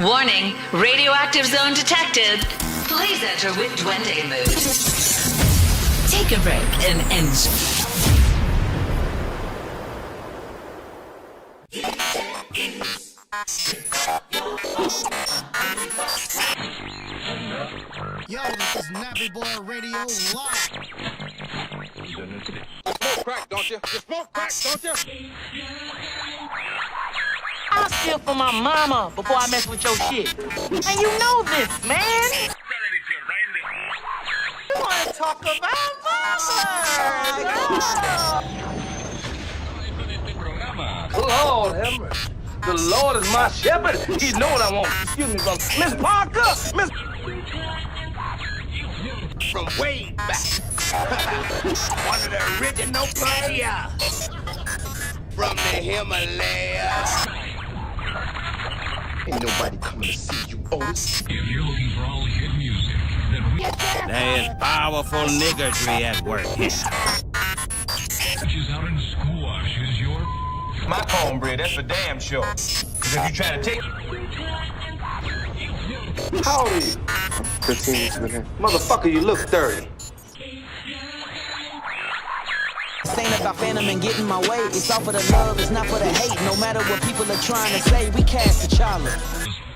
Warning, radioactive zone detected. Please enter with Duende mode. Take a break and enjoy. Yo, this is Nappy Boy Radio Live. Smoke crack, don't you? You smoke crack, don't you? I'll steal from my mama before I mess with your shit. And you know this, man. You wanna talk about mama? Lord have mercy. The Lord is my shepherd. He know what I want. Excuse me, brother. Miss Parker! Miss... From way back. One of the original players. From the Himalayas. Ain't nobody coming to see you, Otis. If you're looking for all hit music, then we... There is powerful niggardry at work here. Which is out in squash is your... My cornbread, that's for damn sure. Cause if you try to take... How old are you? 15. Motherfucker, you look 30. This ain't about phantom and getting my way. It's all for the love, it's not for the hate. No matter what people are trying to say, we cast T'Challa.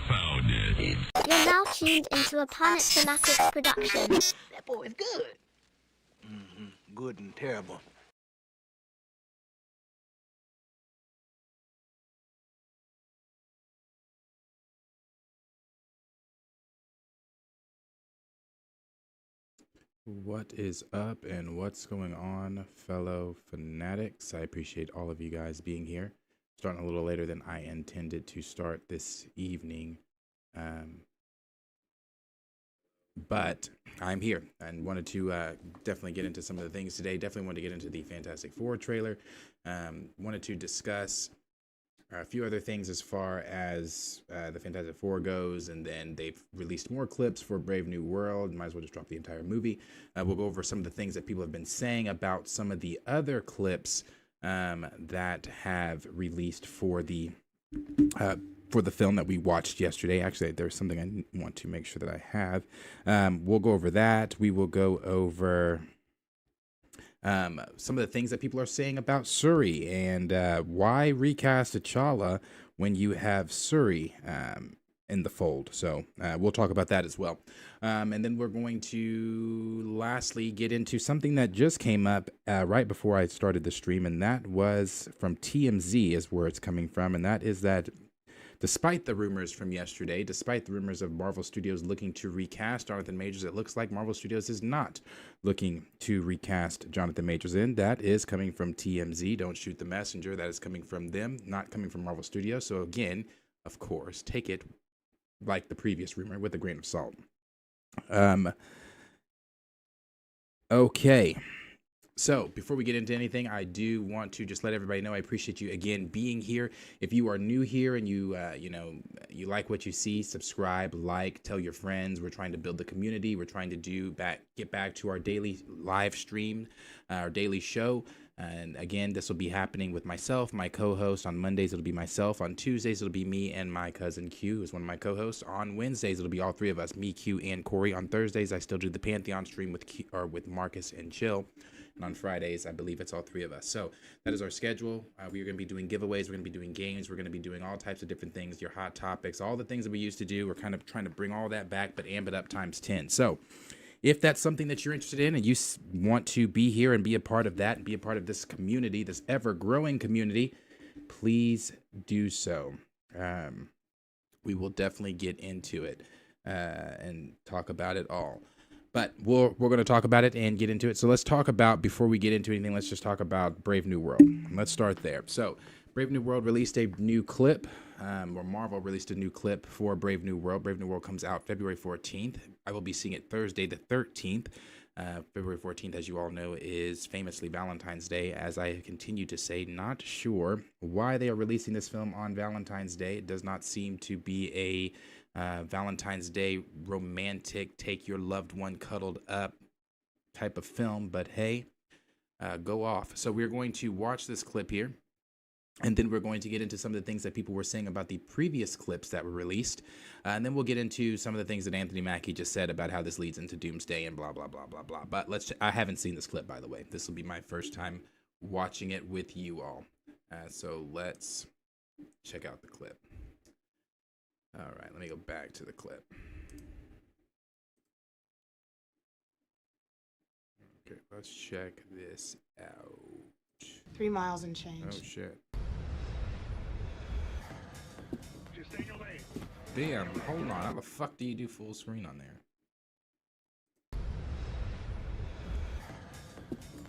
Found it. You're now tuned into a Planet Fanatics production. That boy is good. Good and terrible. What is up and what's going on, fellow fanatics? I appreciate all of you guys being here. Starting a little later than I intended to start this evening. But I'm here and wanted to definitely get into some of the things today. Definitely wanted to get into the Fantastic Four trailer. Wanted to discuss a few other things as far as the Fantastic Four goes, and then they've released more clips for Brave New World. Might as well just drop the entire movie. We'll go over some of the things that people have been saying about some of the other clips that have released for the film that we watched yesterday. Actually, there's something I want to make sure that I have. We'll go over that. We will go over some of the things that people are saying about Shuri and why recast T'Challa when you have Shuri in the fold. So we'll talk about that as well. And then we're going to lastly get into something that just came up right before I started the stream, and that was from TMZ is where it's coming from, and that is that despite the rumors from yesterday, despite the rumors of Marvel Studios looking to recast Jonathan Majors, it looks like Marvel Studios is not looking to recast Jonathan Majors. And that is coming from TMZ. Don't shoot the messenger. That is coming from them, not coming from Marvel Studios. So again, of course, take it like the previous rumor with a grain of salt. Okay. So before we get into anything, I do want to just let everybody know I appreciate you again being here. If you are new here and you like what you see, subscribe, like, tell your friends. We're trying to build the community. We're trying to get back to our daily live stream, our daily show. And again, this will be happening with myself, my co-host. On Mondays, it'll be myself. On Tuesdays, it'll be me and my cousin Q, who's one of my co-hosts. On Wednesdays, it'll be all three of us, me, Q, and Corey. On Thursdays, I still do the Pantheon stream with Marcus and Chill. And on Fridays, I believe it's all three of us. So that is our schedule. We are going to be doing giveaways. We're going to be doing games. We're going to be doing all types of different things, your hot topics, all the things that we used to do. We're kind of trying to bring all that back, but amp it up times 10. So if that's something that you're interested in and you want to be here and be a part of that and be a part of this community, this ever-growing community, please do so. We will definitely get into it and talk about it all. But we're going to talk about it and get into it. So let's talk about, before we get into anything, let's just talk about Brave New World. Let's start there. So Brave New World released a new clip, or Marvel released a new clip for Brave New World. Brave New World comes out February 14th. I will be seeing it Thursday the 13th. February 14th, as you all know, is famously Valentine's Day. As I continue to say, not sure why they are releasing this film on Valentine's Day. It does not seem to be a Valentine's Day romantic, take your loved one cuddled up type of film, but hey, go off. So we're going to watch this clip here And then we're going to get into some of the things that people were saying about the previous clips that were released. And then we'll get into some of the things that Anthony Mackie just said about how this leads into Doomsday and blah, blah, blah, blah, blah. But I haven't seen this clip, by the way. This will be my first time watching it with you all. So let's check out the clip. All right, let me go back to the clip. Okay, let's check this out. 3 miles and change. Oh, shit. Damn, hold on. How the fuck do you do full screen on there?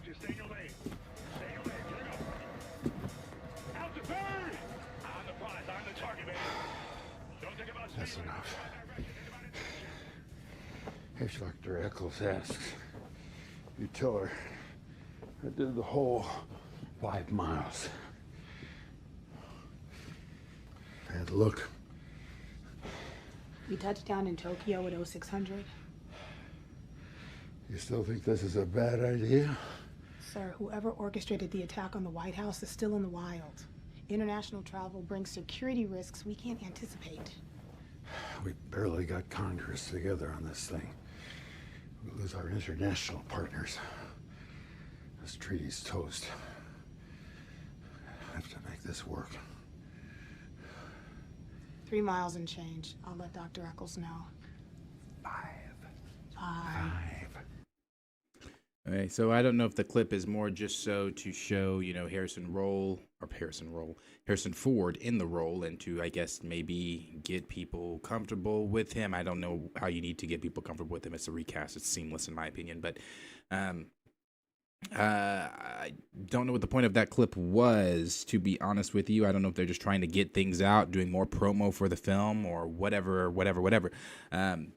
Just stay in your lane. Stay in your lane. Here we go. Out to bird! I'm the prize. I'm the target, man. Don't think about That's enough. If Dr. Eccles asks, you tell her I did the whole 5 miles. And look. We touched down in Tokyo at 0600. You still think this is a bad idea? Sir, whoever orchestrated the attack on the White House is still in the wild. International travel brings security risks we can't anticipate. We barely got Congress together on this thing. We lose our international partners. This treaty's toast. I have to make this work. 3 miles and change. I'll let Dr. Eccles know. 5. Okay, so I don't know if the clip is more just so to show, Harrison Ford in the role and to, I guess, maybe get people comfortable with him. I don't know how you need to get people comfortable with him. It's a recast. It's seamless in my opinion, but I don't know what the point of that clip was, to be honest with you. I don't know if they're just trying to get things out, doing more promo for the film or whatever.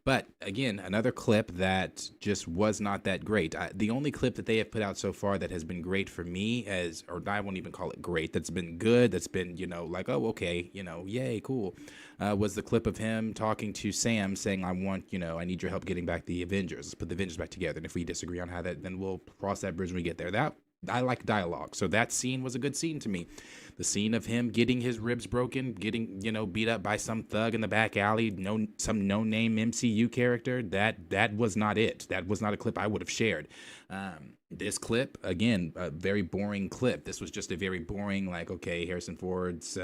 But again, another clip that just was not that great. The only clip that they have put out so far that has been great for me or I won't even call it great, that's been good, that's been, like, oh, okay, yay, cool, was the clip of him talking to Sam saying, I need your help getting back the Avengers. Let's put the Avengers back together. And if we disagree on how that, then we'll cross that bridge when we get there. That I like dialogue. So that scene was a good scene to me. The scene of him getting his ribs broken, getting, beat up by some thug in the back alley, some no-name MCU character, that was not it. That was not a clip I would have shared. This clip, again, a very boring clip. This was just a very boring, like, okay, Harrison Ford's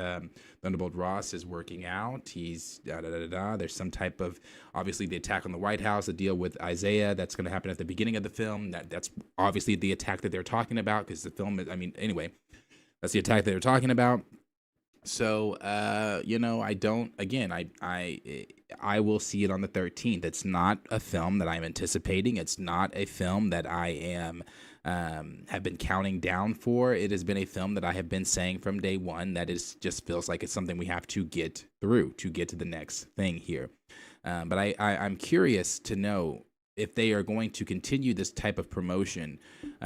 Thunderbolt Ross is working out. He's da-da-da-da-da. There's some type of, obviously, the attack on the White House, the deal with Isaiah, that's going to happen at the beginning of the film. That's obviously the attack that they're talking about, because the film, anyway, that's the attack that they're talking about. So, I will see it on the 13th. It's not a film that I'm anticipating. It's not a film that I have been counting down for. It has been a film that I have been saying from day one that just feels like it's something we have to get through to get to the next thing here. But I'm curious to know if they are going to continue this type of promotion,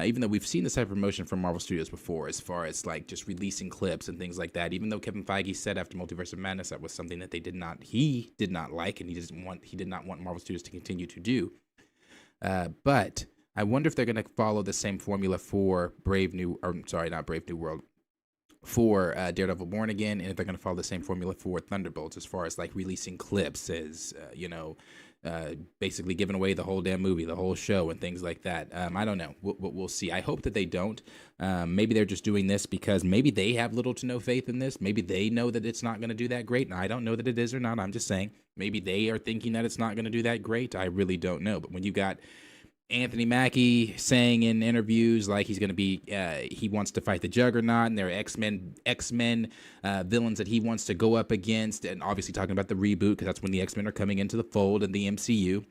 even though we've seen this type of promotion from Marvel Studios before, as far as like just releasing clips and things like that. Even though Kevin Feige said after Multiverse of Madness that was something that he did not like, and he did not want Marvel Studios to continue to do. But I wonder if they're going to follow the same formula for for Daredevil Born Again, and if they're going to follow the same formula for Thunderbolts, as far as like releasing clips, as basically giving away the whole damn movie, the whole show, and things like that. I don't know. We'll see. I hope that they don't. Maybe they're just doing this because maybe they have little to no faith in this. Maybe they know that it's not going to do that great, and I don't know that it is or not. I'm just saying. Maybe they are thinking that it's not going to do that great. I really don't know. But when you got Anthony Mackie saying in interviews like he's going to be, he wants to fight the Juggernaut, and there are X-Men villains that he wants to go up against, and obviously talking about the reboot because that's when the X-Men are coming into the fold in the MCU.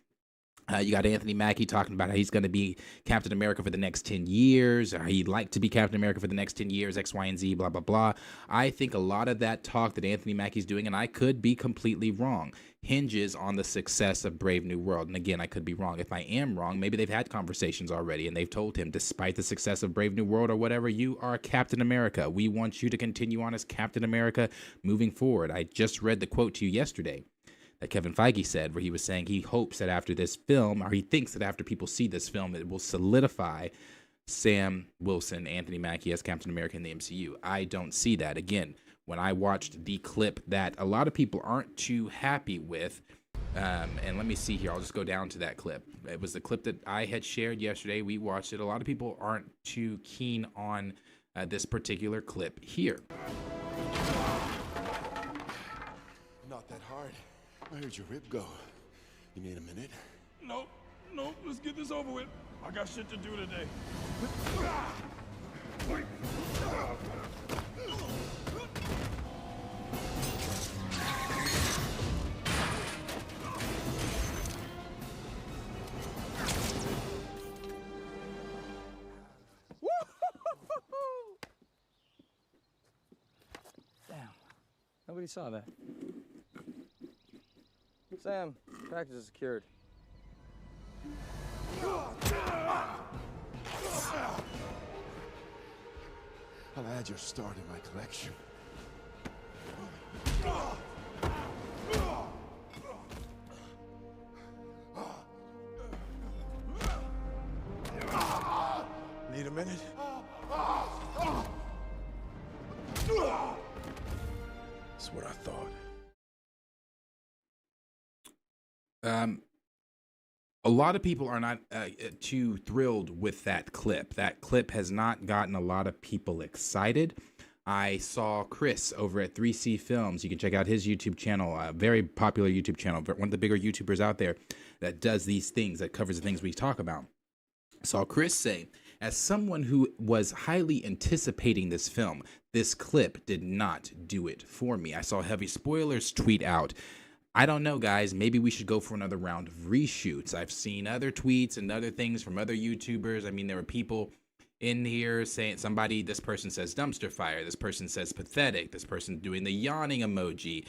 You got Anthony Mackie talking about how he's going to be Captain America for the next 10 years, or he'd like to be Captain America for the next 10 years, X, Y, and Z, blah, blah, blah. I think a lot of that talk that Anthony Mackie's doing, and I could be completely wrong, hinges on the success of Brave New World. And again, I could be wrong. If I am wrong, maybe they've had conversations already, and they've told him, despite the success of Brave New World or whatever, you are Captain America. We want you to continue on as Captain America moving forward. I just read the quote to you yesterday that Kevin Feige said, where he was saying he hopes that after this film, or he thinks that after people see this film, it will solidify Sam Wilson, Anthony Mackie as Captain America in the MCU. I don't see that. Again, when I watched the clip that a lot of people aren't too happy with, and let me see here, I'll just go down to that clip. It was the clip that I had shared yesterday. We watched it. A lot of people aren't too keen on this particular clip here. Not that hard. I heard your rib go. You need a minute? Nope, let's get this over with. I got shit to do today. Damn, nobody saw that. Sam, package is secured. I'll add your star to my collection. Need a minute? That's what I thought. A lot of people are not too thrilled with that clip. That clip has not gotten a lot of people excited. I saw Chris over at 3C Films. You can check out his YouTube channel, a very popular YouTube channel, one of the bigger YouTubers out there that does these things, that covers the things we talk about. I saw Chris say, as someone who was highly anticipating this film, this clip did not do it for me. I saw Heavy Spoilers tweet out, I don't know, guys, maybe we should go for another round of reshoots. I've seen other tweets and other things from other YouTubers. I mean, there were people in here saying, this person says dumpster fire, this person says pathetic, this person doing the yawning emoji.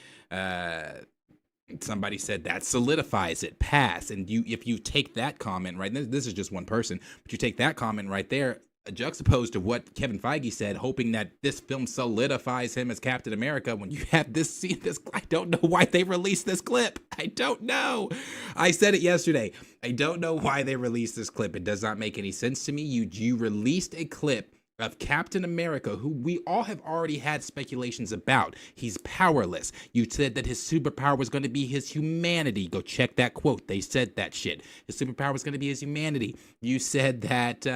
Somebody said that solidifies it, pass. And if you take that comment, right, this is just one person, but you take that comment right there, juxtaposed to what Kevin Feige said, hoping that this film solidifies him as Captain America, when you have this scene, I don't know why they released this clip. I don't know. I said it yesterday. I don't know why they released this clip. It does not make any sense to me. You released a clip of Captain America, who we all have already had speculations about. He's powerless. You said that his superpower was going to be his humanity. Go check that quote. They said that shit. His superpower was going to be his humanity. You said that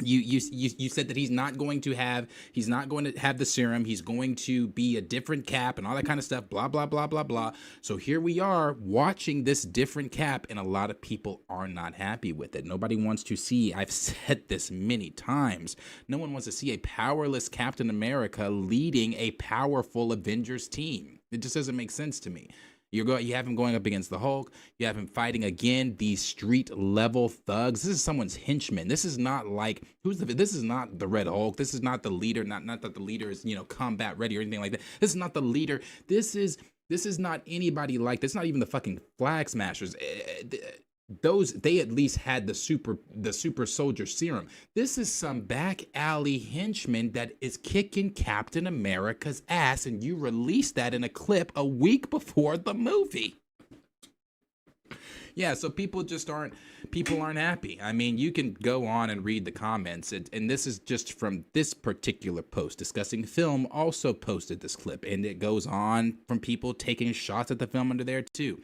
you said that he's not going to have the serum. He's going to be a different Cap and all that kind of stuff, blah, blah, blah, blah, blah. So here we are watching this different Cap, and a lot of people are not happy with it. Nobody wants to see, I've said this many times, no one wants to see a powerless Captain America leading a powerful Avengers team. It just doesn't make sense to me. You have him going up against the Hulk. You have him fighting again these street level thugs. This is someone's henchman. This is not like this is not the Red Hulk. This is not the leader. Not that the leader is combat ready or anything like that. This is not the leader. This is not anybody like this. Not even the fucking Flag Smashers. They at least had the super soldier serum. This is some back alley henchman that is kicking Captain America's ass, and you released that in a clip a week before the movie. Yeah, so people aren't happy. I mean, you can go on and read the comments, and this is just from this particular post. Discussing Film also posted this clip, and it goes on from people taking shots at the film under there too.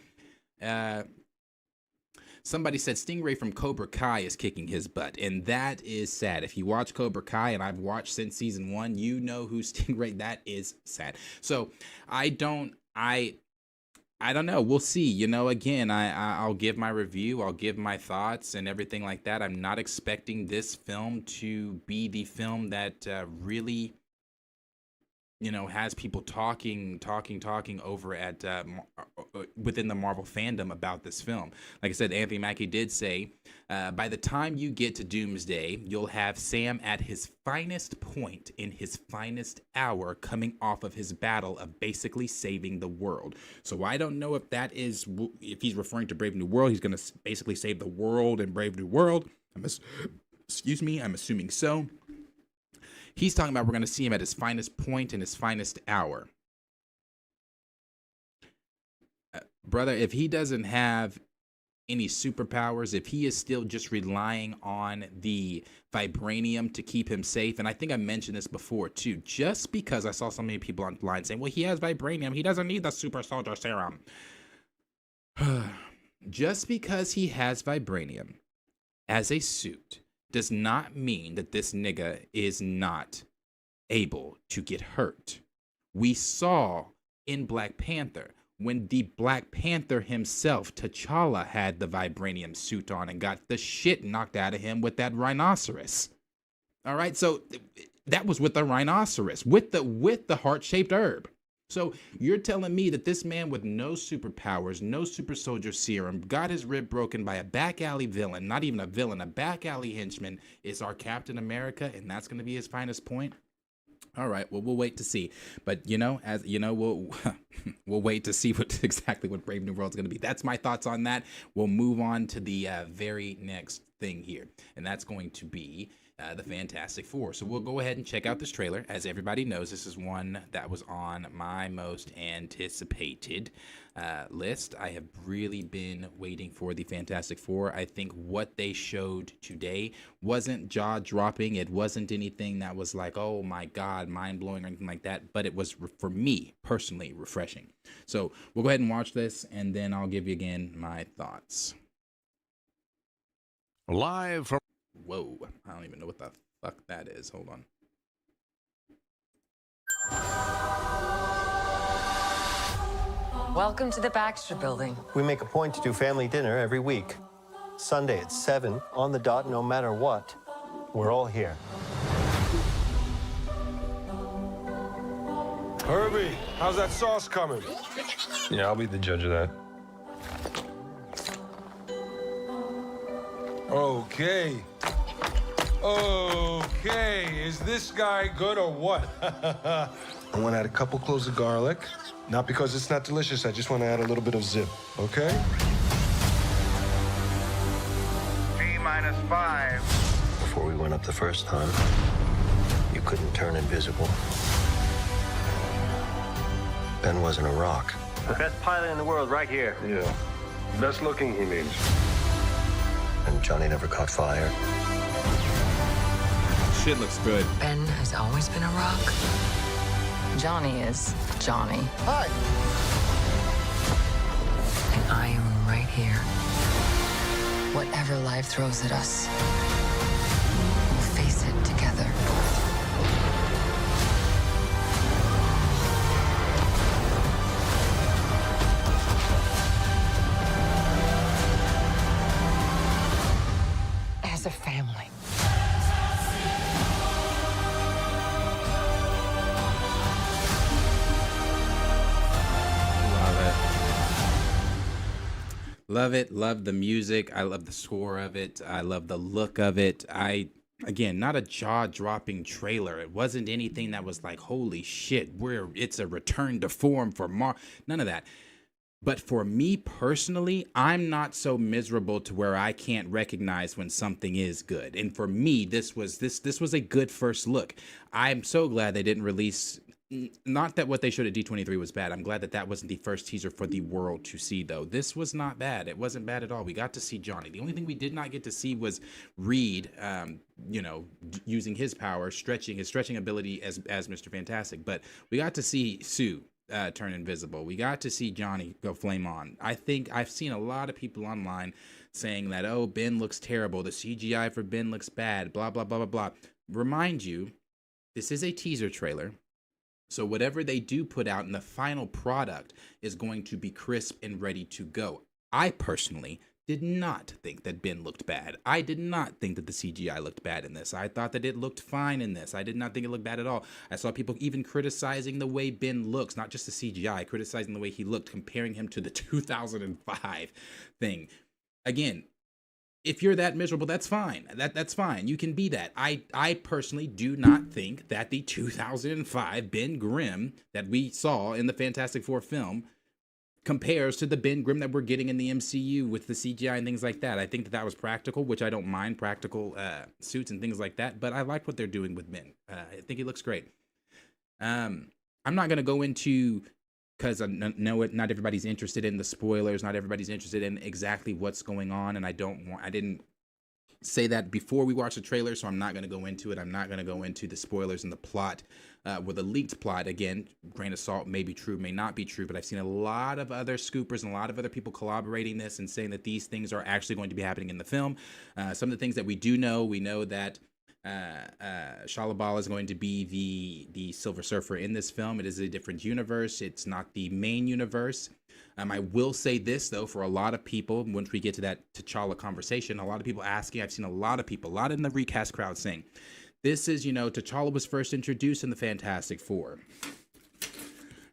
Somebody said Stingray from Cobra Kai is kicking his butt, and that is sad. If you watch Cobra Kai, and I've watched since season 1, you know who Stingray. That is sad. So I don't know. We'll see. Again, I'll give my review. I'll give my thoughts and everything like that. I'm not expecting this film to be the film that really, has people talking over at within the Marvel fandom about this film. Like I said, Anthony Mackie did say, by the time you get to Doomsday, you'll have Sam at his finest point in his finest hour, coming off of his battle of basically saving the world. So I don't know if he's referring to Brave New World. He's going to basically save the world in Brave New World. I'm assuming so. He's talking about we're going to see him at his finest point in his finest hour. Brother, if he doesn't have any superpowers, if he is still just relying on the vibranium to keep him safe, and I think I mentioned this before too, just because I saw so many people online saying, well, he has vibranium, he doesn't need the super soldier serum. Just because he has vibranium as a suit does not mean that this nigga is not able to get hurt. We saw in Black Panther when the Black Panther himself, T'Challa, had the vibranium suit on and got the shit knocked out of him with that rhinoceros. All right, so that was with the rhinoceros, with the heart-shaped herb. So you're telling me that this man with no superpowers, no super soldier serum, got his rib broken by a back alley villain, not even a villain, a back alley henchman, is our Captain America, and that's going to be his finest point? All right, well, we'll wait to see. But, as you know, we'll wait to see exactly what Brave New World's going to be. That's my thoughts on that. We'll move on to the very next thing here, and that's going to be the Fantastic Four. So we'll go ahead and check out this trailer. As everybody knows, this is one that was on my most anticipated list. I have really been waiting for the Fantastic Four. I think what they showed today wasn't jaw-dropping. It wasn't anything that was like, oh my God, mind-blowing or anything like that, but it was, for me, personally refreshing. So we'll go ahead and watch this, and then I'll give you again my thoughts. Live from... Whoa, I don't even know what the fuck that is. Hold on. Welcome to the Baxter Building. We make a point to do family dinner every week. Sunday at 7, on the dot, no matter what. We're all here. Herbie, how's that sauce coming? Yeah, I'll be the judge of that. Okay. Okay, is this guy good or what? I want to add a couple cloves of garlic. Not because it's not delicious, I just want to add a little bit of zip, okay? T-5. Before we went up the first time, you couldn't turn invisible. Ben wasn't a rock. The best pilot in the world right here. Yeah. Best looking, he means. And Johnny never caught fire. Shit looks good. Ben has always been a rock. Johnny is Johnny. Hi. And I am right here. Whatever life throws at us, we'll face it together. As a family. Love it. Love the music. I love the score of it. I love the look of it. Again, not a jaw-dropping trailer. It wasn't anything that was like, holy shit, it's a return to form for none of that. But for me personally, I'm not so miserable to where I can't recognize when something is good. And for me, this was a good first look. I'm so glad they didn't release. Not that what they showed at D23 was bad. I'm glad that that wasn't the first teaser for the world to see, though. This was not bad. It wasn't bad at all. We got to see Johnny. The only thing we did not get to see was Reed, using his power, his stretching ability as Mr. Fantastic. But we got to see Sue turn invisible. We got to see Johnny go flame on. I think I've seen a lot of people online saying that, oh, Ben looks terrible. The CGI for Ben looks bad. Blah, blah, blah, blah, blah. Remind you, this is a teaser trailer. So whatever they do put out in the final product is going to be crisp and ready to go. I personally did not think that Ben looked bad. I did not think that the CGI looked bad in this. I thought that it looked fine in this. I did not think it looked bad at all. I saw people even criticizing the way Ben looks, not just the CGI, criticizing the way he looked, comparing him to the 2005 thing. Again, if you're that miserable, that's fine. That's fine. You can be that. I personally do not think that the 2005 Ben Grimm that we saw in the Fantastic Four film compares to the Ben Grimm that we're getting in the MCU with the CGI and things like that. I think that was practical, which I don't mind, practical suits and things like that. But I like what they're doing with Ben. I think he looks great. I'm not going to go into because I know it, not everybody's interested in the spoilers, not everybody's interested in exactly what's going on, and I didn't say that before we watch the trailer, so I'm not going to go into it. I'm not going to go into the spoilers and the plot, with the leaked plot. Again, grain of salt, may be true, may not be true, but I've seen a lot of other scoopers and a lot of other people corroborating this and saying that these things are actually going to be happening in the film. Some of the things that we know that Shalabal is going to be the Silver Surfer in this film. It is a different universe. It's not the main universe. I will say this, though, for a lot of people, once we get to that T'Challa conversation, a lot of people asking, I've seen a lot of people, a lot in the recast crowd saying, this is, T'Challa was first introduced in the Fantastic Four.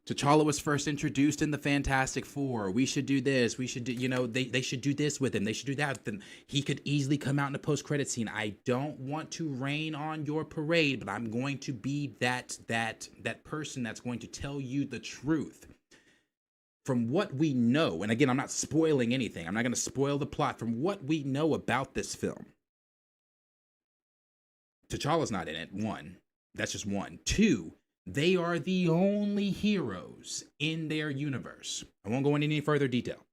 T'Challa was first introduced in the Fantastic Four. We should do this. We should do, they should do this with him. They should do that with him. He could easily come out in a post-credit scene. I don't want to rain on your parade, but I'm going to be that person that's going to tell you the truth. From what we know, and again, I'm not spoiling anything. I'm not going to spoil the plot. From what we know about this film, T'Challa's not in it. One, that's just one. Two, they are the only heroes in their universe. I won't go into any further detail.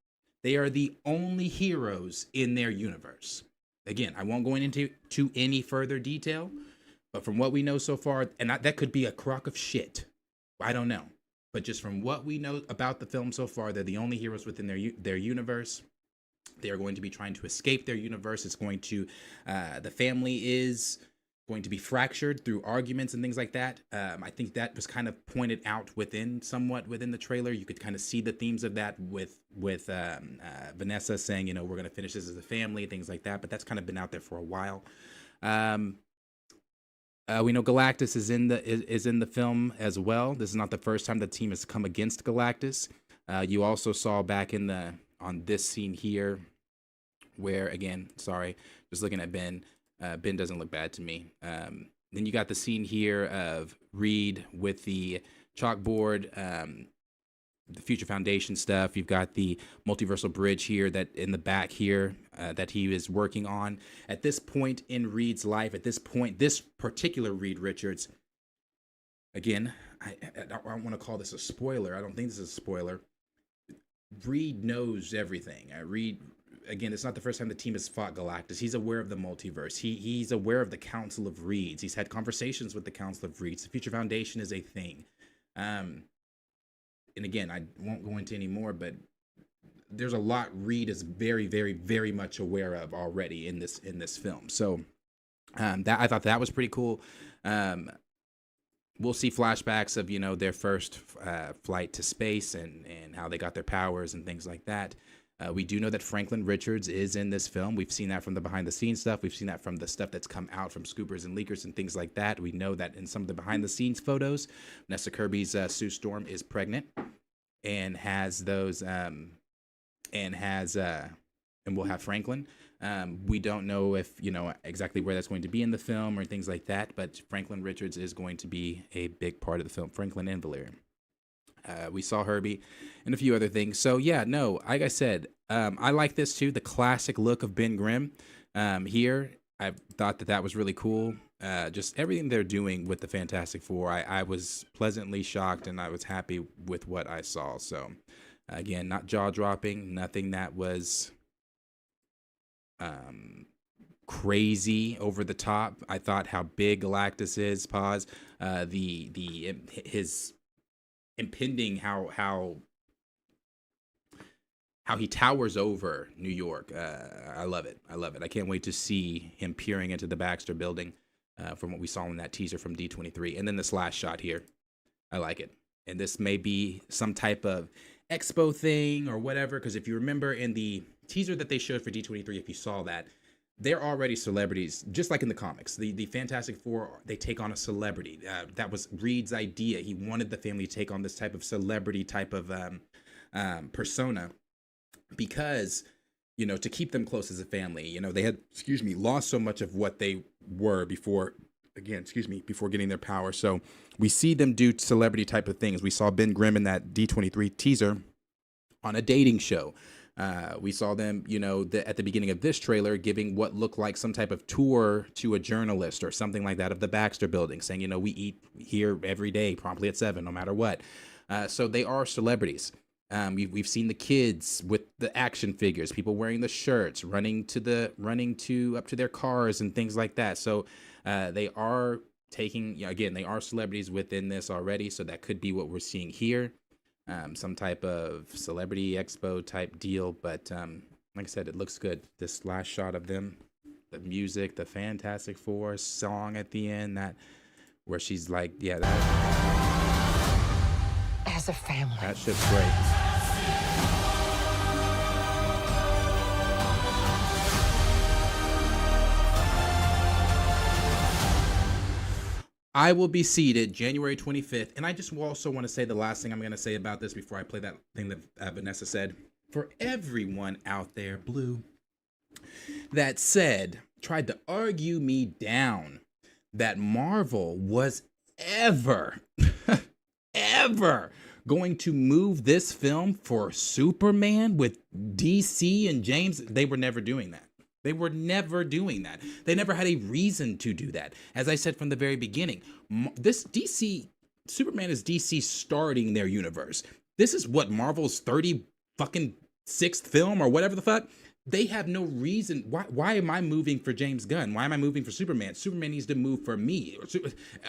They are the only heroes in their universe. Again, I won't go into any further detail, but from what we know so far, and that could be a crock of shit. I don't know. But just from what we know about the film so far, they're the only heroes within their universe. They are going to be trying to escape their universe. It's going to, the family is going to be fractured through arguments and things like that. I think that was kind of pointed out somewhat within the trailer. You could kind of see the themes of that with Vanessa saying, we're going to finish this as a family, things like that. But that's kind of been out there for a while. We know Galactus is in the film as well. This is not the first time the team has come against Galactus. You also saw back on this scene here, where again, sorry, just looking at Ben. Ben doesn't look bad to me. Then you got the scene here of Reed with the chalkboard, the Future Foundation stuff. You've got the multiversal bridge here that in the back here that he is working on. At this point in Reed's life, this particular Reed Richards, again, I don't want to call this a spoiler. I don't think this is a spoiler. Reed knows everything. Reed, again, it's not the first time the team has fought Galactus. He's aware of the multiverse. He's aware of the Council of Reeds. He's had conversations with the Council of Reeds. The Future Foundation is a thing. And again, I won't go into any more, but there's a lot Reed is very, very, very much aware of already in this film. So that I thought that was pretty cool. We'll see flashbacks of their first flight to space and how they got their powers and things like that. We do know that Franklin Richards is in this film. We've seen that from the behind-the-scenes stuff. We've seen that from the stuff that's come out from scoopers and leakers and things like that. We know that in some of the behind-the-scenes photos, Vanessa Kirby's Sue Storm is pregnant and has those, and will have Franklin. We don't know if exactly where that's going to be in the film or things like that, but Franklin Richards is going to be a big part of the film. Franklin and Valerian. We saw Herbie and a few other things. So yeah, no, like I said, I like this too. The classic look of Ben Grimm here. I thought that was really cool. Just everything they're doing with the Fantastic Four. I was pleasantly shocked and I was happy with what I saw. So again, not jaw dropping, nothing that was crazy over the top. I thought how big Galactus is. His impending how he towers over New York. I love it. I can't wait to see him peering into the Baxter building from what we saw in that teaser from D23. And then this last shot here, I like it. And this may be some type of expo thing or whatever, because if you remember in the teaser that they showed for D23, if you saw that, they're already celebrities, just like in the comics. The Fantastic Four, they take on a celebrity. That was Reed's idea. He wanted the family to take on this type of celebrity type of persona because, to keep them close as a family. They had, lost so much of what they were before getting their power. So we see them do celebrity type of things. We saw Ben Grimm in that D23 teaser on a dating show. We saw them, you know, at the beginning of this trailer giving what looked like some type of tour to a journalist or something like that of the Baxter Building, saying, you know, we eat here every day, promptly at 7, no matter what. So they are celebrities. We've seen the kids with the action figures, people wearing the shirts, running up to their cars and things like that. So they are taking, again, they are celebrities within this already. So that could be what we're seeing here. Some type of celebrity expo type deal. But like I said, it looks good. This last shot of them, the music, the Fantastic Four song at the end, that where she's like, yeah, that As a family. That shit's great. I will be seated January 25th. And I just also want to say the last thing I'm going to say about this before I play that thing that Vanessa said. For everyone out there, Blue, that tried to argue me down that Marvel was ever going to move this film for Superman with DC and James, they were never doing that. They were never doing that. They never had a reason to do that. As I said from the very beginning, this Superman is DC starting their universe. This is what Marvel's 36th film or whatever the fuck. They have no reason. Why am I moving for James Gunn? Why am I moving for Superman? Superman needs to move for me.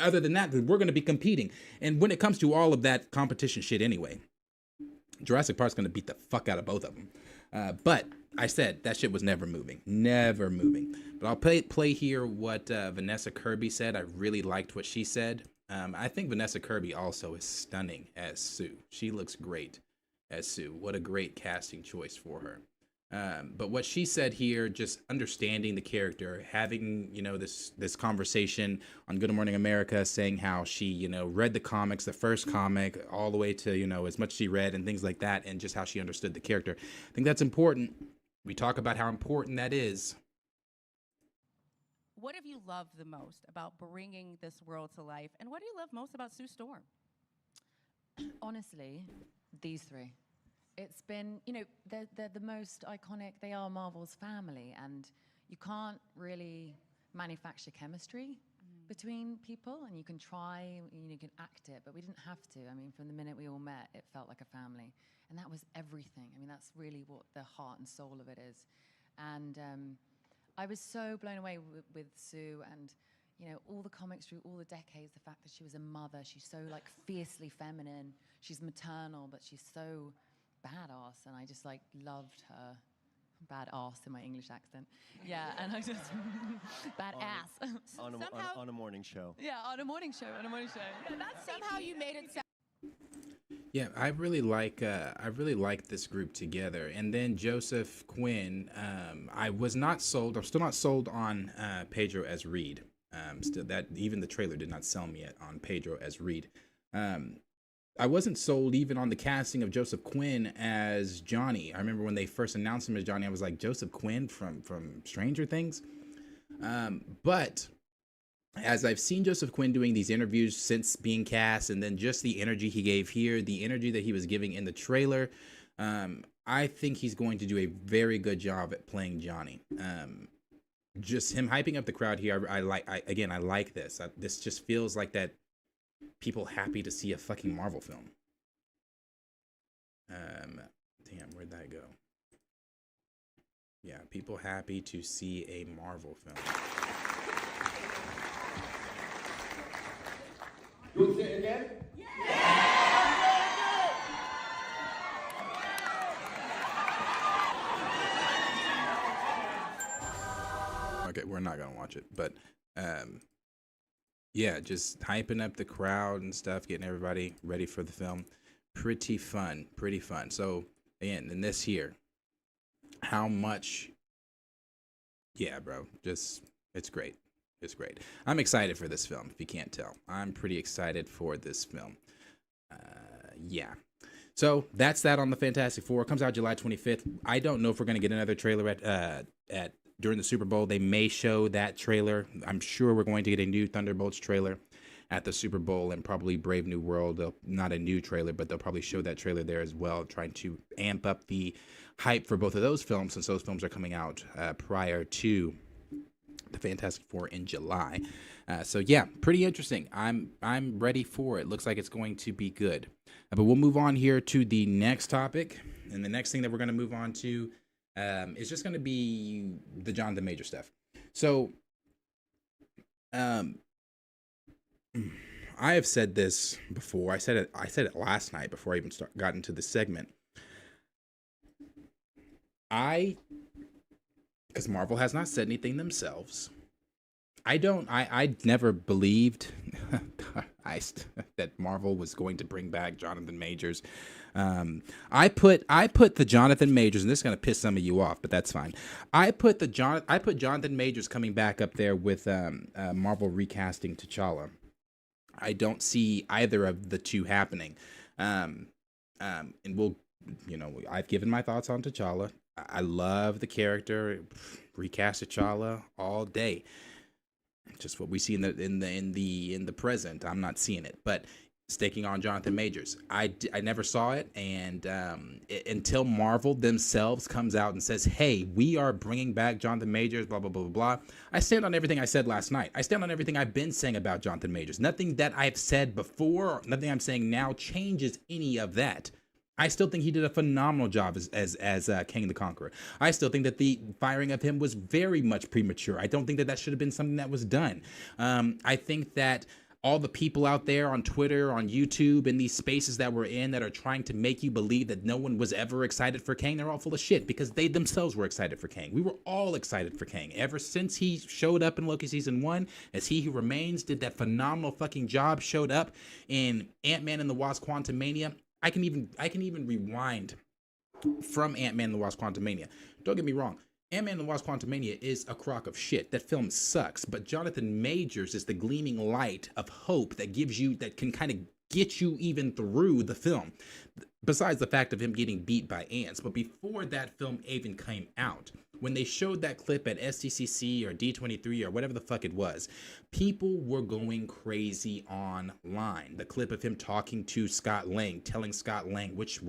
Other than that, we're going to be competing. And when it comes to all of that competition shit anyway, Jurassic Park's going to beat the fuck out of both of them. But I said that shit was never moving. Never moving. But I'll play here what Vanessa Kirby said. I really liked what she said. I think Vanessa Kirby also is stunning as Sue. She looks great as Sue. What a great casting choice for her. But what she said here, just understanding the character, having, you know, this conversation on Good Morning America, saying how she, you know, read the comics, the first comic, all the way to, you know, as much she read and things like that, and just how she understood the character. I think that's important. We talk about how important that is. What have you loved the most about bringing this world to life? And what do you love most about Sue Storm? Honestly, these three. It's been, you know, they're the most iconic. They are Marvel's family, and you can't really manufacture chemistry between people, and you can try, you can act it, but we didn't have to. I mean, from the minute we all met, it felt like a family, and that was everything. I mean, that's really what the heart and soul of it is. And I was so blown away with Sue, and you know, all the comics through all the decades, the fact that she was a mother, she's so like fiercely feminine, she's maternal, but she's so badass, and I just like loved her. Badass in my English accent. Yeah, and I just badass. On a morning show. Yeah, on a morning show. Yeah, that's somehow you made it sound. Yeah, I really like this group together. And then Joseph Quinn, I was not sold. I'm still not sold on Pedro as Reed. Still, that even the trailer did not sell me on Pedro as Reed. I wasn't sold even on the casting of Joseph Quinn as Johnny. I remember when they first announced him as Johnny, I was like, Joseph Quinn from Stranger Things. But as I've seen Joseph Quinn doing these interviews since being cast, and then just the energy he gave here, the energy that he was giving in the trailer, I think he's going to do a very good job at playing Johnny. Just him hyping up the crowd here, I like this. This just feels like that. People happy to see a fucking Marvel film. Damn, where'd that go? Yeah, people happy to see a Marvel film. You want to say it again? Okay, we're not gonna watch it, but yeah, just hyping up the crowd and stuff, getting everybody ready for the film. Pretty fun. So, again, in this here, how much? Yeah, bro, it's great. It's great. I'm excited for this film, if you can't tell. I'm pretty excited for this film. Yeah. So, that's that on the Fantastic Four. It comes out July 25th. I don't know if we're going to get another trailer at during the Super Bowl. They may show that trailer. I'm sure we're going to get a new Thunderbolts trailer. at the Super Bowl and probably Brave New World. Not a new trailer, but they'll probably show that trailer there as well, trying to amp up the hype for both of those films, since those films are coming out prior to the Fantastic Four in July. So yeah, pretty interesting. I'm ready for it. Looks like it's going to be good. But we'll move on here to the next topic, and the next thing that we're going to move on to is just going to be the Jonathan Major stuff. So, I have said this before. I said it last night before I even got into the segment. Because Marvel has not said anything themselves. I never believed that Marvel was going to bring back Jonathan Majors. I put the Jonathan Majors, and this is gonna piss some of you off, but that's fine. I put Jonathan Majors coming back up there with Marvel recasting T'Challa. I don't see either of the two happening. And we'll, I've given my thoughts on T'Challa. I love the character. Recast T'Challa all day. Just what we see in the present. I'm not seeing it, but staking on Jonathan Majors, I never saw it, and until Marvel themselves comes out and says, "Hey, we are bringing back Jonathan Majors," blah blah blah blah blah. I stand on everything I said last night. I stand on everything I've been saying about Jonathan Majors. Nothing that I've said before, nothing I'm saying now changes any of that. I still think he did a phenomenal job as King the Conqueror. I still think that the firing of him was very much premature. I don't think that should have been something that was done. I think that all the people out there on Twitter, on YouTube, in these spaces that we're in that are trying to make you believe that no one was ever excited for Kang, they're all full of shit, because they themselves were excited for Kang. We were all excited for Kang. Ever since he showed up in Loki Season 1, as He Who Remains, did that phenomenal fucking job, showed up in Ant-Man and the Wasp: Quantumania. I can even rewind from Ant-Man and the Wasp: Quantumania. Don't get me wrong. Ant-Man and the Wasp: Quantumania is a crock of shit. That film sucks, but Jonathan Majors is the gleaming light of hope that can kind of get you even through the film. Besides the fact of him getting beat by ants. But before that film even came out, when they showed that clip at SDCC or D23 or whatever the fuck it was, people were going crazy online. The clip of him talking to Scott Lang, telling Scott Lang, which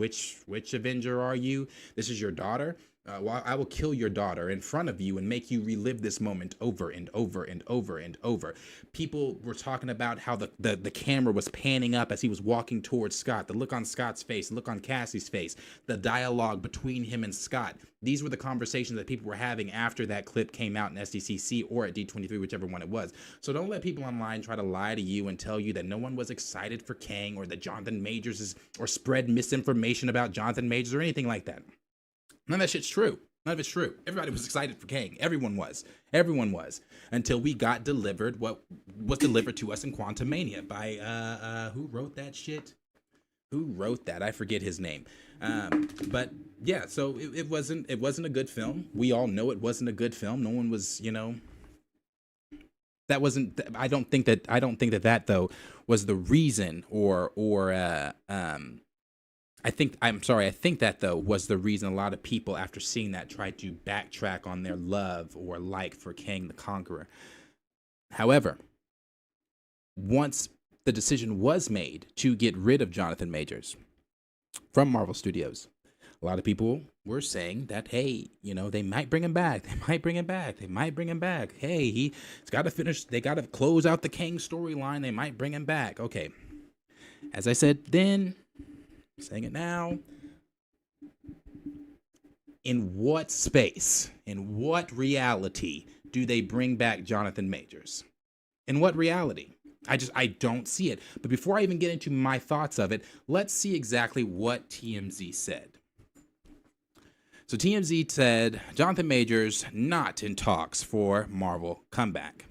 Avenger are you? This is your daughter? Well, I will kill your daughter in front of you and make you relive this moment over and over and over and over. People were talking about how the camera was panning up as he was walking towards Scott. The look on Scott's face, the look on Cassie's face, the dialogue between him and Scott. These were the conversations that people were having after that clip came out in SDCC or at D23, whichever one it was. So don't let people online try to lie to you and tell you that no one was excited for Kang, or that Jonathan Majors or spread misinformation about Jonathan Majors or anything like that. None of that shit's true. None of it's true. Everybody was excited for Kang. Everyone was. Everyone was. Until we got delivered what was delivered to us in Quantumania by, who wrote that shit? Who wrote that? I forget his name. But yeah, so it wasn't a good film. We all know it wasn't a good film. No one was, that wasn't, I don't think that though was the reason I think that though was the reason a lot of people after seeing that tried to backtrack on their love or like for Kang the Conqueror. However, once the decision was made to get rid of Jonathan Majors from Marvel Studios, a lot of people were saying that, hey, they might bring him back. They might bring him back. They might bring him back. Hey, he's got to finish. They got to close out the Kang storyline. They might bring him back. Okay. As I said then, saying it now, in what space, in what reality do they bring back Jonathan Majors? In what reality? I don't see it. But before I even get into my thoughts of it, let's see exactly what TMZ said. So TMZ said, Jonathan Majors not in talks for Marvel comeback.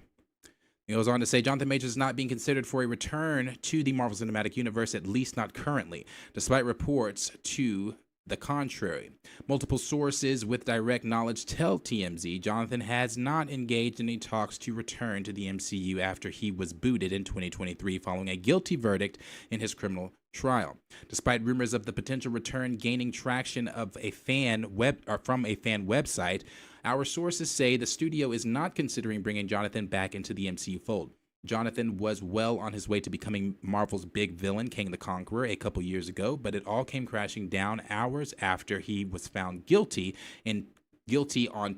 He goes on to say Jonathan Majors is not being considered for a return to the Marvel Cinematic Universe, at least not currently, despite reports to the contrary. Multiple sources with direct knowledge tell TMZ Jonathan has not engaged in any talks to return to the MCU after he was booted in 2023 following a guilty verdict in his criminal trial. Despite rumors of the potential return gaining traction from a fan website, our sources say the studio is not considering bringing Jonathan back into the MCU fold. Jonathan was well on his way to becoming Marvel's big villain, Kang the Conqueror, a couple years ago, but it all came crashing down hours after he was found guilty on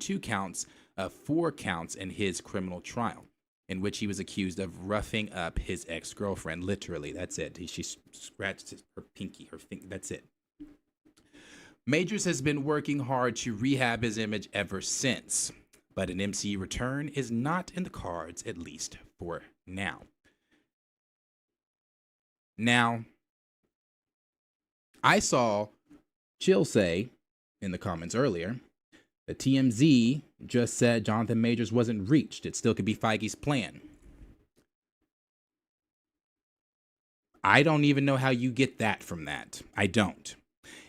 4 counts in his criminal trial, in which he was accused of roughing up his ex-girlfriend. Literally, that's it. She scratched her pinky, her finger. That's it. Majors has been working hard to rehab his image ever since, but an MCU return is not in the cards, at least for now. Now, I saw Chill say in the comments earlier that TMZ just said Jonathan Majors wasn't reached. It still could be Feige's plan. I don't even know how you get that from that. I don't.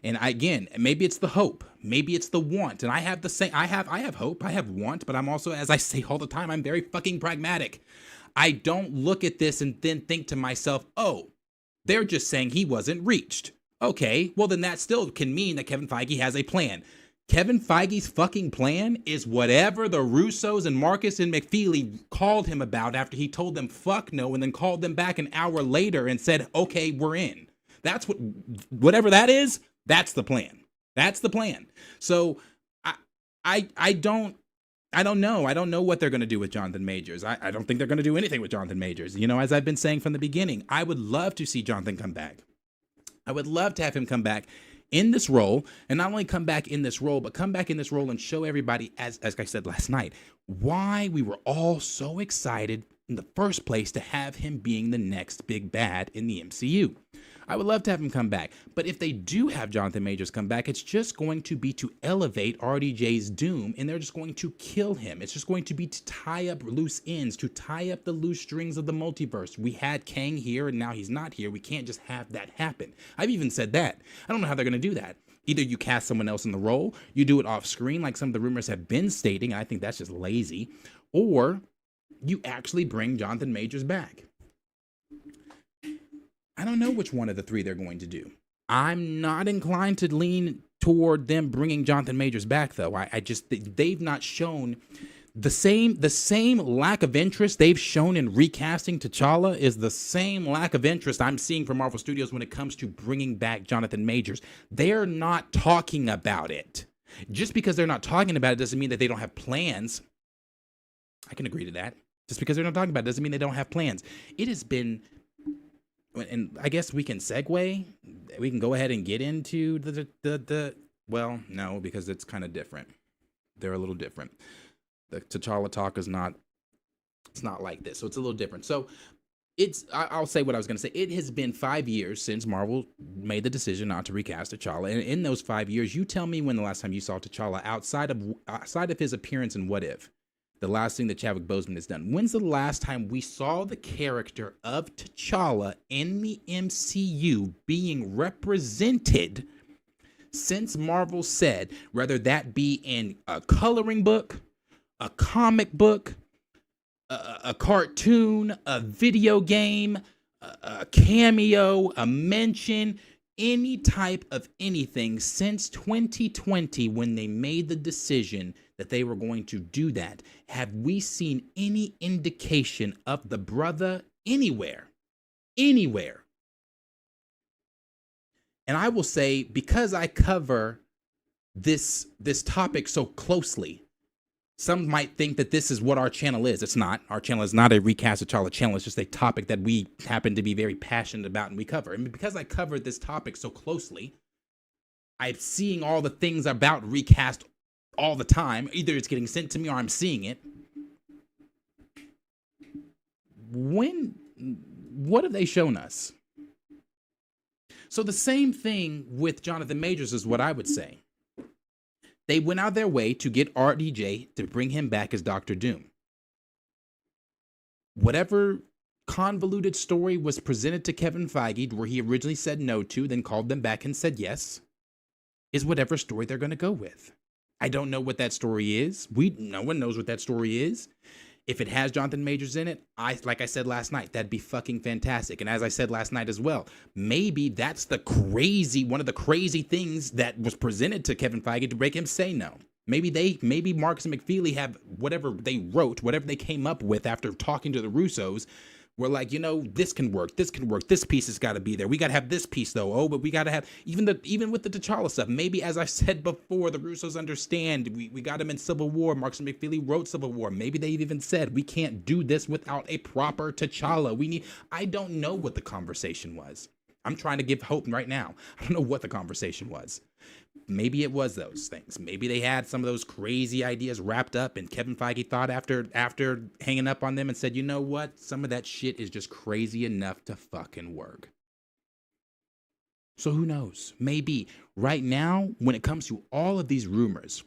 And again, maybe it's the hope, maybe it's the want. And I have the same. I have hope, I have want, but I'm also, as I say all the time, I'm very fucking pragmatic. I don't look at this and then think to myself, oh, they're just saying he wasn't reached. Okay, well then that still can mean that Kevin Feige has a plan. Kevin Feige's fucking plan is whatever the Russos and Marcus and McFeely called him about after he told them fuck no and then called them back an hour later and said, okay, we're in. That's whatever that is, that's the plan. That's the plan. So I don't know. I don't know what they're going to do with Jonathan Majors. I don't think they're going to do anything with Jonathan Majors. You know, as I've been saying from the beginning, I would love to see Jonathan come back. I would love to have him come back in this role, and not only come back in this role, but come back in this role and show everybody, as I said last night, why we were all so excited in the first place to have him being the next big bad in the MCU. I would love to have him come back, but if they do have Jonathan Majors come back, it's just going to be to elevate RDJ's doom, and they're just going to kill him. It's just going to be to tie up loose ends, to tie up the loose strings of the multiverse. We had Kang here, and now he's not here. We can't just have that happen. I've even said that. I don't know how they're going to do that. Either you cast someone else in the role, you do it off screen like some of the rumors have been stating, and I think that's just lazy, or you actually bring Jonathan Majors back. I don't know which one of the three they're going to do. I'm not inclined to lean toward them bringing Jonathan Majors back, though. I just, they've not shown the same lack of interest they've shown in recasting T'Challa is the same lack of interest I'm seeing from Marvel Studios when it comes to bringing back Jonathan Majors. They're not talking about it. Just because they're not talking about it doesn't mean that they don't have plans. I can agree to that. Just because they're not talking about it doesn't mean they don't have plans. It has been... And I guess we can segue. We can go ahead and get into the well, no, because it's kind of different. They're a little different. The T'Challa talk is not, it's not like this. So it's a little different. So I'll say what I was going to say. It has been 5 years since Marvel made the decision not to recast T'Challa. And in those 5 years, you tell me when the last time you saw T'Challa outside of his appearance in What If? The last thing that Chadwick Boseman has done. When's the last time we saw the character of T'Challa in the MCU being represented since Marvel said, whether that be in a coloring book, a comic book, a cartoon, a video game, a cameo, a mention, any type of anything since 2020 when they made the decision that they were going to do that? Have we seen any indication of the brother anywhere? Anywhere. And I will say, because I cover this topic so closely, some might think that this is what our channel is. It's not. Our channel is not a Recast T'Challa channel. It's just a topic that we happen to be very passionate about and we cover. And because I covered this topic so closely, I'm seeing all the things about Recast all the time. Either it's getting sent to me or I'm seeing it. What have they shown us? So the same thing with Jonathan Majors is what I would say. They went out their way to get RDJ to bring him back as Dr. Doom. Whatever convoluted story was presented to Kevin Feige, where he originally said no to, then called them back and said yes, is whatever story they're going to go with. I don't know what that story is. No one knows what that story is. If it has Jonathan Majors in it, like I said last night, that'd be fucking fantastic. And as I said last night as well, maybe that's one of the crazy things that was presented to Kevin Feige to make him say no. Maybe Marcus and McFeely have whatever they wrote, whatever they came up with after talking to the Russos. We're like, this can work. This piece has got to be there. We got to have this piece though. Oh, but we got to have even with the T'Challa stuff. Maybe, as I said before, the Russos understand. We got them in Civil War. Marcus and McFeely wrote Civil War. Maybe they even said we can't do this without a proper T'Challa. I don't know what the conversation was. I'm trying to give hope right now. I don't know what the conversation was. Maybe it was those things. Maybe they had some of those crazy ideas wrapped up, and Kevin Feige thought after hanging up on them and said, you know what? Some of that shit is just crazy enough to fucking work. So who knows? Maybe right now, when it comes to all of these rumors,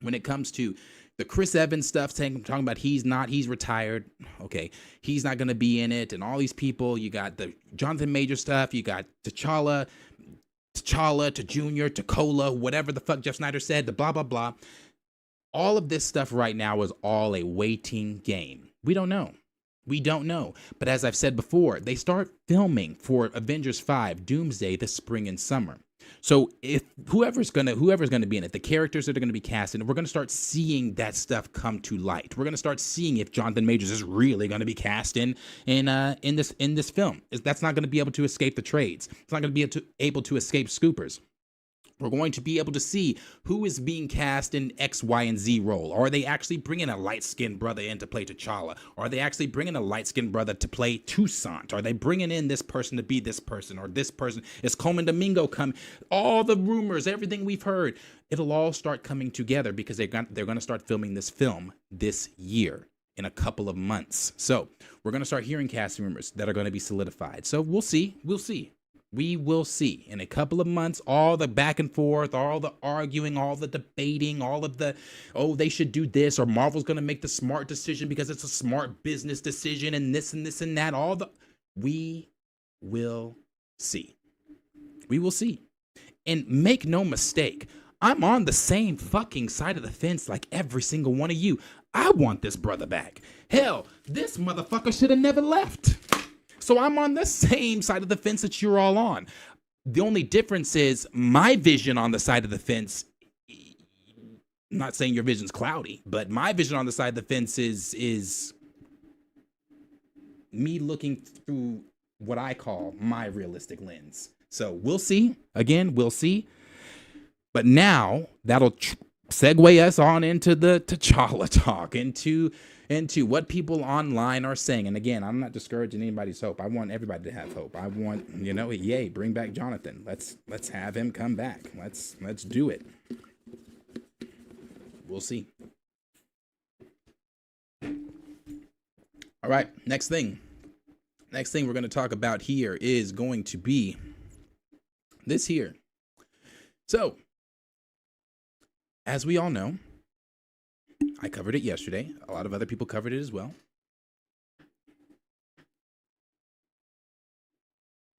when it comes to the Chris Evans stuff, talking about he's retired. Okay, he's not going to be in it. And all these people, you got the Jonathan Major stuff, you got T'Challa to Junior, to Cola, whatever the fuck Jeff Snyder said, the blah, blah, blah. All of this stuff right now is all a waiting game. We don't know. But as I've said before, they start filming for Avengers 5 Doomsday this spring and summer. So if whoever's gonna be in it, the characters that are gonna be cast, and we're gonna start seeing that stuff come to light. We're gonna start seeing if Jonathan Majors is really gonna be cast in this film. That's not gonna be able to escape the trades. It's not gonna be able to escape scoopers. We're going to be able to see who is being cast in X, Y, and Z role. Are they actually bringing a light-skinned brother in to play T'Challa? Are they actually bringing a light-skinned brother to play Toussaint? Are they bringing in this person to be this person or this person? Is Coleman Domingo come? All the rumors, everything we've heard, it'll all start coming together because they're going to start filming this film this year in a couple of months. So we're going to start hearing casting rumors that are going to be solidified. So we'll see. We will see in a couple of months, all the back and forth, all the arguing, all the debating, all of the, they should do this, or Marvel's going to make the smart decision because it's a smart business decision, and this and this and that. We will see. We will see. And make no mistake, I'm on the same fucking side of the fence like every single one of you. I want this brother back. Hell, this motherfucker should have never left. So I'm on the same side of the fence that you're all on. The only difference is my vision on the side of the fence, I'm not saying your vision's cloudy, but my vision on the side of the fence is me looking through what I call my realistic lens. So we'll see. Again, we'll see. But now that'll segue us on into the T'Challa talk, into what people online are saying. And again, I'm not discouraging anybody's hope. I want everybody to have hope. I want, yay, bring back Jonathan. Let's have him come back. Let's do it. We'll see. All right, next thing we're going to talk about here is going to be this here. So, as we all know, I covered it yesterday. A lot of other people covered it as well.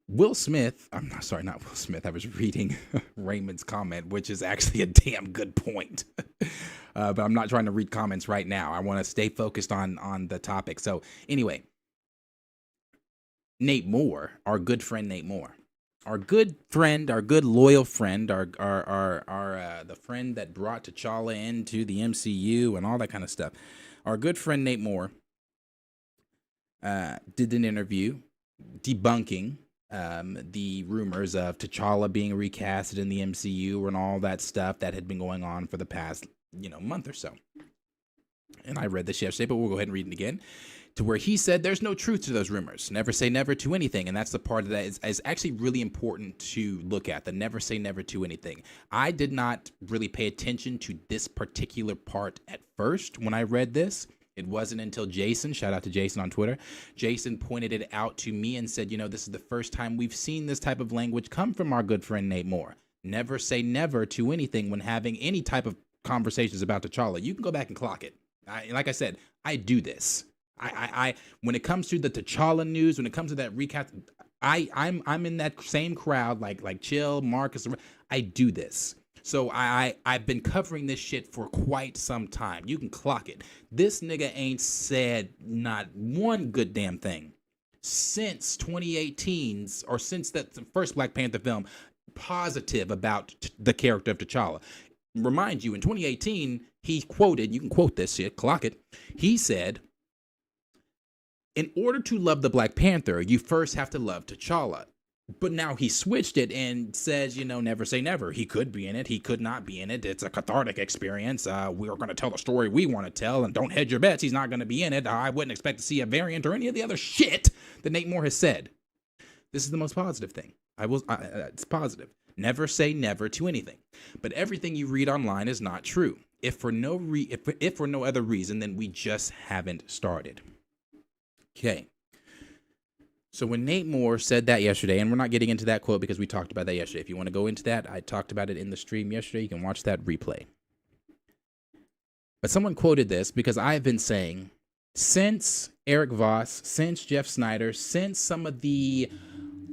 Will Smith, not Will Smith. I was reading Raymond's comment, which is actually a damn good point. But I'm not trying to read comments right now. I want to stay focused on the topic. So anyway, Nate Moore, our good friend Nate Moore. Our good friend, our good loyal friend, our the friend that brought T'Challa into the MCU and all that kind of stuff. Our good friend Nate Moore did an interview debunking the rumors of T'Challa being recasted in the MCU and all that stuff that had been going on for the past month or so. And I read this yesterday, but we'll go ahead and read it again. To where he said there's no truth to those rumors. Never say never to anything. And that's the part of that is actually really important to look at. The never say never to anything. I did not really pay attention to this particular part at first when I read this. It wasn't until Jason, shout out to Jason on Twitter, Jason pointed it out to me and said, this is the first time we've seen this type of language come from our good friend Nate Moore. Never say never to anything when having any type of conversations about T'Challa. You can go back and clock it. Like I said, I do this. I when it comes to the T'Challa news, when it comes to that recast, I'm in that same crowd like Chill, Marcus. I do this. So I've been covering this shit for quite some time. You can clock it. This nigga ain't said not one good damn thing since 2018's or since that first Black Panther film positive about the character of T'Challa. remind you, in 2018, he quoted, you can quote this shit, clock it. He said, in order to love the Black Panther, you first have to love T'Challa. But now he switched it and says, you know, never say never. He could be in it. He could not be in it. It's a cathartic experience. We're going to tell the story we want to tell, and don't hedge your bets. He's not going to be in it. I wouldn't expect to see a variant or any of the other shit that Nate Moore has said. This is the most positive thing. It's positive. Never say never to anything. But everything you read online is not true. If for no other reason, then we just haven't started. Okay. So when Nate Moore said that yesterday, and we're not getting into that quote because we talked about that yesterday. If you want to go into that, I talked about it in the stream yesterday. You can watch that replay. But someone quoted this because I've been saying, since Eric Voss, since Jeff Snyder, since some of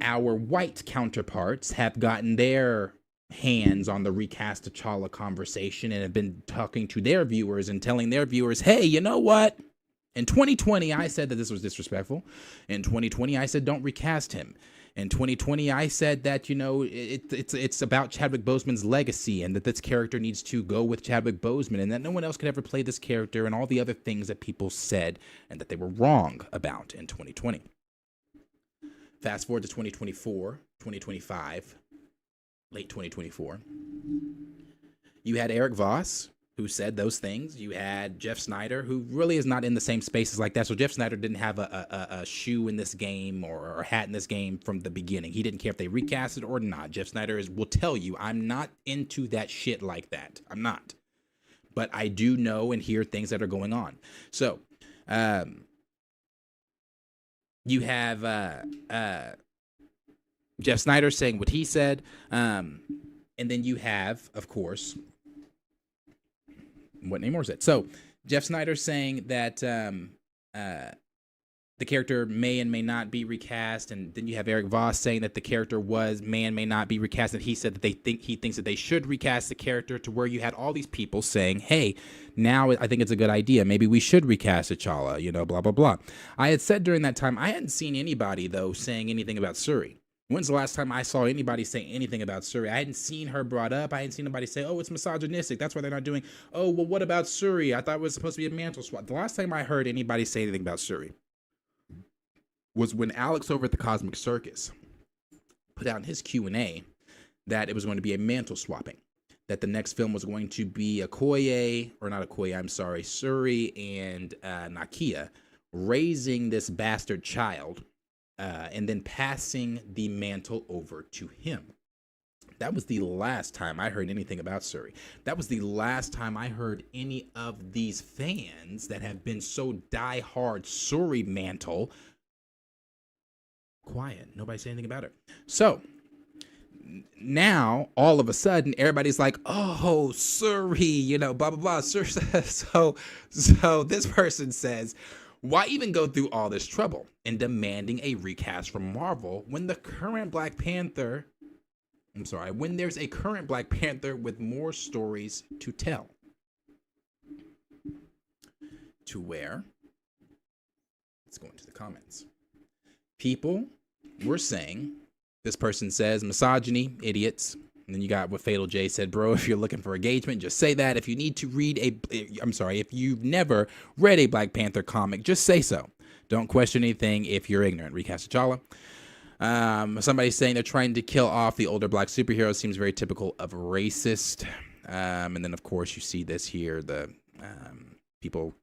our white counterparts have gotten their hands on the Recast T'Challa conversation and have been talking to their viewers and telling their viewers, hey, you know what? In 2020, I said that this was disrespectful. In 2020, I said don't recast him. In 2020, I said that, you know, it's about Chadwick Boseman's legacy and that this character needs to go with Chadwick Boseman and that no one else could ever play this character and all the other things that people said and that they were wrong about in 2020. Fast forward to 2024, 2025, late 2024. You had Eric Voss, who said those things. You had Jeff Snyder, who really is not in the same spaces like that. So Jeff Snyder didn't have a shoe in this game or a hat in this game from the beginning. He didn't care if they recast it or not. Jeff Snyder will tell you, I'm not into that shit like that. I'm not. But I do know and hear things that are going on. So you have Jeff Snyder saying what he said. And then you have, of course, what Nate Moore said. So Jeff Snyder saying that the character may and may not be recast, and then you have Eric Voss saying that the character may and may not be recast, and he said that he thinks that they should recast the character, to where you had all these people saying, hey, now I think it's a good idea. Maybe we should recast T'Challa, you know, blah, blah, blah. I had said during that time, I hadn't seen anybody, though, saying anything about Shuri. When's the last time I saw anybody say anything about Shuri? I hadn't seen her brought up. I hadn't seen anybody say, oh, it's misogynistic. That's why they're not doing, oh, well, what about Shuri? I thought it was supposed to be a mantle swap. The last time I heard anybody say anything about Shuri was when Alex over at the Cosmic Circus put out in his Q&A that it was going to be a mantle swapping, that the next film was going to be Shuri and Nakia raising this bastard child and then passing the mantle over to him. That was the last time I heard anything about Shuri. That was the last time I heard any of these fans that have been so diehard Shuri mantle quiet. Nobody said anything about her. So now all of a sudden everybody's like, oh, Shuri, you know, blah, blah, blah. So this person says, why even go through all this trouble in demanding a recast from Marvel when there's a current Black Panther with more stories to tell? To where? Let's go into the comments. People were saying, this person says, misogyny, idiots. And then you got what Fatal J said, bro, if you're looking for engagement, just say that. If you need to read if you've never read a Black Panther comic, just say so. Don't question anything if you're ignorant. Recast T'Challa. Somebody's saying they're trying to kill off the older Black superheroes. Seems very typical of racist. And then, of course, you see this here, the people,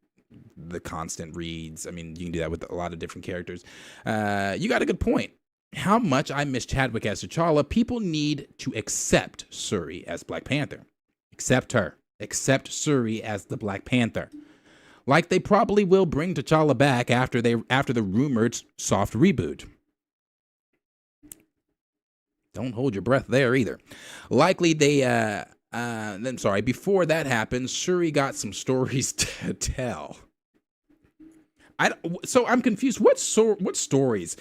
the constant reads. I mean, you can do that with a lot of different characters. You got a good point. How much I miss Chadwick as T'Challa. People need to accept Shuri as Black Panther. Accept her. Accept Shuri as the Black Panther. Like they probably will bring T'Challa back after the rumored soft reboot. Don't hold your breath there either. Likely they before that happens, Shuri got some stories to tell. So I'm confused. What stories?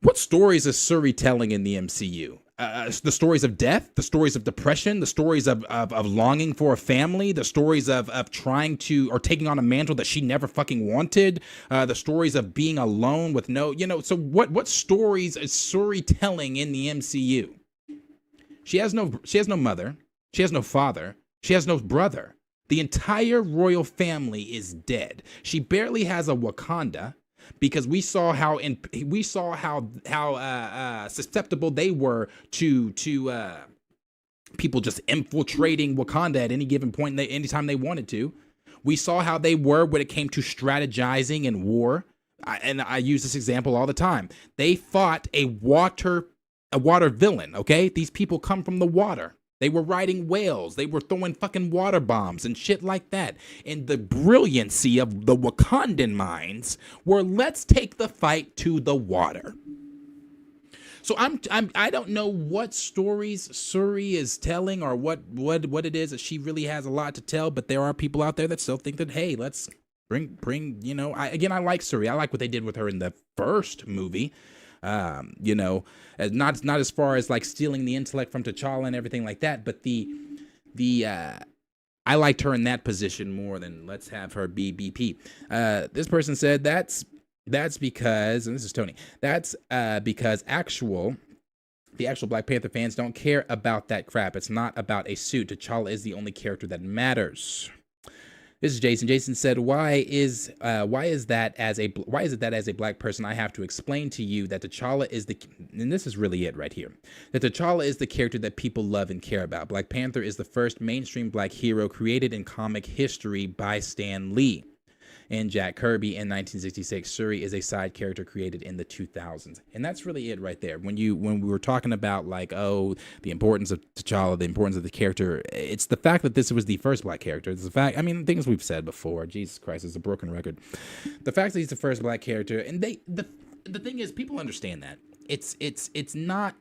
What stories is Shuri telling in the MCU? The stories of death, the stories of depression, the stories of longing for a family, the stories of trying to or taking on a mantle that she never fucking wanted, the stories of being alone with no, so what stories is Shuri telling in the MCU? She has no mother, she has no father, She has no brother. The entire royal family is dead. She barely has a Wakanda because we saw how susceptible they were to people just infiltrating Wakanda at any given point, anytime they wanted to. We saw how they were when it came to strategizing in war. And I use this example all the time. They fought a water villain, okay? These people come from the water. They were riding whales. They were throwing fucking water bombs and shit like that. And the brilliancy of the Wakandan minds were, let's take the fight to the water. So I don't know what stories Shuri is telling or what it is that she really has a lot to tell, but there are people out there that still think that, hey, let's bring you know, I like Shuri. I like what they did with her in the first movie. You know, not as far as like stealing the intellect from T'Challa and everything like that, but I liked her in that position more than let's have her be BP. This person said that's because, and this is Tony, that's because the actual Black Panther fans don't care about that crap. It's not about a suit. T'Challa is the only character that matters. This is Jason. Jason said, why is it that as a Black person I have to explain to you that T'Challa is and this is really it right here, that T'Challa is the character that people love and care about. Black Panther is the first mainstream Black hero created in comic history by Stan Lee and Jack Kirby in 1966. Shuri is a side character created in the 2000s. And that's really it right there. When we were talking about like, oh, the importance of T'Challa, the importance of the character, it's the fact that this was the first Black character. It's the fact, I mean, things we've said before, Jesus Christ, it's a broken record. The fact that he's the first Black character, and the thing is, people understand that. It's not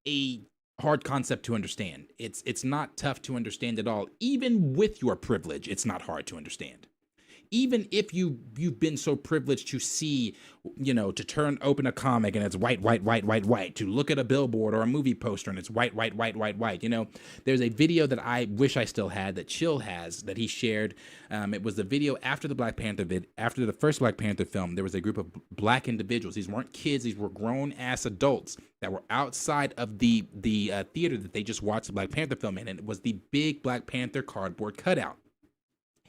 a hard concept to understand. It's not tough to understand at all. Even with your privilege, it's not hard to understand. Even if you've been so privileged to see, you know, to open a comic and it's white, to look at a billboard or a movie poster and it's white. You know, there's a video that I wish I still had that Chill has that he shared. It was the video after after the first Black Panther film. There was a group of Black individuals. These weren't kids. These were grown ass adults that were outside of the theater that they just watched the Black Panther film in, and it was the big Black Panther cardboard cutout.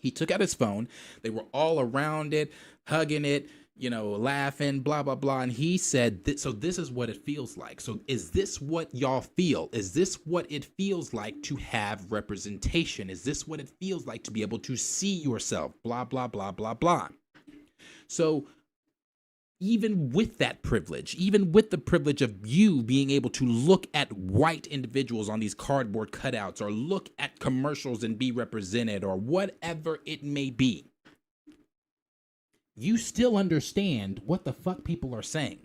He took out his phone. They were all around it, hugging it, you know, laughing, blah, blah, blah. And he said, so this is what it feels like. So is this what y'all feel? Is this what it feels like to have representation? Is this what it feels like to be able to see yourself? Blah, blah, blah, blah, blah. So even with that privilege, even with the privilege of you being able to look at white individuals on these cardboard cutouts or look at commercials and be represented or whatever it may be, you still understand what the fuck people are saying.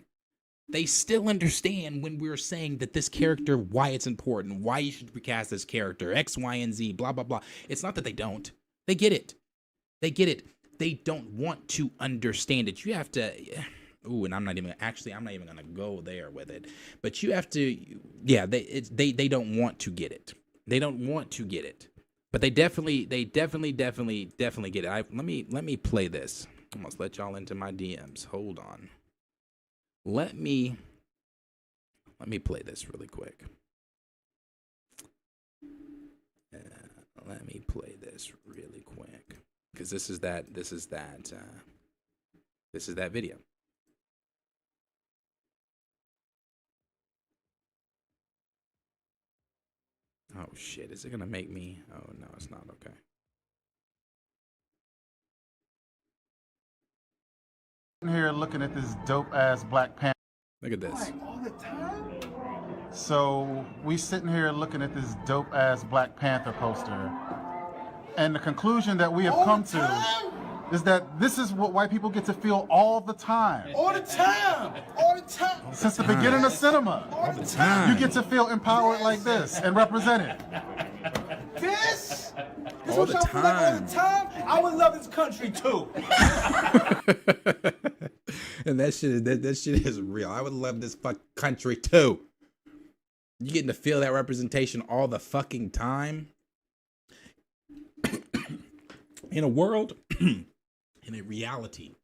They still understand when we're saying that this character, why it's important, why you should recast this character, X, Y, and Z, blah, blah, blah. It's not that they don't. They get it. They get it. They don't want to understand it. You have to... Ooh, and I'm not even gonna go there with it. But you have to, yeah. They don't want to get it. They don't want to get it. But they definitely get it. Let me play this. I almost let y'all into my DMs. Hold on. Let me play this really quick. Let me play this really quick because this is that video. Oh shit, is it gonna make me? Oh no, it's not. Okay. Here looking at this dope ass Black Panther. Look at this. Like, all the time? So we sitting here looking at this dope ass Black Panther poster. And the conclusion that we have come to is that this is what white people get to feel all the time. All the time. All the time. Since the beginning of cinema. All the time. You get to feel empowered like this and represented. This? This All what the y'all feel like all time. the time? I would love this country too. And that shit is real. I would love this country too. You getting to feel that representation all the fucking time. In a world, in a reality,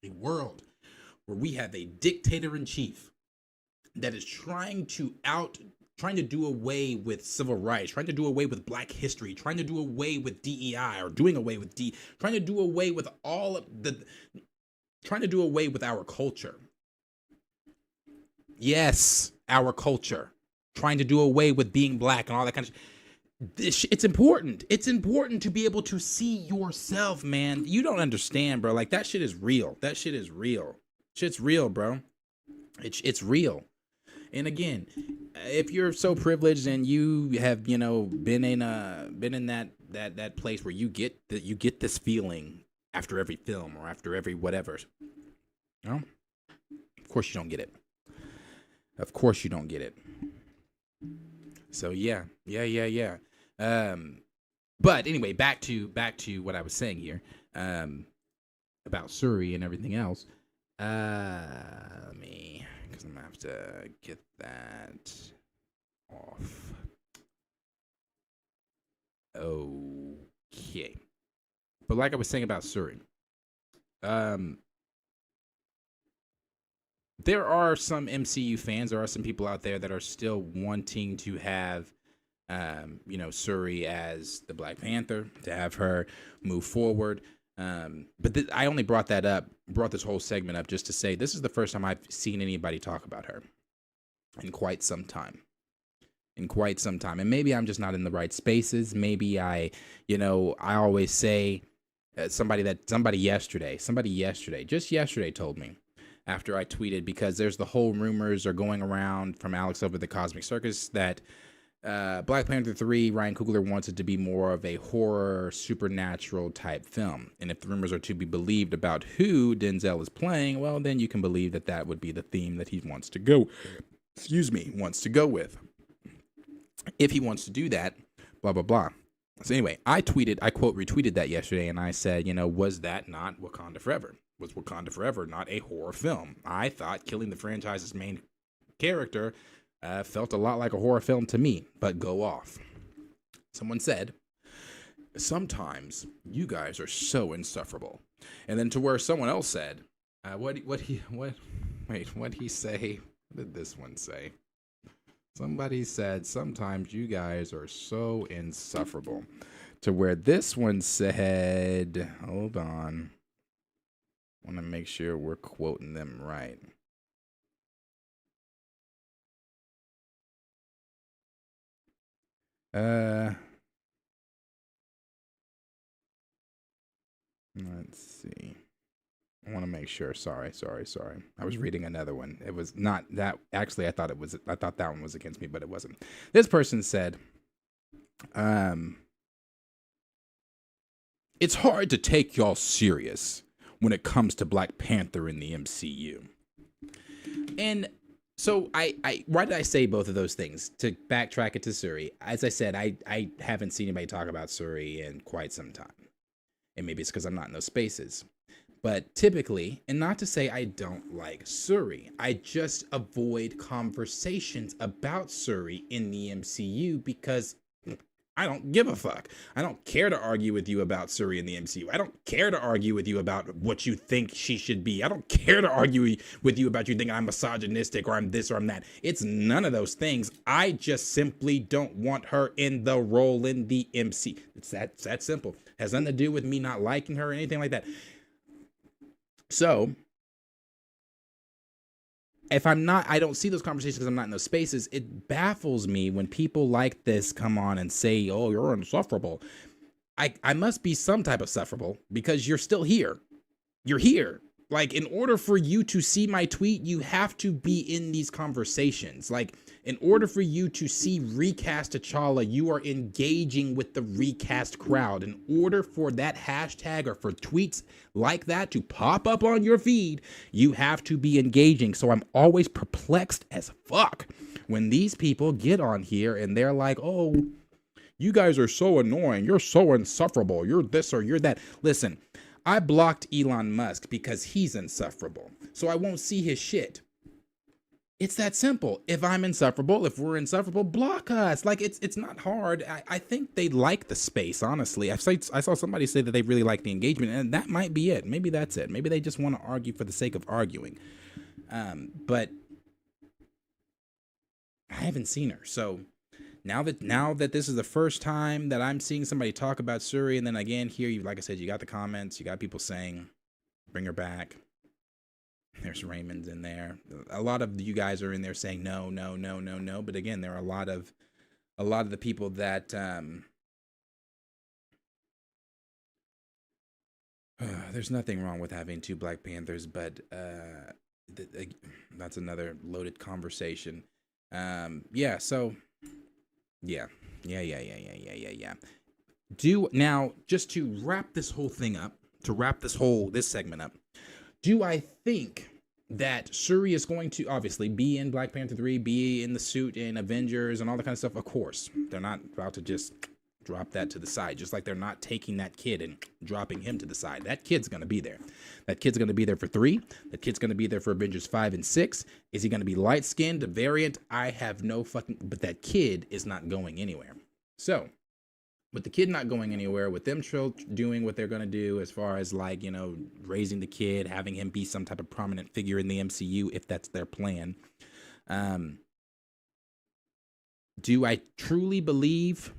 a world where we have a dictator in chief that is trying to trying to do away with civil rights, trying to do away with black history, trying to do away with DEI, or doing away with trying to do away with trying to do away with our culture. Yes, our culture. Trying to do away with being black and all that kind of shit. It's important. It's important to be able to see yourself, man. You don't understand, bro. Like, that shit is real. That shit is real. Shit's real, bro. It's real. And again, if you're so privileged and you have, you know, been in that place where you get this feeling after every film or after every whatever, you know, of course you don't get it. Of course you don't get it. So yeah. But anyway, back to what I was saying here, about Shuri and everything else. Let me, because I'm gonna have to get that off. Okay. But like I was saying about Shuri, there are some MCU fans, there are some people out there that are still wanting to have, you know, Shuri as the Black Panther, to have her move forward. But I only brought this whole segment up just to say this is the first time I've seen anybody talk about her in quite some time. And maybe I'm just not in the right spaces. Maybe I always say, somebody yesterday told me, after I tweeted, because there's the whole rumors are going around from Alex over the Cosmic Circus that Black Panther 3, Ryan Coogler wants it to be more of a horror, supernatural type film. And if the rumors are to be believed about who Denzel is playing, well, then you can believe that would be the theme that he wants to go with. If he wants to do that, blah, blah, blah. So anyway, I quote retweeted that yesterday, and I said, was that not Wakanda Forever? Was Wakanda Forever not a horror film? I thought killing the franchise's main character felt a lot like a horror film to me, but go off. Someone said, sometimes you guys are so insufferable. And then to where someone else said, what'd he say? What did this one say? Somebody said, sometimes you guys are so insufferable. To where this one said, hold on. I want to make sure we're quoting them right. Let's see. I want to make sure. Sorry. I was reading another one. It was not that. Actually, I thought that one was against me, but it wasn't. This person said, it's hard to take y'all serious when it comes to Black Panther in the MCU. And so why did I say both of those things? To backtrack it to Shuri. As I said, I haven't seen anybody talk about Shuri in quite some time. And maybe it's because I'm not in those spaces. But typically, and not to say I don't like Shuri, I just avoid conversations about Shuri in the MCU because I don't give a fuck. I don't care to argue with you about Shuri in the MCU. I don't care to argue with you about what you think she should be. I don't care to argue with you about you thinking I'm misogynistic or I'm this or I'm that. It's none of those things. I just simply don't want her in the role in the MCU. It's that simple. It has nothing to do with me not liking her or anything like that. So, if I don't see those conversations because I'm not in those spaces, it baffles me when people like this come on and say, oh, you're insufferable. I must be some type of sufferable because you're still here. You're here. Like, in order for you to see my tweet, you have to be in these conversations. Like, in order for you to see Recast T'Challa, you are engaging with the Recast crowd. In order for that hashtag or for tweets like that to pop up on your feed, you have to be engaging. So I'm always perplexed as fuck when these people get on here and they're like, oh, you guys are so annoying. You're so insufferable. You're this or you're that. Listen, I blocked Elon Musk because he's insufferable. So I won't see his shit. It's that simple. If I'm insufferable, if we're insufferable, block us. Like, it's not hard. I think they like the space, honestly. I saw somebody say that they really like the engagement, and that might be it. Maybe that's it. Maybe they just want to argue for the sake of arguing. But I haven't seen her. So now that this is the first time that I'm seeing somebody talk about Shuri, and then again here, you like I said, you got the comments, you got people saying, bring her back. There's Raymond's in there. A lot of you guys are in there saying no, no, no, no, no. But again, there are a lot of the people that there's nothing wrong with having 2 Black Panthers, but that's another loaded conversation. Yeah, so yeah. Now, just to wrap this whole thing up, this segment up, do I think that Shuri is going to obviously be in Black Panther 3, be in the suit in Avengers and all that kind of stuff? Of course. They're not about to just drop that to the side, just like they're not taking that kid and dropping him to the side. That kid's going to be there. That kid's going to be there for 3. That kid's going to be there for Avengers 5 and 6. Is he going to be light-skinned, a variant? I have no fucking... But that kid is not going anywhere. So, with the kid not going anywhere, with them doing what they're going to do as far as, like, you know, raising the kid, having him be some type of prominent figure in the MCU, if that's their plan, do I truly believe...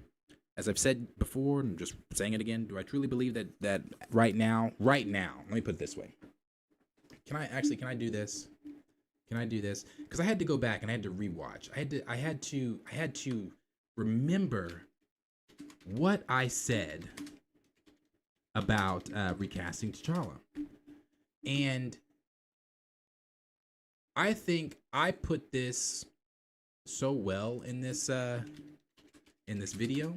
As I've said before, and I'm just saying it again, do I truly believe that right now, let me put it this way. Can I do this? Can I do this? Because I had to go back and I had to rewatch. I had to remember what I said about recasting T'Challa. And I think I put this so well in this video,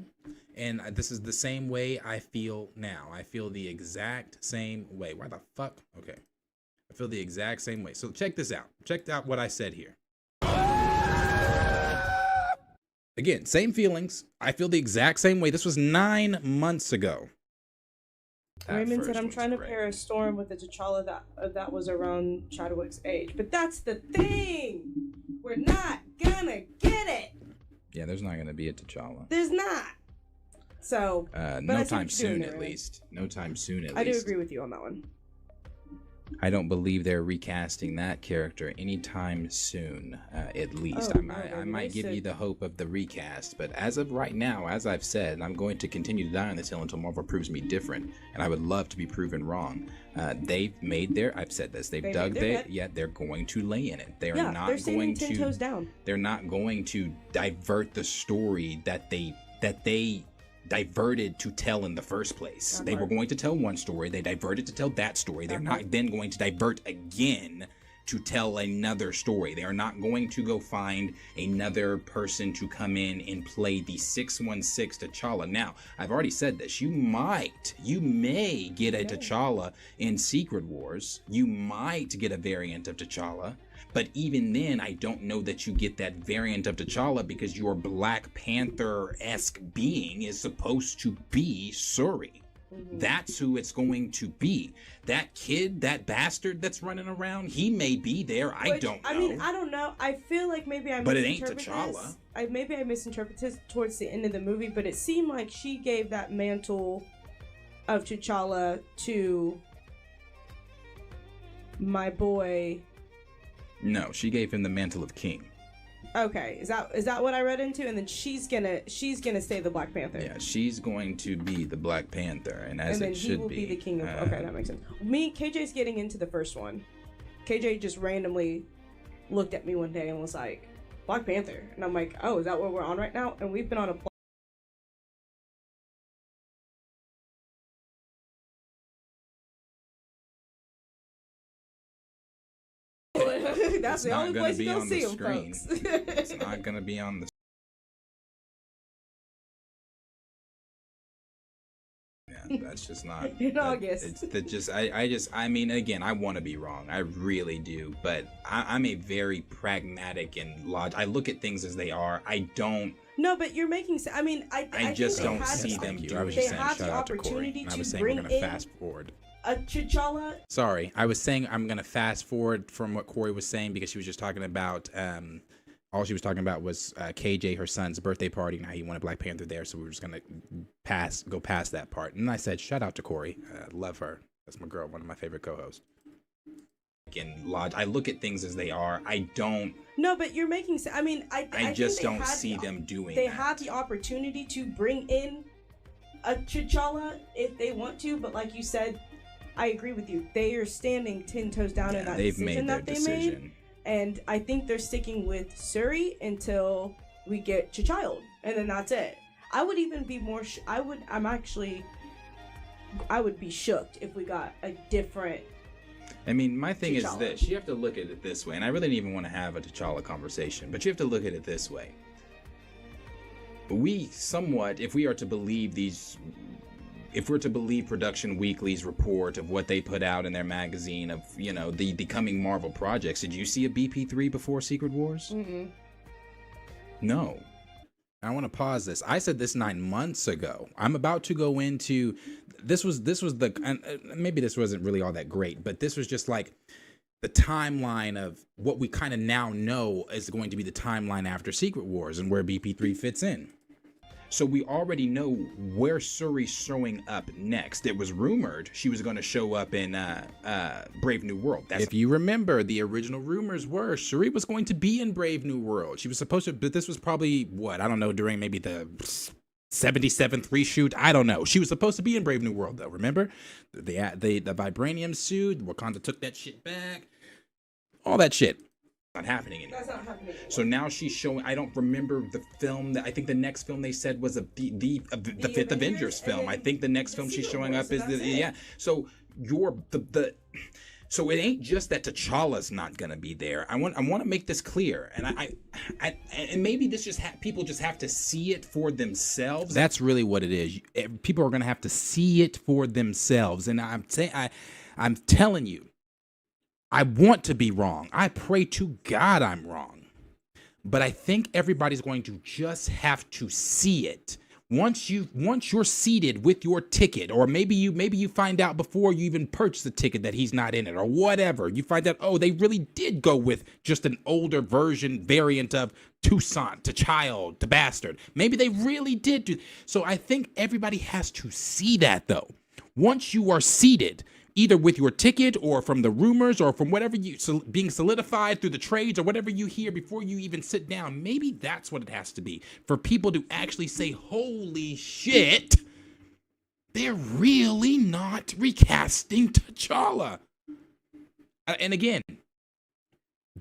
and this is the same way I feel now. I feel the exact same way. Why the fuck? Okay. I feel the exact same way. So check this out. Check out what I said here. Again, same feelings. I feel the exact same way. This was 9 months ago. Raymond said, I'm trying to pair a Storm with a T'Challa that was around Chadwick's age. But that's the thing! We're not gonna get it! Yeah, there's not going to be a T'Challa. There's not. So, no time soon, at least. No time soon, at least. I do agree with you on that one. I don't believe they're recasting that character anytime soon, at least. I might give you the hope of the recast, but as of right now, as I've said, I'm going to continue to die on this hill until Marvel proves me different, and I would love to be proven wrong. They've made I've said this, they've dug yet they're going to lay in it. They're not they're going 10 toes down. They're not going to divert the story that they diverted to tell in the first place. They were going to tell one story, they diverted to tell that story. They're not then going to divert again to tell another story. They are not going to go find another person to come in and play the 616 T'Challa. Now, I've already said this. You may get a T'Challa in Secret Wars. You might get a variant of T'Challa. But even then, I don't know that you get that variant of T'Challa because your Black Panther-esque being is supposed to be Shuri. That's who it's going to be. That kid, that bastard that's running around, he may be there. I don't know. I mean, I don't know. I feel like maybe I misinterpreted this. But it ain't T'Challa. Maybe I misinterpreted this towards the end of the movie, but it seemed like she gave that mantle of T'Challa to my boy. No, she gave him the mantle of king. Okay, is that what I read into? And then she's gonna stay the Black Panther. Yeah, she's going to be the Black Panther, and as then it should he will be the king of. Okay, that makes sense. KJ's getting into the first one. KJ just randomly looked at me one day and was like, "Black Panther," and I'm like, "Oh, is that what we're on right now?" And we've been on a. That's the only place you're gonna see him, folks. It's not gonna be on the. Yeah, that's just not. In August. I mean, again, I want to be wrong. I really do, but I'm a very pragmatic and I look at things as they are. I don't. No, but you're making. I mean, I just don't see them. I was just saying, shout out to Corey. I was saying we're gonna fast forward. A T'Challa. Sorry, I was saying I'm gonna fast forward from what Corey was saying because she was just talking about all she was talking about was KJ, her son's birthday party, and how he wanted Black Panther there. So we were just gonna go past that part. And I said, shout out to Corey, love her. That's my girl, one of my favorite co-hosts. and lodge. I look at things as they are. I don't. No, but you're making sense. I mean, I just think don't see them doing They that. have the opportunity to bring in a T'Challa if they want to, but like you said, I agree with you. They are standing 10 toes down in that decision that they made. And I think they're sticking with Shuri until we get T'Challa, and then that's it. I would even be more. I would be shocked if we got a different. I mean, my thing is T'Challa. this. You have to look at it this way, and I really didn't even want to have a T'Challa conversation, but you have to look at it this way. We somewhat, if we are to believe Production Weekly's report of what they put out in their magazine of, you know, the coming Marvel projects, did you see a BP3 before Secret Wars? Mm-mm. No. I want to pause this. I said this 9 months ago. I'm about to go into this was the, and maybe this wasn't really all that great, but this was just like the timeline of what we kind of now know is going to be the timeline after Secret Wars and where BP3 fits in. So we already know where Shuri's showing up next. It was rumored she was going to show up in Brave New World. If you remember, the original rumors were Shuri was going to be in Brave New World. She was supposed to, but this was probably, what, I don't know, during maybe the 77th reshoot. I don't know. She was supposed to be in Brave New World, though. Remember? The vibranium suit, Wakanda took that shit back. All that shit. Not happening anymore. That's not happening anymore. So now she's showing. I don't remember the film. I think the next film they said was the fifth Avengers film. I think the next film she's showing up is the. So so it ain't just that T'Challa's not gonna be there. I want to make this clear, and I and maybe this just people just have to see it for themselves. That's really what it is. People are gonna have to see it for themselves, and I'm telling you. I want to be wrong. I pray to God I'm wrong. But I think everybody's going to just have to see it. Once you're seated with your ticket, or maybe you find out before you even purchase the ticket that he's not in it, or whatever. You find out, oh, they really did go with just an older variant of Toussaint, to Child, to Bastard. Maybe they really did do. So I think everybody has to see that, though. Once you are seated, either with your ticket or from the rumors or from whatever being solidified through the trades or whatever you hear before you even sit down, maybe that's what it has to be. For people to actually say, holy shit, they're really not recasting T'Challa. And again,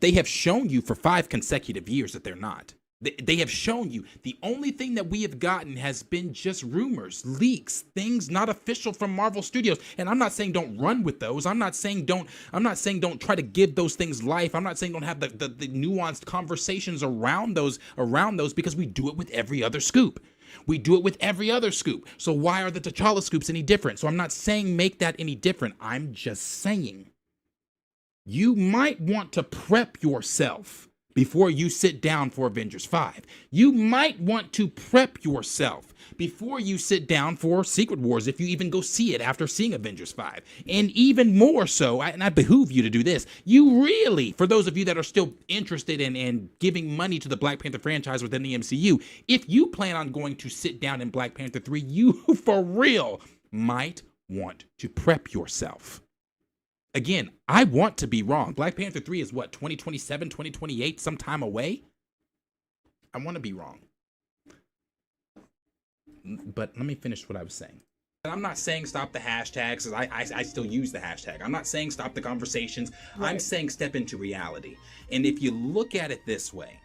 they have shown you for 5 consecutive years that they're not. They have shown you. The only thing that we have gotten has been just rumors, leaks, things not official from Marvel Studios. And I'm not saying don't run with those. I'm not saying don't try to give those things life. I'm not saying don't have the nuanced conversations around those because we do it with every other scoop. We do it with every other scoop. So why are the T'Challa scoops any different? So I'm not saying make that any different. I'm just saying you might want to prep yourself before you sit down for Avengers 5. You might want to prep yourself before you sit down for Secret Wars if you even go see it after seeing Avengers 5. And even more so, and I behoove you to do this, you really, for those of you that are still interested in giving money to the Black Panther franchise within the MCU, if you plan on going to sit down in Black Panther 3, you for real might want to prep yourself. Again, I want to be wrong. Black Panther 3 is what, 2027, 2028, some time away? I want to be wrong. But let me finish what I was saying. I'm not saying stop the hashtags, because I still use the hashtag. I'm not saying stop the conversations. Right. I'm saying step into reality. And if you look at it this way,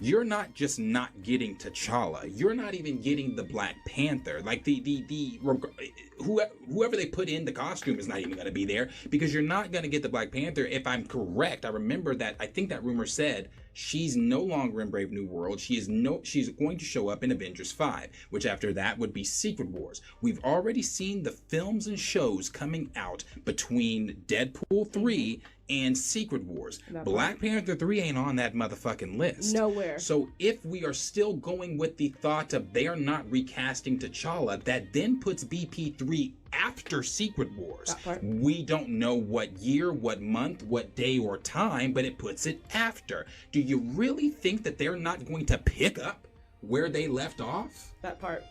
you're not just not getting T'Challa. You're not even getting the Black Panther. Like whoever they put in the costume is not even going to be there, because you're not going to get the Black Panther. If I'm correct, I remember that. I think that rumor said she's no longer in Brave New World. She's going to show up in Avengers 5, which after that would be Secret Wars. We've already seen the films and shows coming out between Deadpool 3 and Secret Wars. Black Panther 3 ain't on that motherfucking list. Nowhere. So if we are still going with the thought of they are not recasting T'Challa, that then puts BP3 after Secret Wars. We don't know what year, what month, what day or time, but it puts it after. Do you really think that they're not going to pick up where they left off? That part.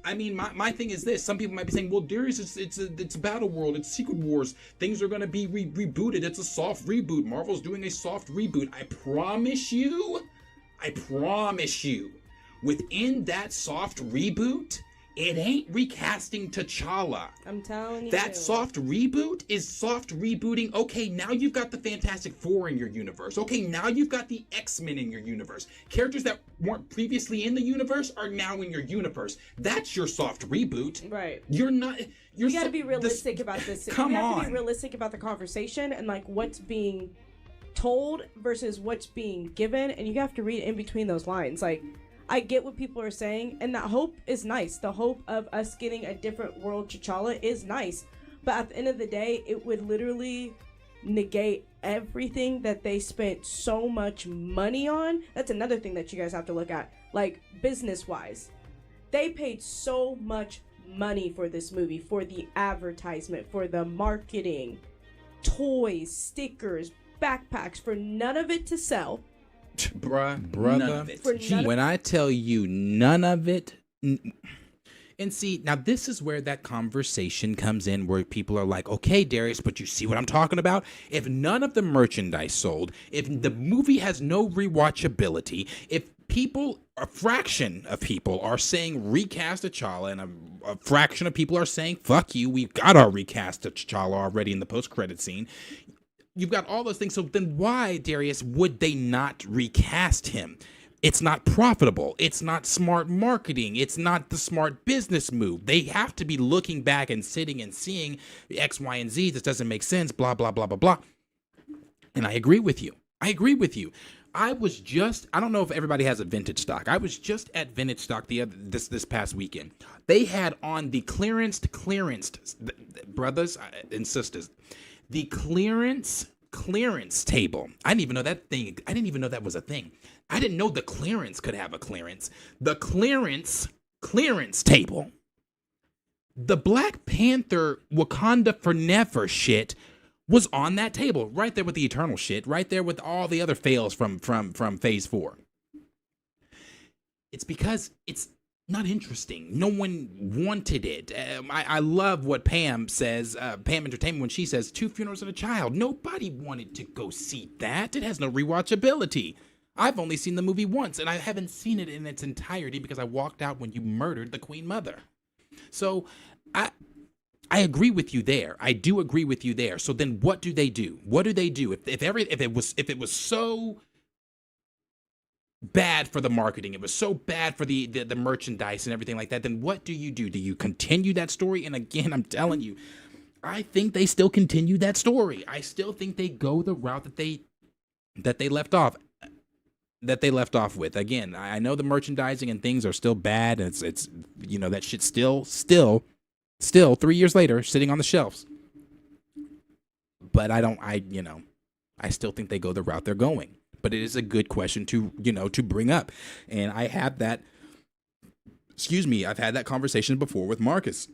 I mean, my thing is this. Some people might be saying, well, Darius, it's Battle World, it's Secret Wars. Things are going to be rebooted. It's a soft reboot. Marvel's doing a soft reboot. I promise you, within that soft reboot, it ain't recasting T'Challa. I'm telling you. That soft reboot is soft rebooting. Okay, now you've got the Fantastic Four in your universe. Okay, now you've got the X-Men in your universe. Characters that weren't previously in the universe are now in your universe. That's your soft reboot. Right. You're not... You got to be realistic about this. Come you have on. to be realistic about the conversation and like what's being told versus what's being given, and you have to read in between those lines. Like, I get what people are saying, and that hope is nice. The hope of us getting a different world T'Challa is nice. But at the end of the day, it would literally negate everything that they spent so much money on. That's another thing that you guys have to look at. Like, business-wise. They paid so much money for this movie, for the advertisement, for the marketing, toys, stickers, backpacks, for none of it to sell. Brother, when I tell you none of it, and see, now this is where that conversation comes in where people are like, okay, Darius, but you see what I'm talking about? If none of the merchandise sold, if the movie has no rewatchability, if a fraction of people are saying recast T'Challa and a fraction of people are saying, fuck you, we've got our recast T'Challa already in the post-credit scene. You've got all those things. So then why, Darius, would they not recast him? It's not profitable. It's not smart marketing. It's not the smart business move. They have to be looking back and sitting and seeing X, Y, and Z. This doesn't make sense, blah, blah, blah, blah, blah. And I agree with you. I don't know if everybody has a vintage stock. I was just at vintage stock this past weekend. They had on the clearance, brothers and sisters, the clearance table. I didn't even know that was a thing. I didn't know the clearance could have a clearance. The clearance table. The Black Panther Wakanda Forever shit was on that table, right there with the Eternal shit, right there with all the other fails from Phase 4. It's because it's not interesting. No one wanted it. I love what Pam says, Pam Entertainment, when she says 2 funerals and a child. Nobody wanted to go see that. It has no rewatchability. I've only seen the movie once, and I haven't seen it in its entirety because I walked out when you murdered the Queen Mother. So I agree with you there. I do agree with you there. So then what do they do? What do they do? If it was so bad for the marketing, it was so bad for the merchandise and everything like that, then what do you do? Do you continue that story? And again, I'm telling you, I think they still continue that story. I still think they go the route that they left off with. Again, I know the merchandising and things are still bad. And it's that shit's still 3 years later sitting on the shelves. But I still think they go the route they're going. But it is a good question to bring up. And I've had that conversation before with Marcus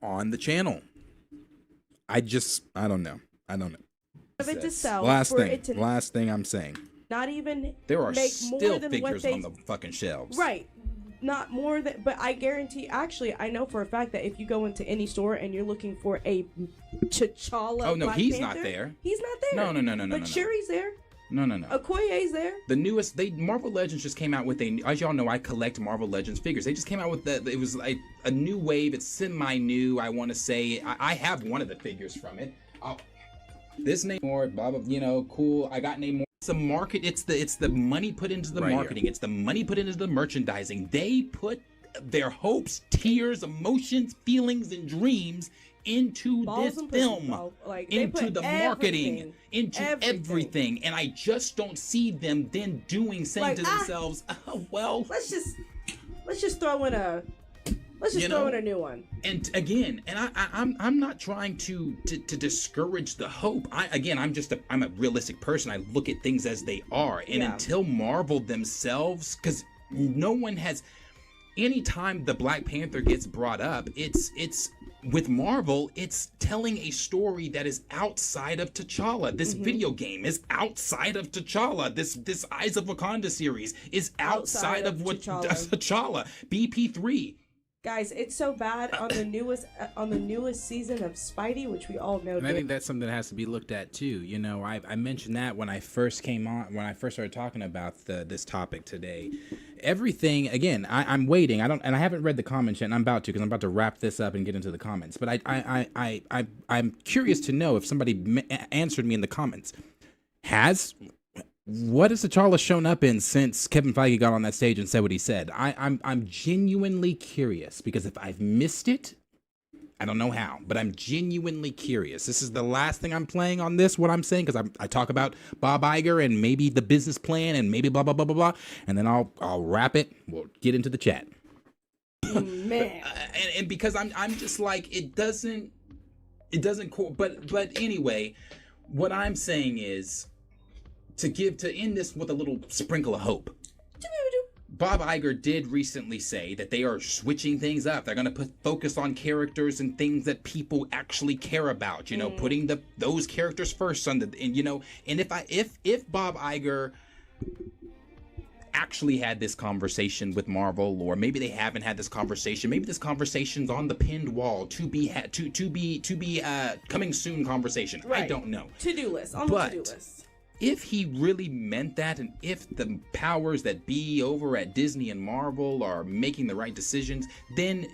on the channel. I don't know. Last thing I'm saying. Not even there are make still more than figures what on the fucking shelves. Right. Not more than, but I guarantee, actually, I know for a fact that if you go into any store and you're looking for a T'Challa, oh no, Black he's Panther, not there. He's not there. No. But Shuri's there. No. Okoye's there. The newest, Marvel Legends just came out with as y'all know, I collect Marvel Legends figures. They just came out with it was like a new wave. It's semi-new, I want to say. I have one of the figures from it. This Namor, blah blah, cool. I got Namor. It's a market. It's the money put into the marketing. Here. It's the money put into the merchandising. They put their hopes, tears, emotions, feelings, and dreams into this film, into the marketing, into everything. And I just don't see them then saying to themselves, oh, well, let's just throw in a throw in a new one. And again, I'm not trying to discourage the hope. I'm a realistic person. I look at things as they are. And until Marvel themselves, because no one has, anytime the Black Panther gets brought up, it's with Marvel, it's telling a story that is outside of T'Challa. This video game is outside of T'Challa. This Eyes of Wakanda series is outside of what T'Challa. BP3. Guys, it's so bad on the newest season of Spidey, which we all know. And I think that's something that has to be looked at too. You know, I mentioned that when I first came on, when I first started talking about this topic today. Everything again, I'm waiting. I haven't read the comments yet, and I'm about to because I'm about to wrap this up and get into the comments. But I'm curious to know if somebody answered me in the comments. What has T'Challa shown up in since Kevin Feige got on that stage and said what he said? I'm genuinely curious because if I've missed it, I don't know how, but I'm genuinely curious. This is the last thing I'm playing on this, what I'm saying, because I talk about Bob Iger and maybe the business plan and maybe blah, blah, blah, blah, blah, and then I'll wrap it. We'll get into the chat. Man. and because I'm just like, it doesn't, but anyway, what I'm saying is, to end this with a little sprinkle of hope. Bob Iger did recently say that they are switching things up. They're going to focus on characters and things that people actually care about. You know, putting those characters first and you know. And if Bob Iger actually had this conversation with Marvel, or maybe they haven't had this conversation. Maybe this conversation's on the pinned wall to be coming soon conversation. Right. I don't know. To-do list on the to-do list. If he really meant that, and if the powers that be over at Disney and Marvel are making the right decisions, then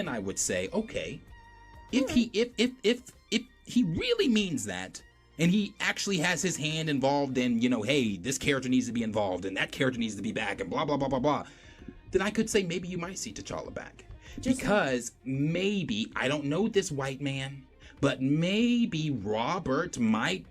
I would say, okay, if he really means that, and he actually has his hand involved in, you know, hey, this character needs to be involved, and that character needs to be back, and blah blah blah blah blah, then I could say maybe you might see T'Challa back, because maybe, I don't know this white man, but maybe Robert might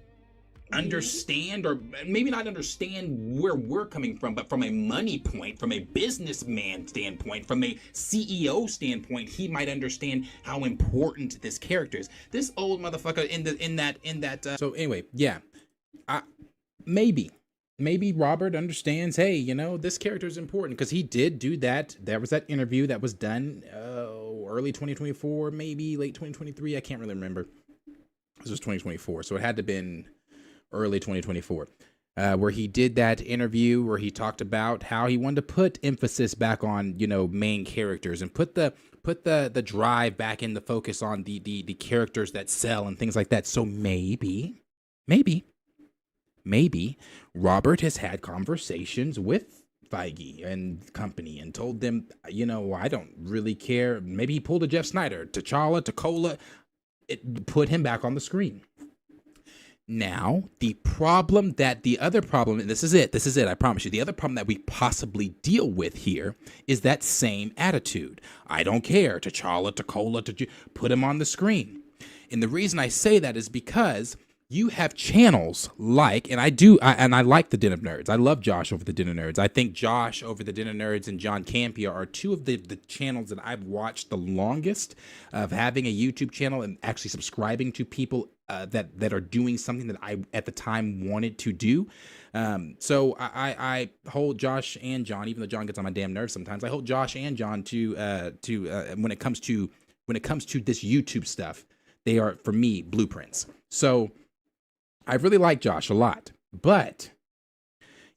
understand, or maybe not understand where we're coming from, but from a money point, from a businessman standpoint, from a CEO standpoint, he might understand how important this character is. This old motherfucker in that. So anyway, yeah, maybe Robert understands. Hey, you know, this character is important because he did do that. There was that interview that was done early 2024, maybe late 2023. I can't really remember. This was 2024, so it had to have been early 2024, where he did that interview where he talked about how he wanted to put emphasis back on, you know, main characters and put the drive back in the focus on the characters that sell and things like that. So maybe Robert has had conversations with Feige and company and told them, you know, I don't really care. Maybe he pulled a Jeff Snyder, T'Challa, put him back on the screen. Now, the other problem, and this is it, I promise you, the other problem that we possibly deal with here is that same attitude. I don't care, T'Challa, put him on the screen. And the reason I say that is because you have channels like, and I like the Den of Nerds. I love Josh over the Den of Nerds. I think Josh over the Den of Nerds and John Campia are two of the channels that I've watched the longest of having a YouTube channel and actually subscribing to people that are doing something that I at the time wanted to do. So I hold Josh and John, even though John gets on my damn nerves sometimes. I hold Josh and John to when it comes to this YouTube stuff. They are, for me, blueprints. So I really like Josh a lot, but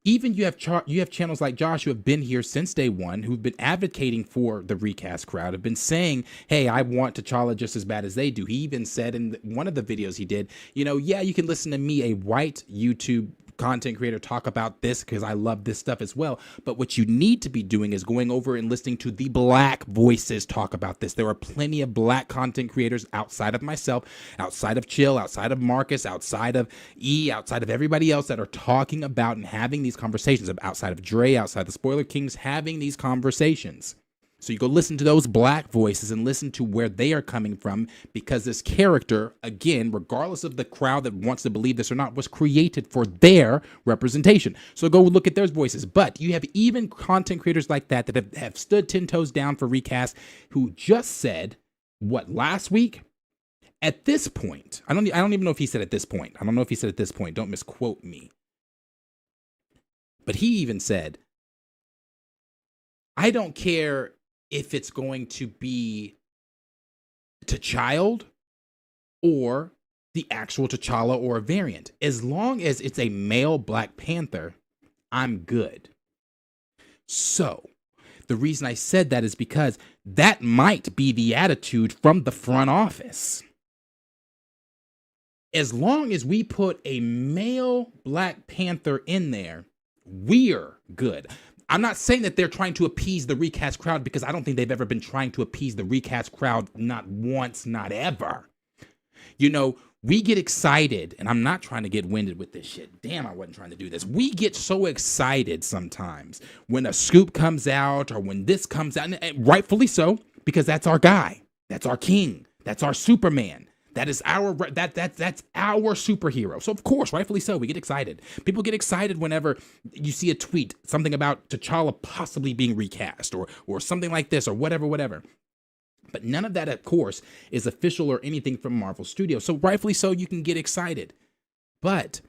even you have channels like Josh who have been here since day one, who've been advocating for the recast crowd, have been saying, hey, I want T'Challa just as bad as they do. He even said in one of the videos he did, you know, yeah, you can listen to me, a white YouTube content creator, talk about this because I love this stuff as well. But what you need to be doing is going over and listening to the black voices talk about this. There are plenty of black content creators outside of myself, outside of Chill, outside of Marcus, outside of E, outside of everybody else that are talking about and having these conversations, outside of Dre, outside the Spoiler Kings, having these conversations. So you go listen to those black voices and listen to where they are coming from, because this character, again, regardless of the crowd that wants to believe this or not, was created for their representation. So go look at those voices. But you have even content creators like that have stood 10 toes down for Recast, who just said, what, last week? At this point, I don't even know if he said at this point. I don't know if he said at this point. Don't misquote me. But he even said, I don't care if it's going to be T'Challa or the actual T'Challa or a variant. As long as it's a male Black Panther, I'm good. So, the reason I said that is because that might be the attitude from the front office. As long as we put a male Black Panther in there, we're good. I'm not saying that they're trying to appease the recast crowd, because I don't think they've ever been trying to appease the recast crowd, not once, not ever. You know, we get excited, and I'm not trying to get winded with this shit. Damn, I wasn't trying to do this. We get so excited sometimes when a scoop comes out or when this comes out, and rightfully so, because that's our guy. That's our king. That's our Superman. That is that's our superhero. So of course, rightfully so, we get excited. People get excited whenever you see a tweet, something about T'Challa possibly being recast or something like this or whatever. But none of that, of course, is official or anything from Marvel Studios. So rightfully so, you can get excited. But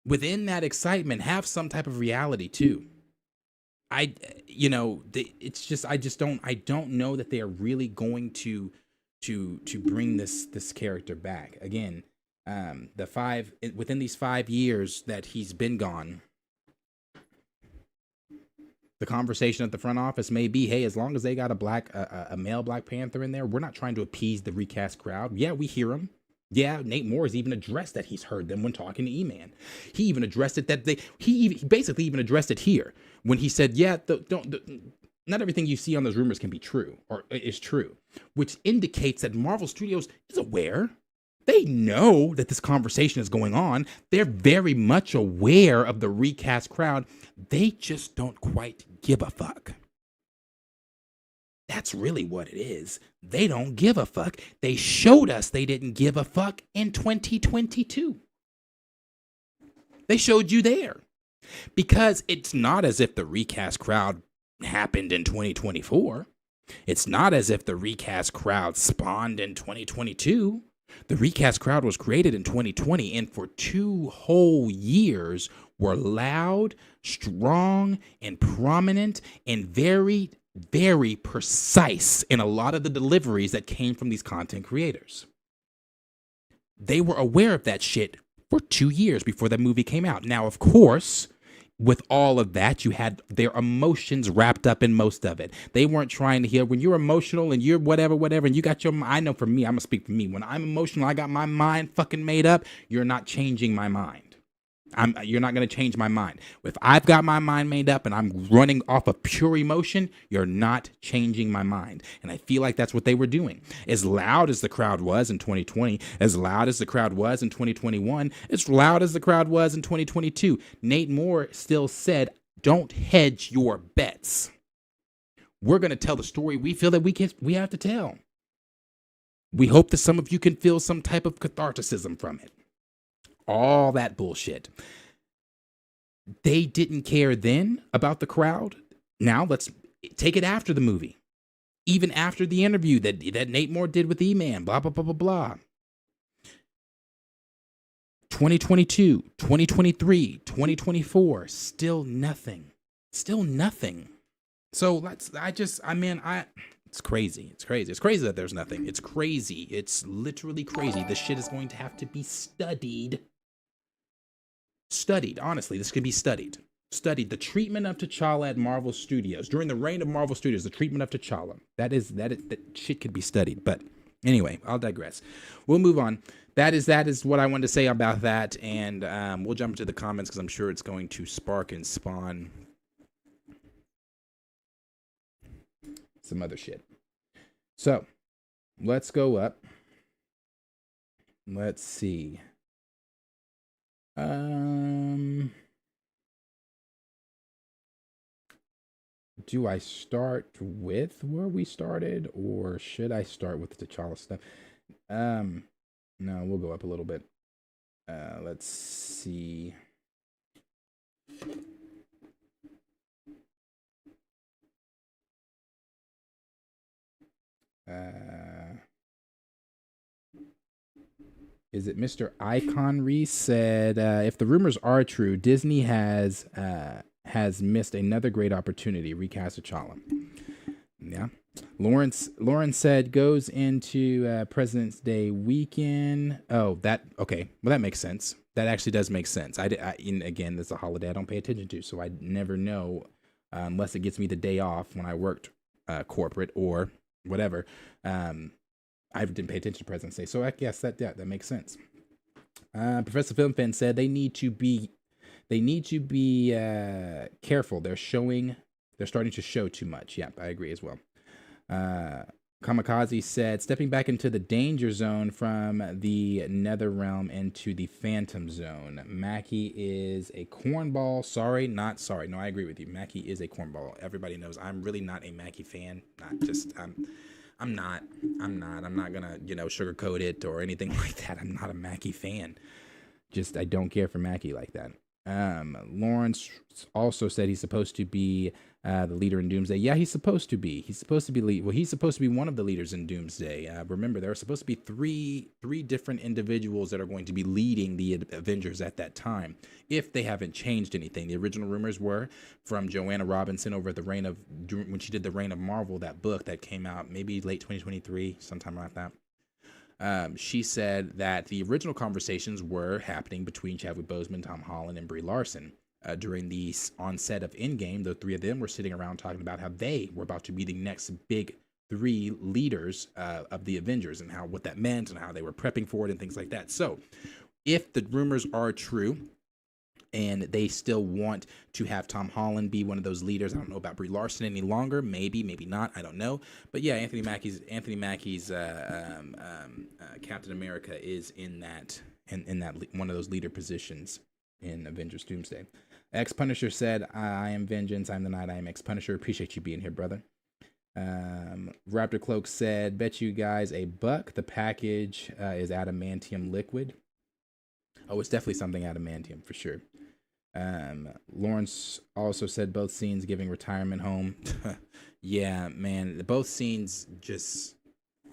within that excitement, have some type of reality too. I don't know that they are really going to bring this character back again. Within these 5 years that he's been gone, the conversation at the front office may be, hey, as long as they got a male Black Panther in there, we're not trying to appease the recast crowd. Yeah, we hear him. Yeah, Nate Moore has even addressed that he's heard them when talking to E-Man. He even addressed it he basically even addressed it here when he said, yeah, not everything you see on those rumors can be true or is true, which indicates that Marvel Studios is aware. They know that this conversation is going on. They're very much aware of the recast crowd. They just don't quite give a fuck. That's really what it is. They don't give a fuck. They showed us they didn't give a fuck in 2022. They showed you there. Because it's not as if the recast crowd happened in 2024. It's not as if the recast crowd spawned in 2022. The recast crowd was created in 2020, and for 2 whole years were loud, strong, and prominent, and very, very precise in a lot of the deliveries that came from these content creators. They were aware of that shit for 2 years before that movie came out. Now, of course, with all of that, you had their emotions wrapped up in most of it. They weren't trying to hear when you're emotional and you're whatever, and you got your, I know for me, I'm gonna speak for me. When I'm emotional, I got my mind fucking made up. You're not changing my mind. You're not going to change my mind. If I've got my mind made up and I'm running off of pure emotion, you're not changing my mind. And I feel like that's what they were doing. As loud as the crowd was in 2020, as loud as the crowd was in 2021, as loud as the crowd was in 2022, Nate Moore still said, don't hedge your bets. We're going to tell the story we feel that we have to tell. We hope that some of you can feel some type of catharticism from it. All that bullshit. They didn't care then about the crowd. Now let's take it after the movie. Even after the interview that Nate Moore did with E-Man, blah, blah, blah, blah, blah. 2022, 2023, 2024, still nothing. Still nothing. So it's crazy. It's crazy. It's crazy that there's nothing. It's crazy. It's literally crazy. This shit is going to have to be studied. Studied. Honestly, this could be studied. Studied. The treatment of T'Challa at Marvel Studios. During the reign of Marvel Studios, the treatment of T'Challa. That shit could be studied. But anyway, I'll digress. We'll move on. That is what I wanted to say about that. And we'll jump into the comments because I'm sure it's going to spark and spawn some other shit. So let's go up. Let's see. Do I start with where we started, or should I start with the T'Challa stuff? No, we'll go up a little bit. Let's see. Is it Mr. Icon Reese said, if the rumors are true, Disney has missed another great opportunity, recast T'Challa. Yeah. Lawrence said goes into President's Day weekend. Oh, okay. Well, that makes sense. That actually does make sense. Again, it's a holiday I don't pay attention to, so I never know unless it gets me the day off when I worked corporate or whatever. I didn't pay attention to President's Day, so I guess that makes sense. Professor Film Fan said they need to be careful. They're starting to show too much. Yep, I agree as well. Kamikaze said, stepping back into the danger zone from the nether realm into the phantom zone. Mackie is a cornball. Sorry, not sorry. No, I agree with you. Mackie is a cornball. Everybody knows I'm really not a Mackie fan. I'm not gonna, sugarcoat it or anything like that. I'm not a Mackie fan. Just, I don't care for Mackie like that. Lawrence also said he's supposed to be the leader in Doomsday. Yeah, he's supposed to be. He's supposed to be one of the leaders in Doomsday. Remember, there are supposed to be three different individuals that are going to be leading the Avengers at that time, if they haven't changed anything. The original rumors were from Joanna Robinson over at when she did the Reign of Marvel, that book that came out maybe late 2023, sometime like that. She said that the original conversations were happening between Chadwick Boseman, Tom Holland, and Brie Larson. During the onset of Endgame, the three of them were sitting around talking about how they were about to be the next big three leaders of the Avengers and what that meant and how they were prepping for it and things like that. So if the rumors are true and they still want to have Tom Holland be one of those leaders, I don't know about Brie Larson any longer. Maybe not. I don't know. But yeah, Anthony Mackie's Captain America is in that one of those leader positions in Avengers Doomsday. X-Punisher said, I am Vengeance, I'm the Night, I am X-Punisher. Appreciate you being here, brother. Raptor Cloak said, bet you guys $1 the package is adamantium liquid. Oh, it's definitely something adamantium for sure. Lawrence also said both scenes giving retirement home. Yeah, man, both scenes just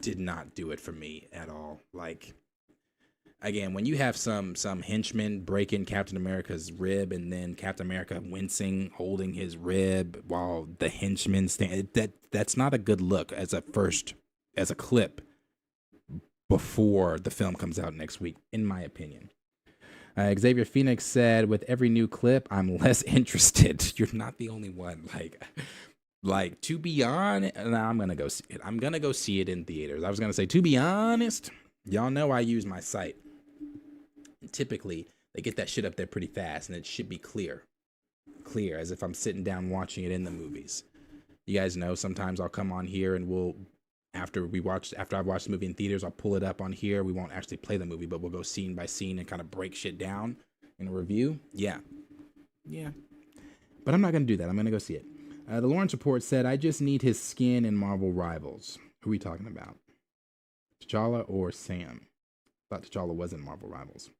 did not do it for me at all. Like, again, when you have some henchman breaking Captain America's rib and then Captain America wincing, holding his rib while the henchman that's not a good look as a clip before the film comes out next week, in my opinion. Xavier Phoenix said, with every new clip, I'm less interested. You're not the only one. Like to be honest, I'm going to go see it. I'm going to go see it in theaters. I was going to say, to be honest, y'all know I use my site. Typically, they get that shit up there pretty fast, and it should be clear, as if I'm sitting down watching it in the movies. You guys know sometimes I'll come on here and after I've watched the movie in theaters, I'll pull it up on here. We won't actually play the movie, but we'll go scene by scene and kind of break shit down in a review. Yeah. But I'm not going to do that. I'm going to go see it. The Lawrence Report said, I just need his skin in Marvel Rivals. Who are we talking about? T'Challa or Sam? I thought T'Challa was in Marvel Rivals.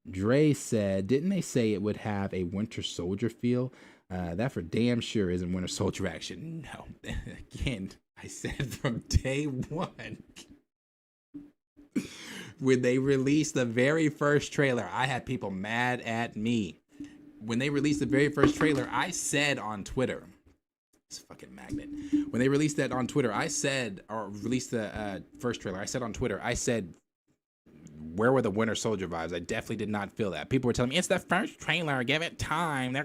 Dre said, didn't they say it would have a Winter Soldier feel? That for damn sure isn't Winter Soldier action. No. Again, I said from day one. When they released the very first trailer, I had people mad at me. When they released the very first trailer, I said on Twitter, this fucking magnet. When they released that on Twitter, released the first trailer, I said on Twitter, where were the Winter Soldier vibes? I definitely did not feel that. People were telling me, it's the first trailer, give it time.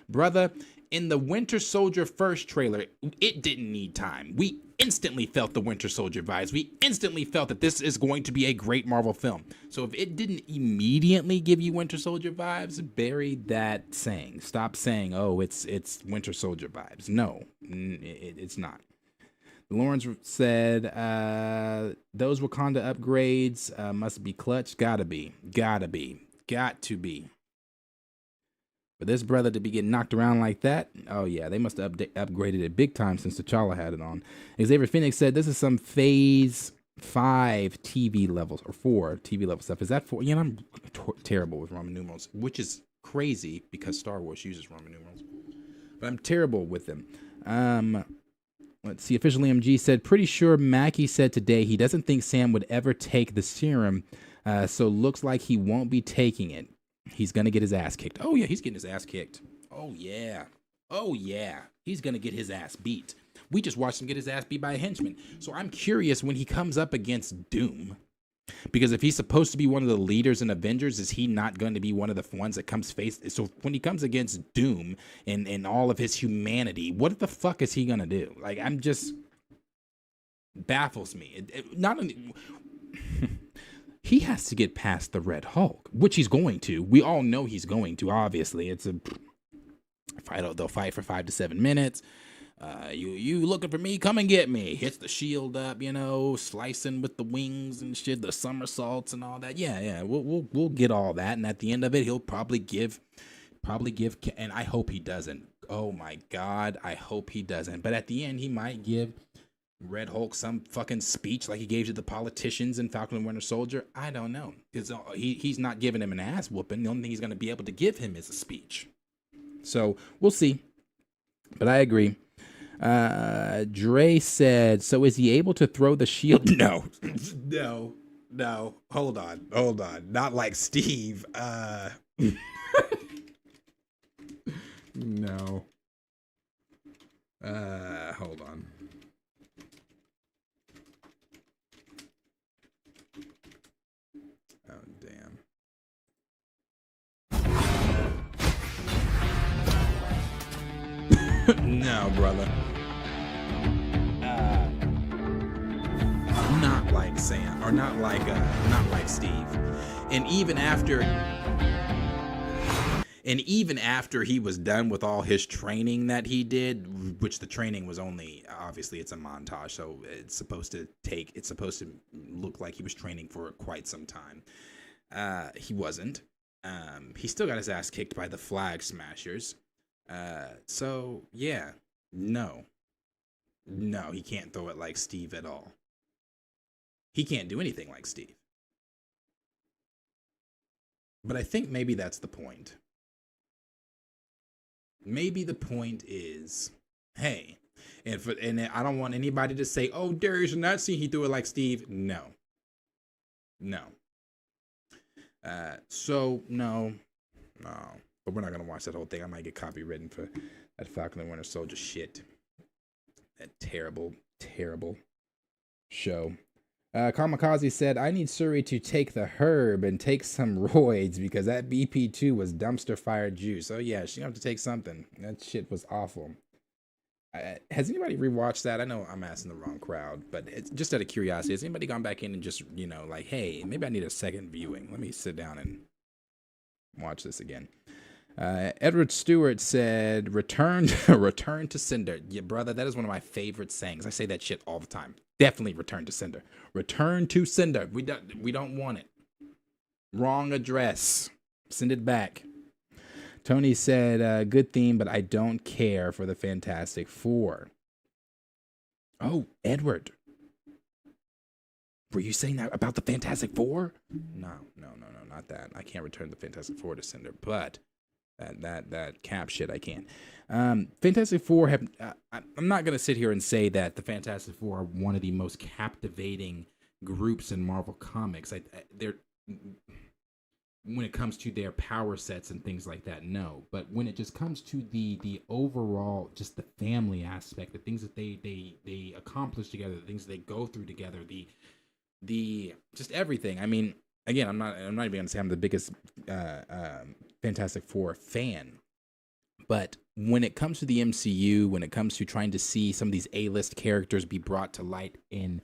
Brother, in the Winter Soldier first trailer, it didn't need time. We instantly felt the Winter Soldier vibes. We instantly felt that this is going to be a great Marvel film. So if it didn't immediately give you Winter Soldier vibes, bury that saying. Stop saying, oh, it's Winter Soldier vibes. No, it's not. Lawrence said, those Wakanda upgrades must be clutch. Got to be. For this brother to be getting knocked around like that, oh yeah, they must have upgraded it big time since T'Challa had it on. Xavier Phoenix said, this is some Phase 5 TV levels, or 4 TV level stuff. Is that 4? Yeah, I'm terrible with Roman numerals, which is crazy because Star Wars uses Roman numerals. But I'm terrible with them. Let's see, Official MG said, pretty sure Mackie said today he doesn't think Sam would ever take the serum, so looks like he won't be taking it. He's going to get his ass kicked. Oh, yeah, he's getting his ass kicked. Oh, yeah. He's going to get his ass beat. We just watched him get his ass beat by a henchman. So I'm curious when he comes up against Doom, because if he's supposed to be one of the leaders in Avengers, is he not going to be one of the ones that comes face? So when he comes against Doom and all of his humanity, what the fuck is he going to do? Like, I'm just baffles me. Not only he has to get past the Red Hulk, which he's going to. We all know he's going to. Obviously, it's a fight. They'll fight for 5 to 7 minutes. You looking for me? Come and get me. Hits the shield up, slicing with the wings and shit, the somersaults and all that. Yeah. We'll get all that, and at the end of it, he'll probably give. And I hope he doesn't. Oh my God, I hope he doesn't. But at the end, he might give Red Hulk some fucking speech like he gave to the politicians in Falcon and Winter Soldier. I don't know, because he's not giving him an ass whooping. The only thing he's going to be able to give him is a speech. So we'll see. But I agree. Dre said, so is he able to throw the shield? No. Hold on. Not like Steve. No. Hold on. Oh, damn. No, brother. Not like Sam, or not like Steve. And even after he was done with all his training that he did, which the training was only, obviously it's a montage, so it's supposed to look like he was training for quite some time. He wasn't. He still got his ass kicked by the Flag Smashers. So yeah, no, he can't throw it like Steve at all. He can't do anything like Steve. But I think maybe that's the point. Maybe the point is, hey, and I don't want anybody to say, oh, Darius, you're not seeing he threw it like Steve. No. So no. But we're not gonna watch that whole thing. I might get copywritten for that Falcon and Winter Soldier shit. That terrible show. Kamikaze said, I need Shuri to take the herb and take some roids because that BP2 was dumpster fire juice. Oh yeah, she have to take something. That shit was awful. Has anybody rewatched that? I know I'm asking the wrong crowd, but it's just out of curiosity. Has anybody gone back in and just, like, hey, maybe I need a second viewing. Let me sit down and watch this again. Edward Stewart said, return to Cinder. Yeah, brother, that is one of my favorite sayings. I say that shit all the time. Definitely return to Cinder. Return to Cinder. We don't want it. Wrong address. Send it back. Tony said, good theme, but I don't care for the Fantastic Four. Oh, Edward. Were you saying that about the Fantastic Four? No, not that. I can't return the Fantastic Four to Cinder, but that Cap shit I can. Fantastic Four have. I'm not gonna sit here and say that the Fantastic Four are one of the most captivating groups in Marvel Comics. They're when it comes to their power sets and things like that, no. But when it just comes to the overall, just the family aspect, the things that they accomplish together, the things they go through together, the just everything. I mean, again, I'm not even gonna say I'm the biggest Fantastic Four fan, but when it comes to the MCU, when it comes to trying to see some of these A-list characters be brought to light in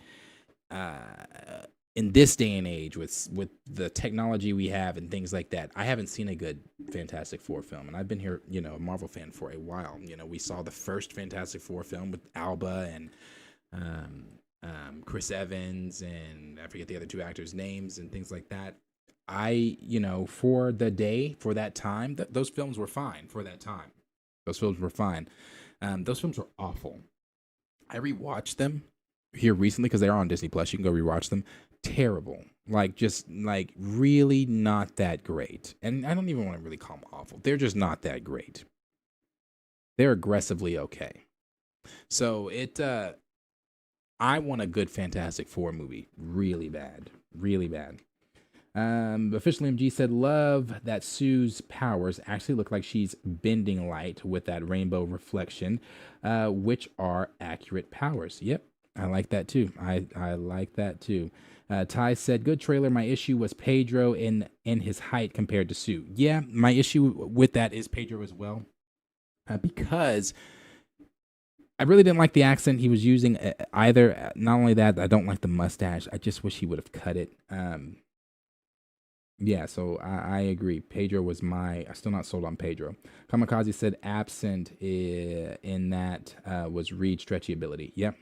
this day and age with the technology we have and things like that, I haven't seen a good Fantastic Four film, and I've been here, a Marvel fan for a while. We saw the first Fantastic Four film with Alba and Chris Evans, and I forget the other two actors' names and things like that. For that time, those films were fine for that time. Those films were fine. Those films were awful. I rewatched them here recently because they're on Disney Plus. You can go rewatch them. Terrible. Just really not that great. And I don't even want to really call them awful. They're just not that great. They're aggressively okay. So I want a good Fantastic Four movie really bad. Really bad. Officially MG said, love that Sue's powers actually look like she's bending light with that rainbow reflection, which are accurate powers. Yep, I like that too. I like that too. Ty said, good trailer. My issue was Pedro in his height compared to Sue. Yeah, my issue with that is Pedro as well, because I really didn't like the accent he was using either. Not only that, I don't like the mustache. I just wish he would have cut it. Yeah, so I agree. Pedro was I'm still not sold on Pedro. Kamikaze said absent in that was Reed's stretchy ability. Yep,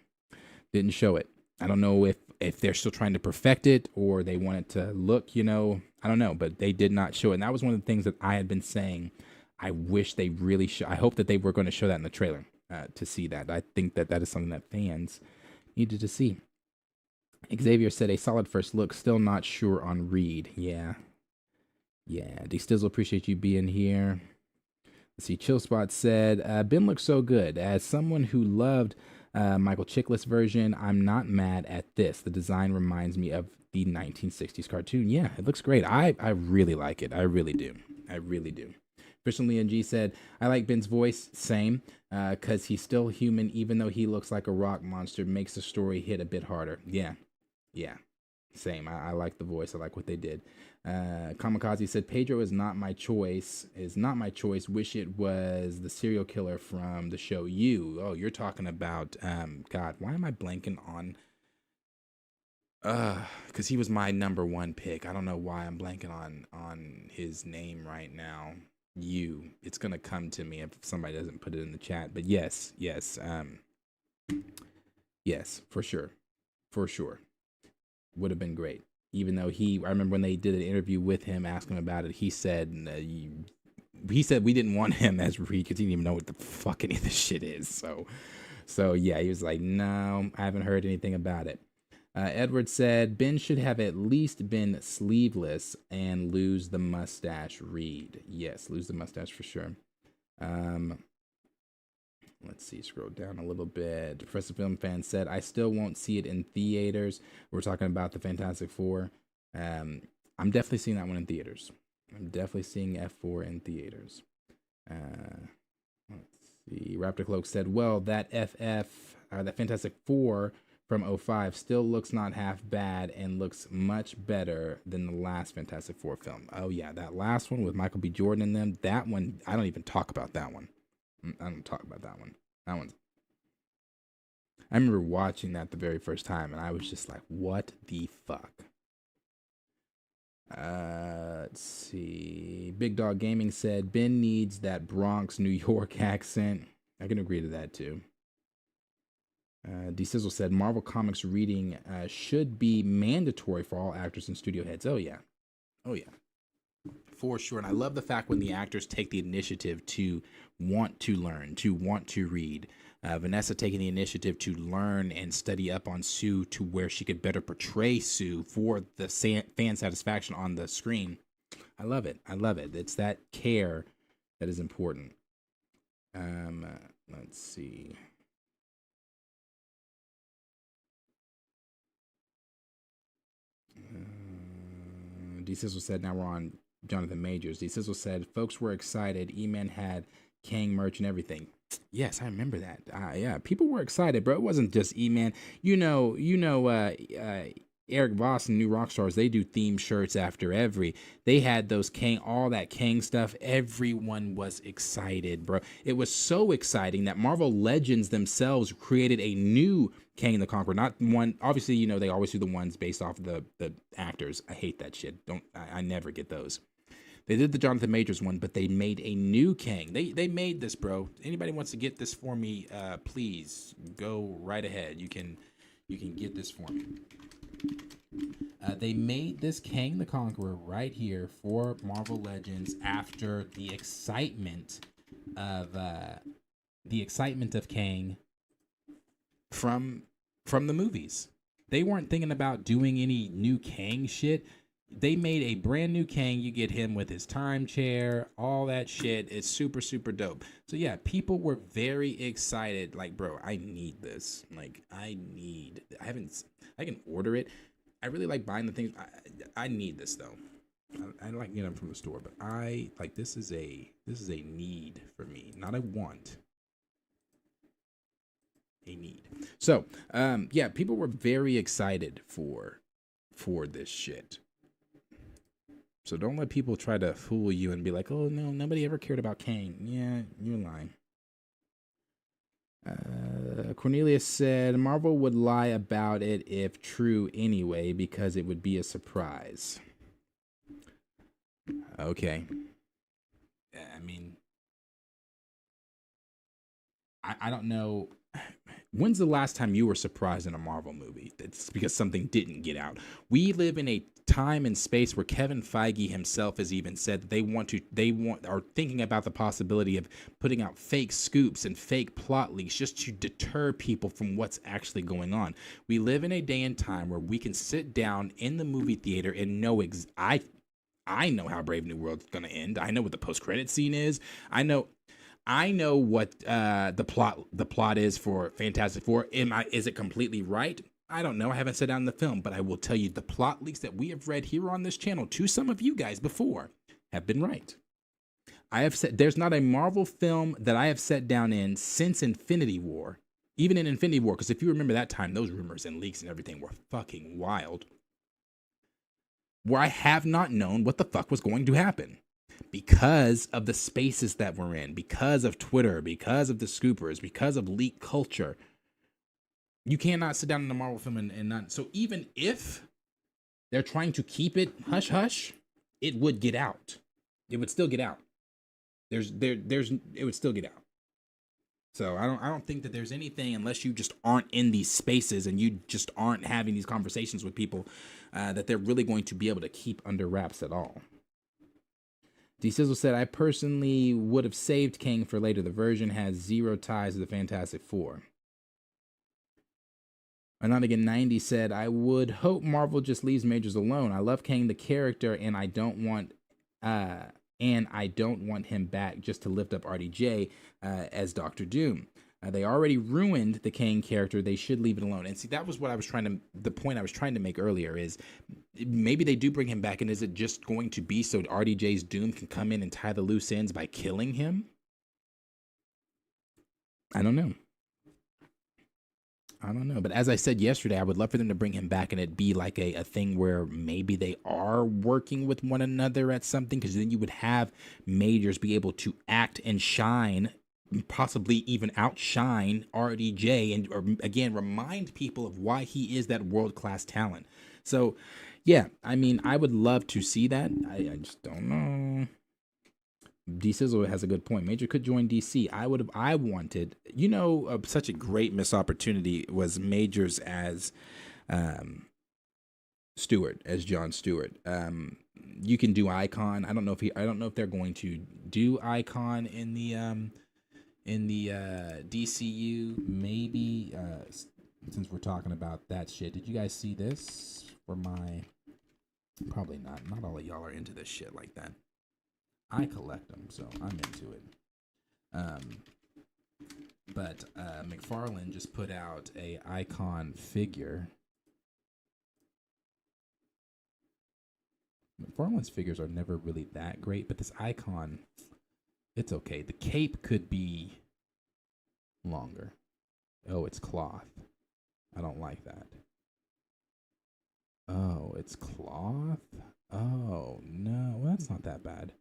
didn't show it. I don't know if they're still trying to perfect it or they want it to look, I don't know, but they did not show it. And that was one of the things that I had been saying. I wish they really I hope that they were going to show that in the trailer to see that. I think that is something that fans needed to see. Xavier said a solid first look, still not sure on Reed. Yeah. D Stizzle, appreciate you being here. Let's see, Chillspot said, Ben looks so good. As someone who loved Michael Chiklis version, I'm not mad at this. The design reminds me of the 1960s cartoon. Yeah, it looks great. I really like it. I really do. Christian Leon G said, I like Ben's voice, same, because he's still human, even though he looks like a rock monster, makes the story hit a bit harder. Yeah, same. I like the voice. I like what they did. Kamikaze said, Pedro is not my choice. Wish it was the serial killer from the show You. Oh, you're talking about, God, why am I blanking on? Because he was my number one pick. I don't know why I'm blanking on his name right now. You. It's going to come to me if somebody doesn't put it in the chat. But yes, for sure. Would have been great. Even though I remember when they did an interview with him, asking him about it, he said we didn't want him as Reed because he didn't even know what the fuck any of this shit is. So yeah, he was like, no, I haven't heard anything about it. Edward said, Ben should have at least been sleeveless and lose the mustache, Reed. Yes, lose the mustache for sure. Let's see, scroll down a little bit. Professor Film Fan said, I still won't see it in theaters. We're talking about the Fantastic Four. I'm definitely seeing that one in theaters. I'm definitely seeing F4 in theaters. Let's see. Raptor Cloak said, well, that that Fantastic Four from 05 still looks not half bad and looks much better than the last Fantastic Four film. Oh, yeah, that last one with Michael B. Jordan in them, that one, I don't even talk about that one. I don't talk about that one. I remember watching that the very first time, and I was just like, what the fuck? Let's see. Big Dog Gaming said, Ben needs that Bronx, New York accent. I can agree to that, too. D Sizzle said, Marvel Comics reading should be mandatory for all actors and studio heads. Oh, yeah. For sure. And I love the fact when the actors take the initiative to want to learn, to want to read. Vanessa taking the initiative to learn and study up on Sue to where she could better portray Sue for the fan satisfaction on the screen. I love it. It's that care that is important. Let's see. D Sizzle said, now we're on Jonathan Majors. D Sizzle said, folks were excited. E-Man had Kang merch and everything. Yes, I remember that. Yeah, people were excited, bro. It wasn't just E-Man. Eric Voss and New Rockstars, they do theme shirts after they had those Kang, all that Kang stuff. Everyone was excited, bro. It was so exciting that Marvel Legends themselves created a new Kang the Conqueror. Not one, obviously, they always do the ones based off of the actors. I hate that shit. I never get those. They did the Jonathan Majors one, but they made a new Kang. They made this, bro. Anybody wants to get this for me, please go right ahead. You can get this for me. They made this Kang the Conqueror right here for Marvel Legends after the excitement of Kang from the movies. They weren't thinking about doing any new Kang shit. They made a brand new Kang. You get him with his time chair, all that shit. It's super, super dope. So yeah, people were very excited. Like, bro, I need this. I can order it. I really like buying the things. I need this though. I like getting them from the store, but I like this is a need for me, not a want. A need. So, yeah, people were very excited for this shit. So don't let people try to fool you and be like, "Oh no, nobody ever cared about Kang." Yeah, you're lying. Cornelius said Marvel would lie about it if true anyway, because it would be a surprise. Okay. I mean, I don't know. When's the last time you were surprised in a Marvel movie? It's because something didn't get out. We live in a time and space where Kevin Feige himself has even said that they are thinking about the possibility of putting out fake scoops and fake plot leaks just to deter people from what's actually going on. We live in a day and time where we can sit down in the movie theater and know I know how Brave New World's going to end. I know what the post-credit scene is. I know what the plot is for Fantastic Four. Is it completely right? I don't know. I haven't sat down in the film, but I will tell you the plot leaks that we have read here on this channel to some of you guys before have been right. I have said there's not a Marvel film that I have sat down in since Infinity War, even in Infinity War, because if you remember that time, those rumors and leaks and everything were fucking wild, where I have not known what the fuck was going to happen. Because of the spaces that we're in, because of Twitter, because of the scoopers, because of leak culture, you cannot sit down in a Marvel film and not. So even if they're trying to keep it hush hush, it would get out. It would still get out. It would still get out. So I don't think that there's anything, unless you just aren't in these spaces and you just aren't having these conversations with people, that they're really going to be able to keep under wraps at all. D-Sizzle said, I personally would have saved Kang for later. The version has zero ties to the Fantastic Four. Anonymous 90 said, I would hope Marvel just leaves Majors alone. I love Kang the character, and I don't want him back just to lift up RDJ as Doctor Doom. They already ruined the Kang character. They should leave it alone. And see, that was what the point I was trying to make earlier is maybe they do bring him back, and is it just going to be so RDJ's Doom can come in and tie the loose ends by killing him? I don't know. But as I said yesterday, I would love for them to bring him back and it be like a thing where maybe they are working with one another at something, because then you would have Majors be able to act and shine, possibly even outshine RDJ, and or again remind people of why he is that world-class talent. So yeah, I mean, I would love to see that. I just don't know. D-Sizzle has a good point. Major could join DC. I wanted, such a great missed opportunity was Majors as Stewart, as John Stewart. You can do Icon. I don't know if they're going to do Icon in the DCU. Maybe since we're talking about that shit. Did you guys see this for my? Probably not. Not all of y'all are into this shit like that. I collect them, so I'm into it. But McFarlane just put out a Icon figure. McFarlane's figures are never really that great, but this Icon, it's okay. The cape could be longer. Oh, it's cloth. I don't like that. Oh, it's cloth? Oh, no. Well, that's not that bad.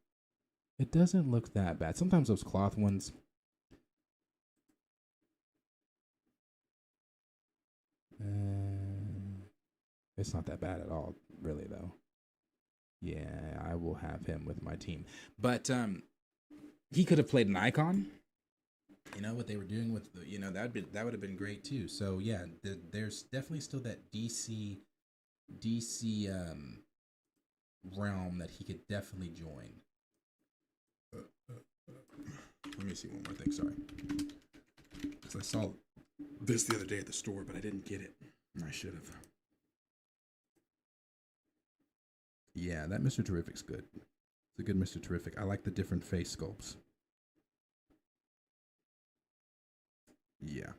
It doesn't look that bad. Sometimes those cloth ones, it's not that bad at all, really, though. Yeah, I will have him with my team. But he could have played an Icon. You know what they were doing with the, that would have been great too. So yeah, there's definitely still that DC realm that he could definitely join. Let me see one more thing, sorry. Because I saw this the other day at the store, but I didn't get it. I should have. Yeah, that Mr. Terrific's good. It's a good Mr. Terrific. I like the different face sculpts. Yeah.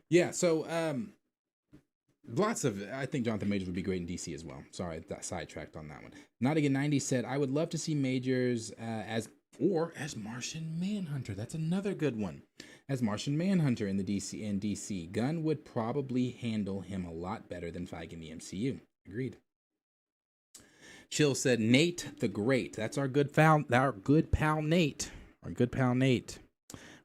Yeah, so I think Jonathan Majors would be great in DC as well. Sorry, I got sidetracked on that one. Not Again 90 said, I would love to see Majors as Martian Manhunter. That's another good one. As Martian Manhunter in DC. Gunn would probably handle him a lot better than Feige in the MCU. Agreed. Chill said, Nate the Great. That's our good pal Nate. Our good pal Nate.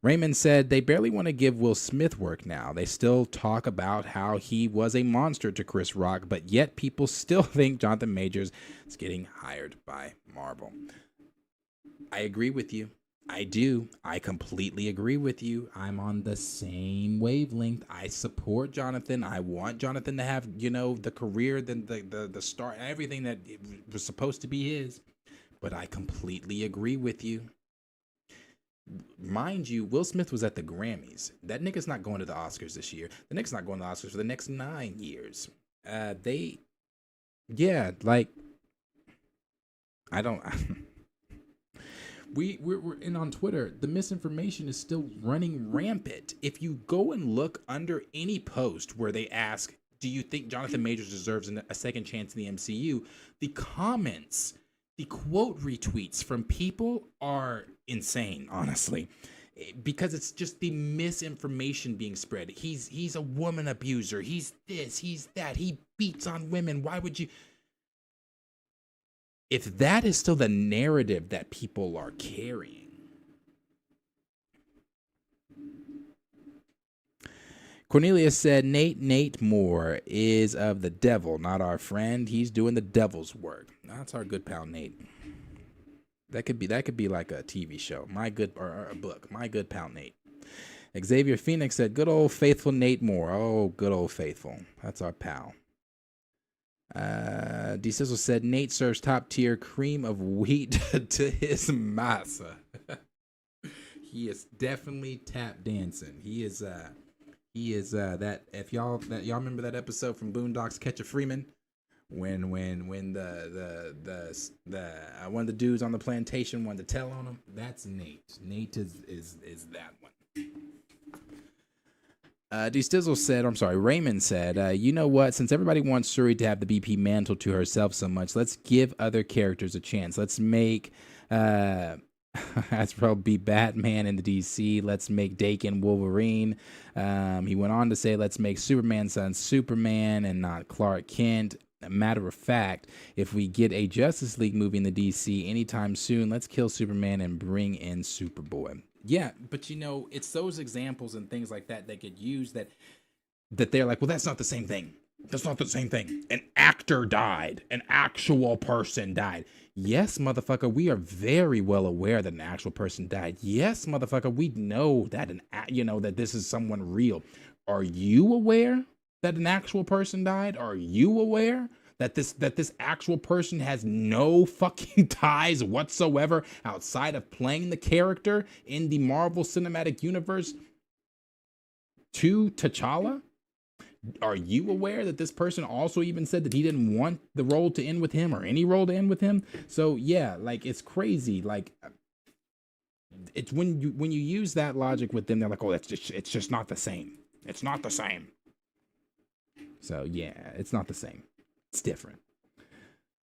Raymond said, they barely want to give Will Smith work now. They still talk about how he was a monster to Chris Rock, but yet people still think Jonathan Majors is getting hired by Marvel. I agree with you. I do. I completely agree with you. I'm on the same wavelength. I support Jonathan. I want Jonathan to have, the career, the start, everything that was supposed to be his. But I completely agree with you. Mind you, Will Smith was at the Grammys. That nigga's not going to the Oscars this year. The nigga's not going to the Oscars for the next 9 years. I don't... We're in on Twitter, the misinformation is still running rampant. If you go and look under any post where they ask, do you think Jonathan Majors deserves a second chance in the MCU? The comments, the quote retweets from people are insane, honestly, because it's just the misinformation being spread. He's a woman abuser. He's this, he's that. He beats on women. Why would you... If that is still the narrative that people are carrying. Cornelia said, Nate Moore is of the devil, not our friend. He's doing the devil's work. That's our good pal Nate. That could be like a TV show. Or a book. My good pal Nate. Xavier Phoenix said, good old faithful Nate Moore. Oh, good old faithful. That's our pal. D Sizzle said, Nate serves top tier cream of wheat to his masa. He is definitely tap dancing. He is that. If y'all remember that episode from Boondocks Catch a Freeman, when the one of the dudes on the plantation wanted to tell on him, that's Nate. Nate is that one. Raymond said, you know what? Since everybody wants Shuri to have the BP mantle to herself so much, let's give other characters a chance. Let's make Hasbro be Batman in the DC. Let's make Dakin Wolverine. He went on to say, let's make Superman's son Superman and not Clark Kent. Matter of fact, if we get a Justice League movie in the DC anytime soon, let's kill Superman and bring in Superboy. Yeah, but it's those examples and things like that get used that they're like, well, that's not the same thing. That's not the same thing. An actor died. An actual person died. Yes, motherfucker, we are very well aware that an actual person died. Yes, motherfucker, we know that that this is someone real. Are you aware that an actual person died? Are you aware that this actual person has no fucking ties whatsoever outside of playing the character in the Marvel Cinematic Universe to T'Challa? Are you aware that this person also even said that he didn't want the role to end with him or any role to end with him? So yeah, it's crazy. It's when you use that logic with them, they're like, oh, it's just not the same. It's not the same. So yeah, it's not the same. It's different.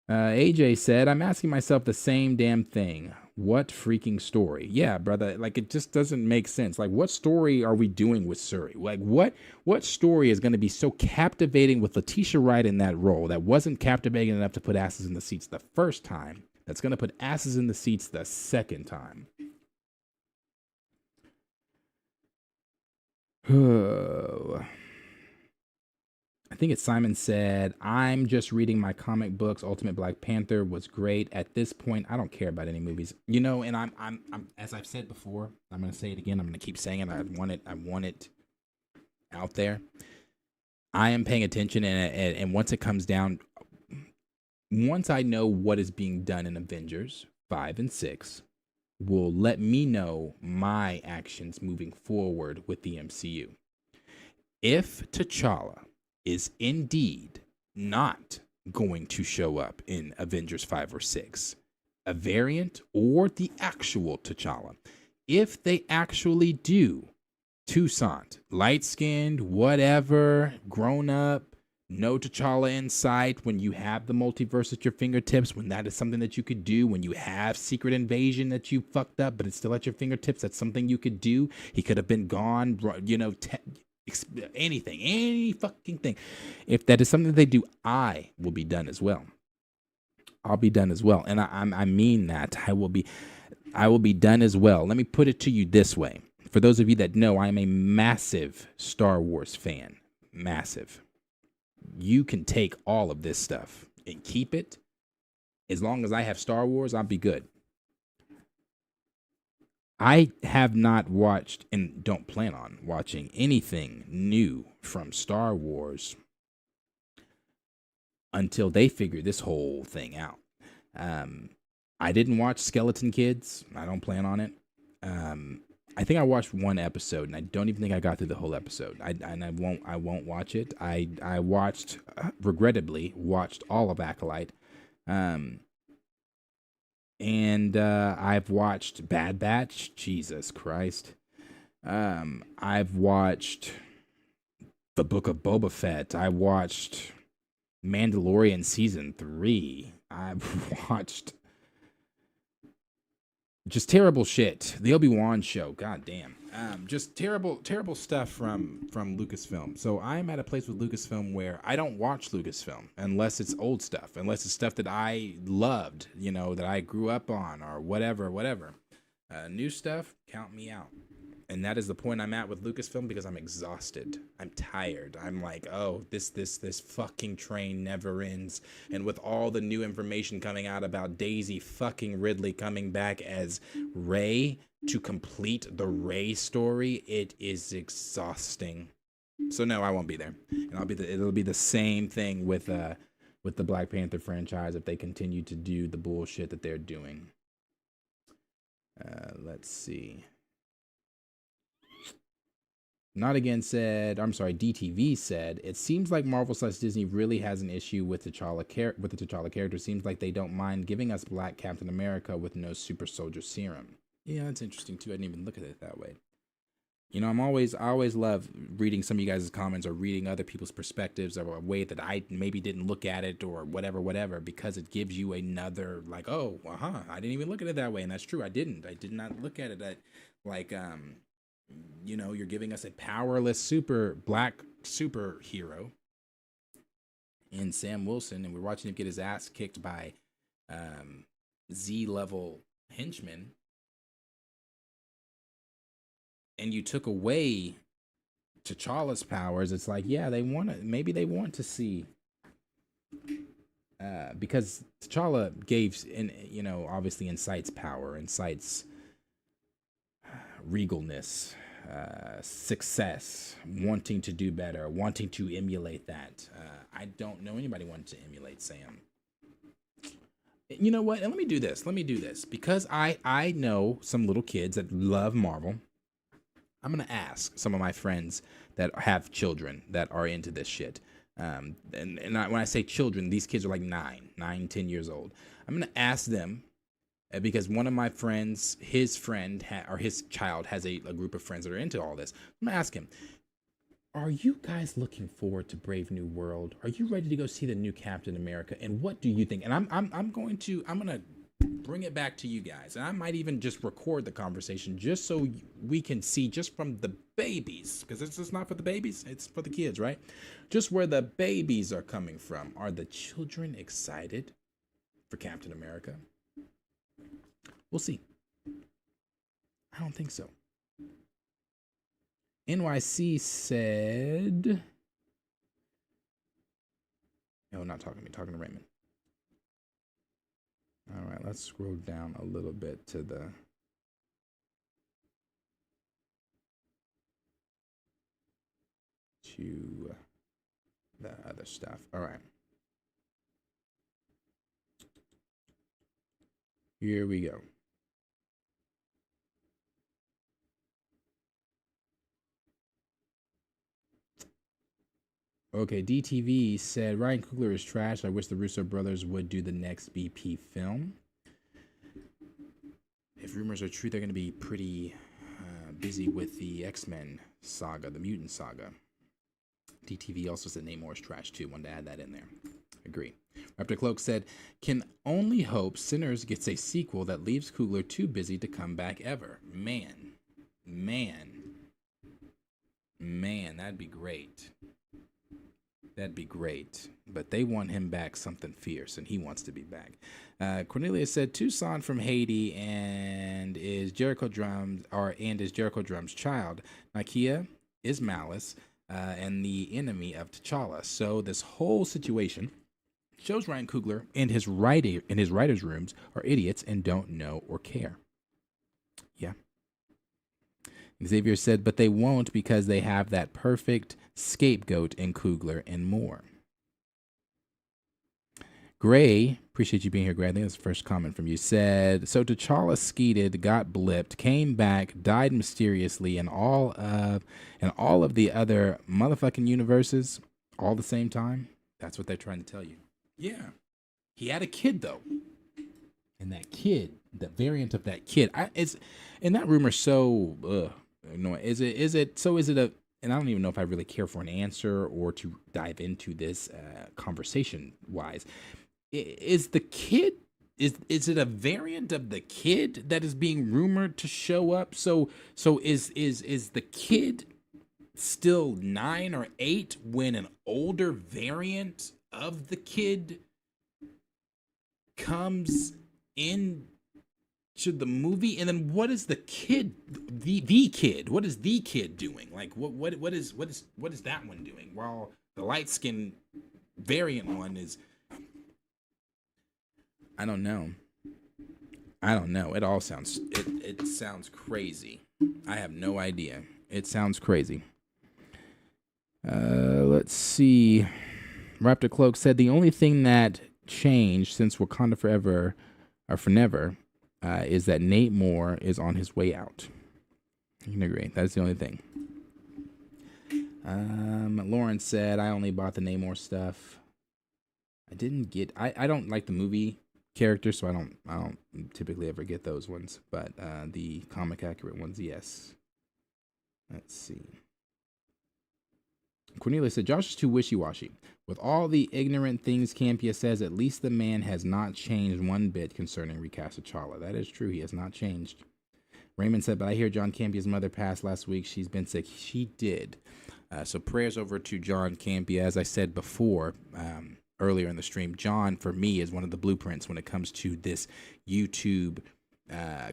AJ said, I'm asking myself the same damn thing. What freaking story? Yeah, brother, it just doesn't make sense. What story are we doing with Shuri? What story is going to be so captivating with Letitia Wright in that role that wasn't captivating enough to put asses in the seats the first time, that's going to put asses in the seats the second time? I think it's Simon said, I'm just reading my comic books. Ultimate Black Panther was great. At this point, I don't care about any movies. And I'm as I've said before, I'm going to say it again. I'm going to keep saying it. I want it out there. I am paying attention, and once it comes down, once I know what is being done in Avengers 5 and 6, will let me know my actions moving forward with the MCU. If T'Challa is indeed not going to show up in Avengers 5 or 6, a variant or the actual T'Challa, if they actually do Toussaint, light-skinned, whatever, grown up, no T'Challa in sight, when you have the multiverse at your fingertips, when that is something that you could do, when you have Secret Invasion that you fucked up, but it's still at your fingertips, that's something you could do. He could have been gone, you know, anything, any fucking thing. If that is something that they do, I will be done as well. I'll be done as well. And I mean that. I will be done as well. Let me put it to you this way. For those of you that know, I'm a massive Star Wars fan. Massive. You can take all of this stuff and keep it. As long as I have Star Wars, I'll be good. I have not watched and don't plan on watching anything new from Star Wars until they figure this whole thing out. I didn't watch Skeleton Kids. I don't plan on it. I think I watched one episode, and I don't even think I got through the whole episode. I won't watch it. I watched, regrettably, watched all of Acolyte. And I've watched Bad Batch. Jesus Christ. I've watched The Book of Boba Fett. I watched Mandalorian Season 3. I've watched just terrible shit. The Obi-Wan show. God damn. Just terrible stuff from Lucasfilm. So I'm at a place with Lucasfilm where I don't watch Lucasfilm unless it's old stuff, unless it's stuff that I loved, you know, that I grew up on or whatever. New stuff, count me out. And that is the point I'm at with Lucasfilm because I'm exhausted. I'm tired. I'm like, oh, this fucking train never ends. And with all the new information coming out about Daisy fucking Ridley coming back as Rey to complete the Rey story, it is exhausting. So no, I won't be there. And it'll be the same thing with the Black Panther franchise if they continue to do the bullshit that they're doing. Let's see. Not Again said, I'm sorry, DTV said, it seems like Marvel/Disney really has an issue with the T'Challa character. Seems like they don't mind giving us Black Captain America with no super soldier serum. Yeah, that's interesting too. I didn't even look at it that way. You know, I always love reading some of you guys' comments or reading other people's perspectives or a way that I maybe didn't look at it or whatever, because it gives you another, like, oh, I didn't even look at it that way. And that's true. I did not look at it like, you know, you're giving us a powerless black superhero in Sam Wilson, and we're watching him get his ass kicked by Z-level henchmen. And you took away T'Challa's powers. It's like, yeah, maybe they want to see, because T'Challa gave, you know, obviously incites power, incites regalness, success, wanting to do better, wanting to emulate that. I don't know anybody wanting to emulate Sam. You know what? And let me do this because I know some little kids that love Marvel. I'm going to ask some of my friends that have children that are into this shit. And when I say children, these kids are like 9, 10 years old. I'm going to ask them, because one of my friends, his friend or his child has a group of friends that are into all this. I'm going to ask him, are you guys looking forward to Brave New World? Are you ready to go see the new Captain America? And what do you think? And I'm going to bring it back to you guys. And I might even just record the conversation just so we can see just from the babies, because it's not for the babies, it's for the kids, right? Just where the babies are coming from. Are the children excited for Captain America? We'll see. I don't think so. NYC said, no, not talking to me, talking to Raymond. All right, let's scroll down a little bit to the other stuff. All right. Here we go. Okay, DTV said, Ryan Coogler is trash. I wish the Russo brothers would do the next BP film. If rumors are true, they're going to be pretty busy with the X-Men saga, the mutant saga. DTV also said Namor is trash too. Wanted to add that in there. Agree. Raptor Cloak said, can only hope Sinners gets a sequel that leaves Coogler too busy to come back ever. Man, that'd be great. That'd be great. But they want him back something fierce, and he wants to be back. Cornelia said, Tucson from Haiti and is Jericho Drums child. Nakia is Malice and the enemy of T'Challa. So this whole situation shows Ryan Coogler and his writers' rooms are idiots and don't know or care. Yeah. Xavier said, but they won't because they have that perfect scapegoat in Coogler and more. Gray, appreciate you being here, Gray. I think that's the first comment from you. Said, so T'Challa skeeted, got blipped, came back, died mysteriously, and all of the other motherfucking universes all the same time. That's what they're trying to tell you. Yeah. He had a kid, though. And that kid, the variant of that kid, and that rumor so annoying. Is it a, and I don't even know if I really care for an answer or to dive into this conversation wise. Is the kid, is it a variant of the kid that is being rumored to show up? So is the kid still 9 or 8 when an older variant of the kid comes in to the movie? And then what is the kid, the kid? What is the kid doing? Like what is that one doing? While the light skinned variant one is, I don't know. It all sounds it sounds crazy. I have no idea. It sounds crazy. Let's see. Raptor Cloak said the only thing that changed since Wakanda Forever is that Nate Moore is on his way out. You can agree. That's the only thing. Lauren said, I only bought the Namor stuff. I don't like the movie characters, so I don't typically ever get those ones, but the comic accurate ones, yes. Let's see. Cornelia said, Josh is too wishy-washy. With all the ignorant things Campia says, at least the man has not changed one bit concerning Recast T'Challa. That is true. He has not changed. Raymond said, but I hear John Campia's mother passed last week. She's been sick. She did. So prayers over to John Campia. As I said before, earlier in the stream, John, for me, is one of the blueprints when it comes to this YouTube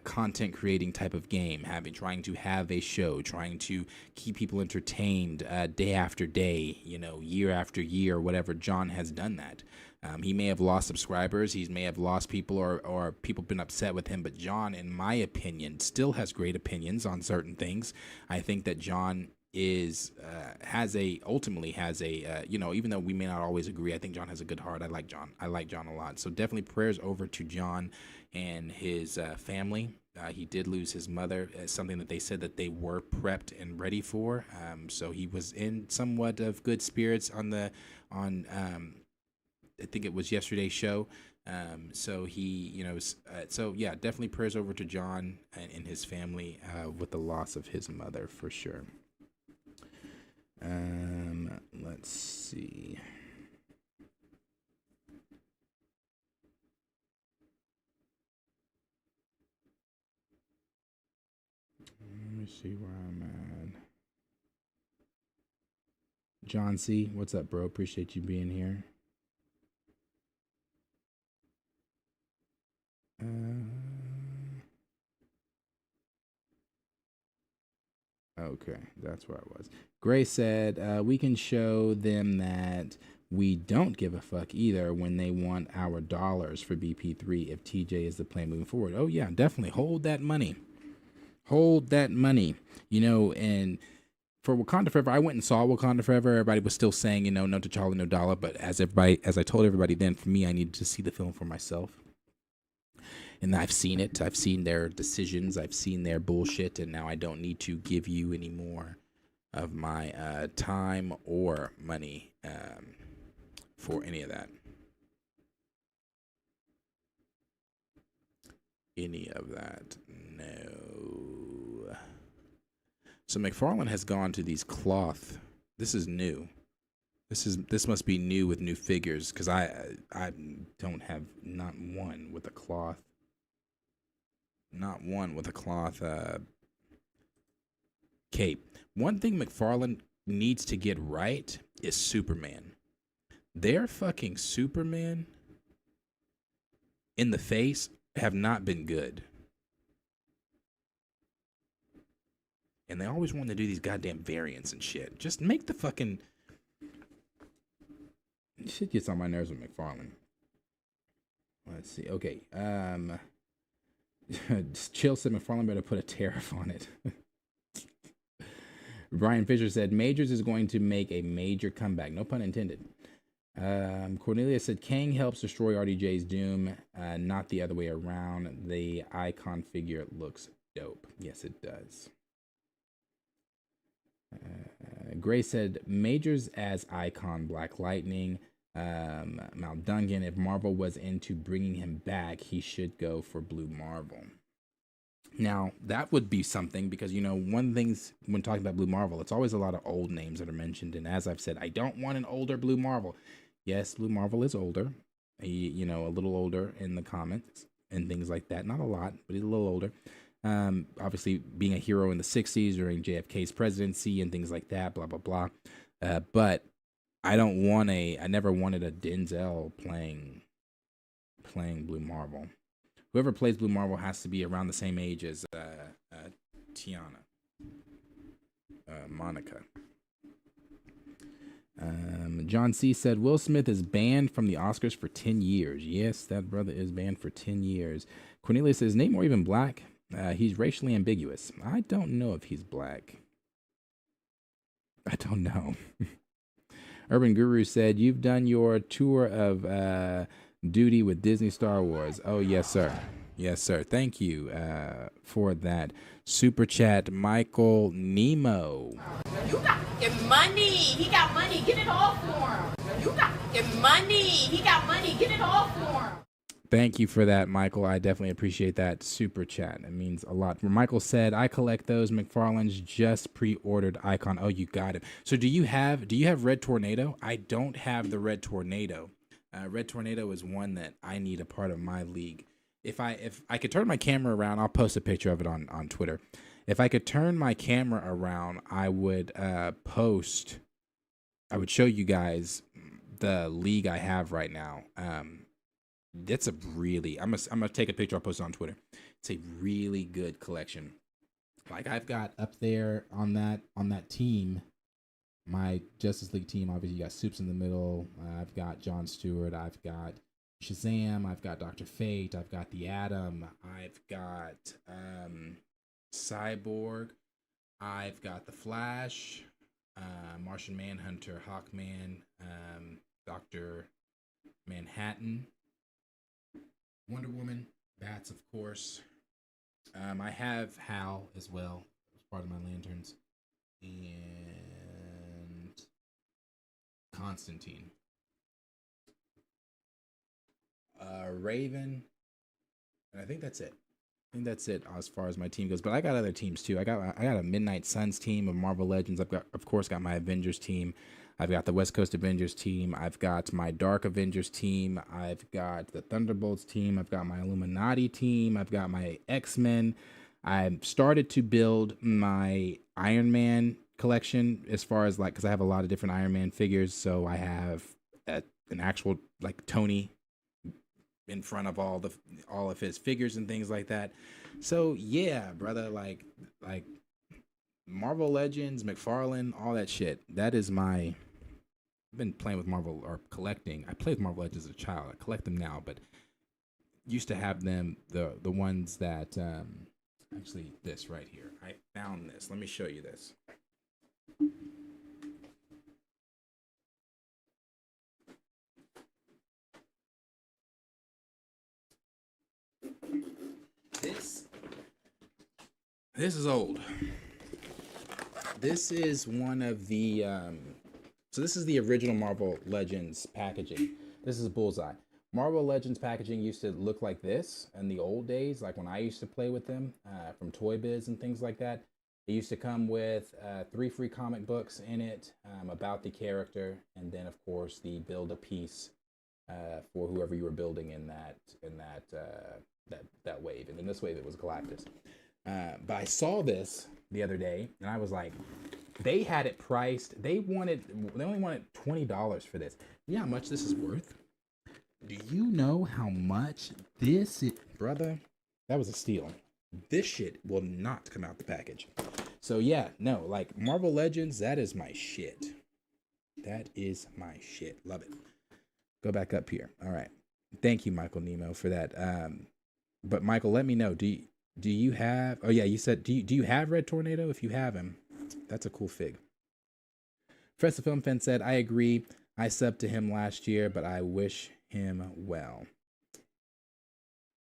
content creating type of game, trying to have a show, trying to keep people entertained day after day, year after year, whatever. John has done that. He may have lost subscribers, he may have lost people, or people been upset with him, but John, in my opinion, still has great opinions on certain things. I think that John ultimately has a even though we may not always agree, I think John has a good heart. I like John a lot. So definitely prayers over to John and his family. He did lose his mother, something that they said that they were prepped and ready for. So he was in somewhat of good spirits on I think it was yesterday's show. So he, so yeah, definitely prayers over to John and his family with the loss of his mother for sure. Let's see. Let me see where I'm at. John C., what's up, bro? Appreciate you being here. Okay, that's where I was. Gray said, we can show them that we don't give a fuck either when they want our dollars for BP3 if TJ is the plan moving forward. Oh, yeah, definitely. Hold that money. Hold that money. And for Wakanda Forever, I went and saw Wakanda Forever. Everybody was still saying, no T'Challa, no dollar. But as I told everybody then, for me, I needed to see the film for myself. And I've seen it. I've seen their decisions. I've seen their bullshit. And now I don't need to give you any more of my time or money for any of that. Any of that. No. So McFarlane has gone to these cloth. This is new. This must be new with new figures, because I don't have not one with a cloth. Not one with a cloth cape. One thing McFarlane needs to get right is Superman. Their fucking Superman in the face have not been good. And they always want to do these goddamn variants and shit. Just make the fucking... Shit gets on my nerves with McFarlane. Let's see. Okay. Chill said McFarlane better put a tariff on it. Brian Fisher said Majors is going to make a major comeback. No pun intended. Cornelia said Kang helps destroy RDJ's Doom, not the other way around. The icon figure looks dope. Yes, it does. Gray said Majors as icon Black Lightning. Mal Dungan, if Marvel was into bringing him back, he should go for Blue Marvel. Now, that would be something, because, you know, one thing when talking about Blue Marvel, it's always a lot of old names that are mentioned. And as I've said, I don't want an older Blue Marvel. Yes, Blue Marvel is older, you know, a little older in the comics and things like that. Not a lot, but he's a little older. Obviously being a hero in the 60s during JFK's presidency and things like that, blah, blah, blah. But I never wanted a Denzel playing Blue Marvel. Whoever plays Blue Marvel has to be around the same age as Tiana, Monica. John C. said Will Smith is banned from the Oscars for 10 years. Yes, that brother is banned for 10 years. Cornelia says Namor even black? He's racially ambiguous. I don't know if he's black. I don't know. Urban Guru said, you've done your tour of duty with Disney Star Wars. Oh, yes, sir. Yes, sir. Thank you for that. Super chat, Michael Nemo. You got fucking money. He got money. Get it all for him. You got fucking money. He got money. Get it all for him. Thank you for that, Michael. I definitely appreciate that super chat. It means a lot. Michael said, I collect those. McFarlane's just pre-ordered icon. Oh, you got it. So do you have Red Tornado? I don't have the Red Tornado. Red Tornado is one that I need a part of my league. If I could turn my camera around, I'll post a picture of it on Twitter. If I could turn my camera around, I would show you guys the league I have right now. That's a really, I'm gonna take a picture, I'll post it on Twitter. It's a really good collection. Like I've got up there on that team, my Justice League team, obviously you got Soups in the middle. I've got John Stewart, I've got Shazam, I've got Dr. Fate, I've got the Atom, I've got Cyborg, I've got the Flash, Martian Manhunter, Hawkman, Dr. Manhattan, Wonder Woman, Bats, of course. I have Hal as well as part of my Lanterns, and Constantine, Raven, and I think that's it. I think that's it as far as my team goes. But I got other teams too. I got a Midnight Suns team of Marvel Legends. I've got, of course, my Avengers team. I've got the West Coast Avengers team. I've got my Dark Avengers team. I've got the Thunderbolts team. I've got my Illuminati team. I've got my X-Men. I've started to build my Iron Man collection as far as because I have a lot of different Iron Man figures. So I have an actual Tony in front of all of his figures and things like that. So yeah, brother, like Marvel Legends, McFarlane, all that shit. That is my... I've been playing with Marvel or collecting. I played with Marvel Legends as a child. I collect them now, but used to have them, the ones that, actually this right here. I found this. Let me show you this. This is old. This is one of the, so this is the original Marvel Legends packaging. This is Bullseye. Marvel Legends packaging used to look like this in the old days, like when I used to play with them from Toy Biz and things like that. It used to come with 3 free comic books in it about the character, and then of course the build a piece for whoever you were building in that wave. And in this wave, it was Galactus. But I saw this the other day, and I was like, they had it priced. They only wanted $20 for this. You know how much this is worth? Do you know how much this is, brother? That was a steal. This shit will not come out the package. So yeah, no, like Marvel Legends, that is my shit. That is my shit. Love it. Go back up here. All right. Thank you, Michael Nemo, for that. But Michael, let me know. Do you have? Oh yeah, you said. Do you have Red Tornado? If you have him, that's a cool fig. Fresta Film Fan said, I agree. I subbed to him last year, but I wish him well.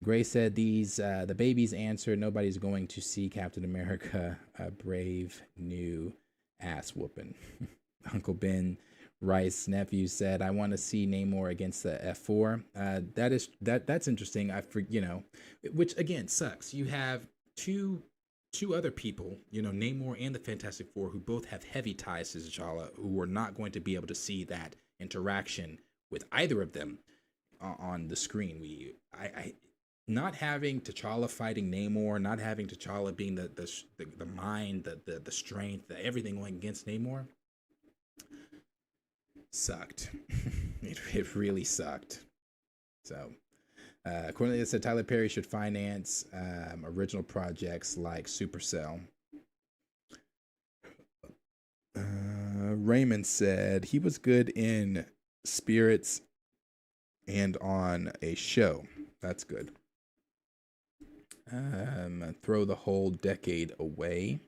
Gray said the babies answer. Nobody's going to see Captain America, a brave new ass whooping. Uncle Ben Rice nephew said, I want to see Namor against the F4. That's interesting. Which again sucks. You have two other people, Namor and the Fantastic Four, who both have heavy ties to T'Challa, who are not going to be able to see that interaction with either of them on the screen. Not having T'Challa fighting Namor, not having T'Challa being the mind, the strength, everything going against Namor, sucked. It really sucked. So Cornelia said Tyler Perry should finance original projects like Supercell. Raymond said he was good in Spirits and on a show. That's good. Throw the whole decade away.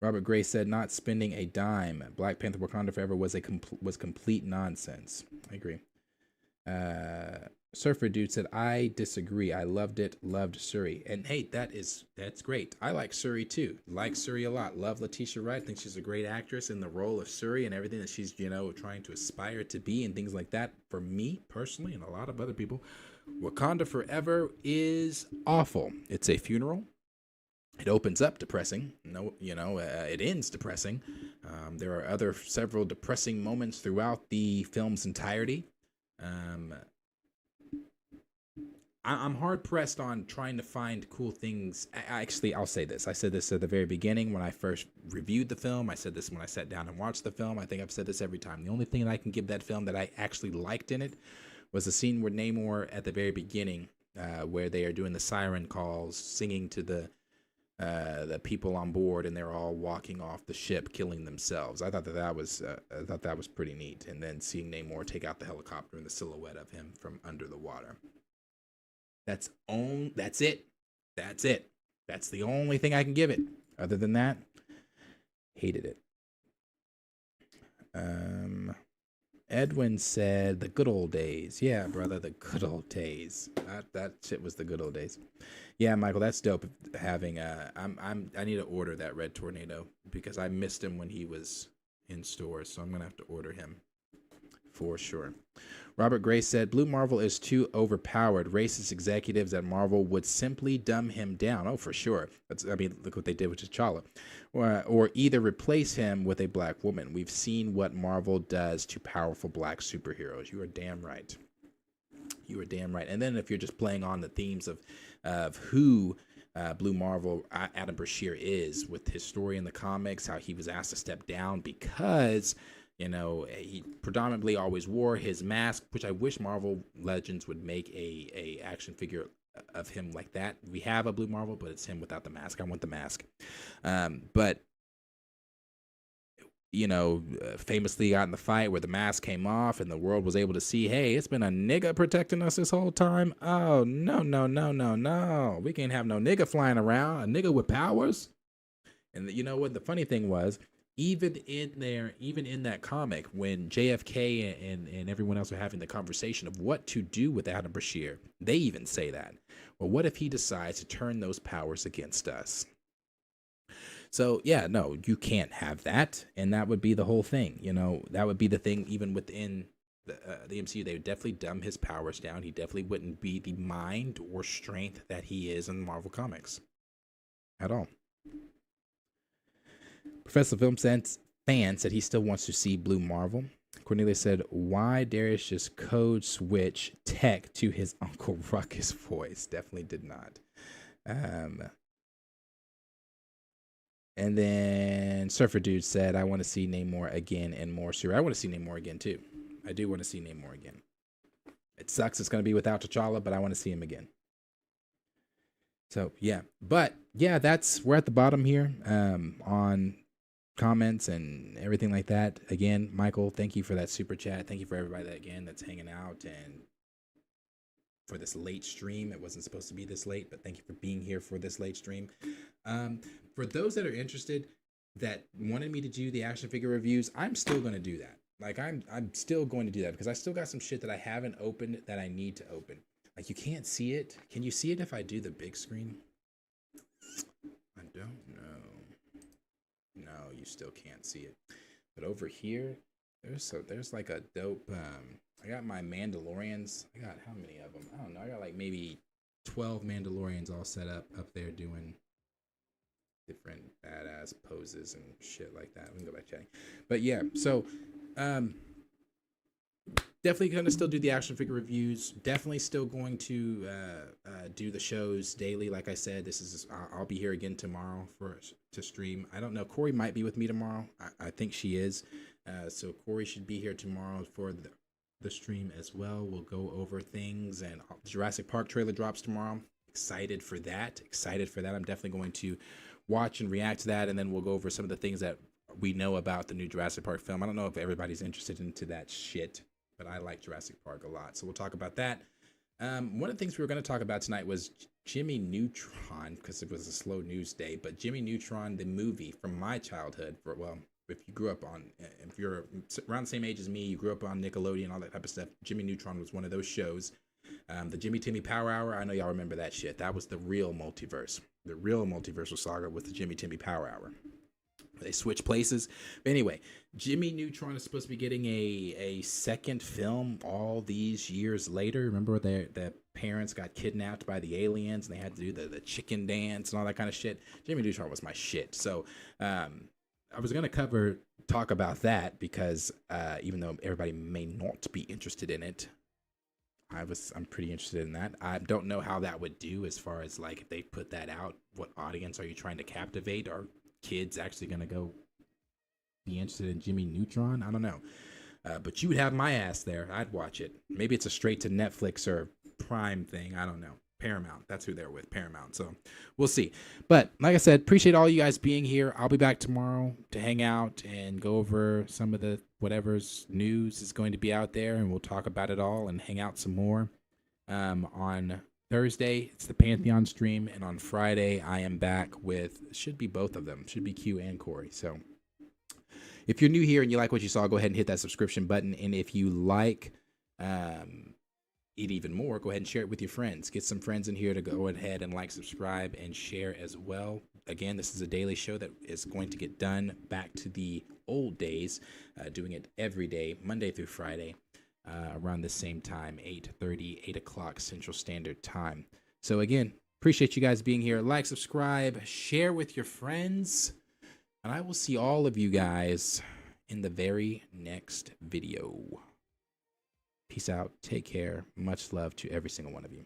Robert Gray said not spending a dime. Black Panther Wakanda Forever was complete nonsense. I agree. Surfer Dude said, I disagree. I loved it. Loved Shuri. And hey, that's great. I like Shuri too. Like Shuri a lot. Love Letitia Wright. Think she's a great actress in the role of Shuri and everything that she's, trying to aspire to be and things like that. For me personally, and a lot of other people, Wakanda Forever is awful. It's a funeral. It opens up depressing. It ends depressing. There are several depressing moments throughout the film's entirety. I'm hard pressed on trying to find cool things. Actually, I'll say this. I said this at the very beginning when I first reviewed the film. I said this when I sat down and watched the film. I think I've said this every time. The only thing that I can give that film that I actually liked in it was the scene where Namor at the very beginning, where they are doing the siren calls, singing to the people on board, and they're all walking off the ship, killing themselves. I thought that was pretty neat. And then seeing Namor take out the helicopter and the silhouette of him from under the water. That's it. That's the only thing I can give it. Other than that, hated it. Edwin said the good old days. Yeah, brother, the good old days. That shit was the good old days. Yeah, Michael, that's dope. Having I need to order that Red Tornado because I missed him when he was in stores, so I'm gonna have to order him for sure. Robert Gray said Blue Marvel is too overpowered. Racist executives at Marvel would simply dumb him down. Oh, for sure. Look what they did with T'Challa. Or either replace him with a black woman. We've seen what Marvel does to powerful black superheroes. You are damn right. You are damn right. And then if you're just playing on the themes of who Blue Marvel Adam Brashear is, with his story in the comics, how he was asked to step down because he predominantly always wore his mask, which I wish Marvel Legends would make a action figure of him like that. We have a Blue Marvel, but it's him without the mask. I want the mask. But famously got in the fight where the mask came off and the world was able to see, hey, it's been a nigga protecting us this whole time. Oh, no. We can't have no nigga flying around, a nigga with powers. And you know what? The funny thing was, even in that comic, when JFK and everyone else are having the conversation of what to do with Adam Brashear, they even say that. Well, what if he decides to turn those powers against us? So, yeah, no, you can't have that. And that would be the whole thing. That would be the thing even within the MCU. They would definitely dumb his powers down. He definitely wouldn't be the mind or strength that he is in Marvel Comics at all. Professor Film Sense fan said he still wants to see Blue Marvel. Cornelia said, why Darius just code switch tech to his Uncle Ruckus voice? Definitely did not. And then Surfer Dude said, I want to see Namor again and more Shuri. I want to see Namor again too. I do want to see Namor again. It sucks it's going to be without T'Challa, but I want to see him again. So, yeah. But, yeah, we're at the bottom here on comments and everything like that. Again, Michael, thank you for that super chat. Thank you for everybody that's hanging out and for this late stream. It wasn't supposed to be this late, but thank you for being here for this late stream. For those that are interested that wanted me to do the action figure reviews, I'm still going to do that. Like, I'm still going to do that because I still got some shit that I haven't opened that I need to open. Like, you can't see it. Can you see it if I do the big screen? I don't know. No, you still can't see it. But over here, there's like a dope, I got my Mandalorians. I got how many of them? I don't know. I got like maybe 12 Mandalorians all set up there doing different badass poses and shit like that. We can go back chatting. But yeah, so definitely going to still do the action figure reviews. Definitely still going to do the shows daily. Like I said, I'll be here again tomorrow to stream. I don't know. Corey might be with me tomorrow. I think she is. So Corey should be here tomorrow for the stream as well. We'll go over things, and the Jurassic Park trailer drops tomorrow. Excited for that. I'm definitely going to watch and react to that, and then we'll go over some of the things that we know about the new Jurassic Park film. I don't know if everybody's interested into that shit, but I like Jurassic Park a lot, so we'll talk about that. One of the things we were going to talk about tonight was Jimmy Neutron, because it was a slow news day, but Jimmy Neutron, the movie from my childhood, if you grew up if you're around the same age as me, you grew up on Nickelodeon, all that type of stuff, Jimmy Neutron was one of those shows. The Jimmy Timmy Power Hour, I know y'all remember that shit. That was the real multiverse. The real multiversal saga with the Jimmy Timmy Power Hour. They switch places. But anyway, Jimmy Neutron is supposed to be getting a second film all these years later. Remember the parents got kidnapped by the aliens and they had to do the chicken dance and all that kind of shit? Jimmy Neutron was my shit. So I was going to talk about that because even though everybody may not be interested in it, I'm pretty interested in that. I don't know how that would do as far as like if they put that out, what audience are you trying to captivate? Are kids actually going to go be interested in Jimmy Neutron? I don't know. But you would have my ass there. I'd watch it. Maybe it's a straight to Netflix or Prime thing. I don't know. Paramount. That's who they're with, Paramount. So we'll see. But like I said, appreciate all you guys being here. I'll be back tomorrow to hang out and go over some of the whatever's news is going to be out there, and we'll talk about it all and hang out some more. On Thursday, it's the Pantheon stream, and on Friday, I am back with, should be both of them, should be Q and Corey. So if you're new here and you like what you saw, go ahead and hit that subscription button. And if you like it even more, go ahead and share it with your friends. Get some friends in here to go ahead and like, subscribe, and share as well. Again, this is a daily show that is going to get done back to the old days, doing it every day, Monday through Friday, around the same time, 8:30, 8 o'clock Central Standard Time. So again, appreciate you guys being here. Like, subscribe, share with your friends, and I will see all of you guys in the very next video. Peace out. Take care. Much love to every single one of you.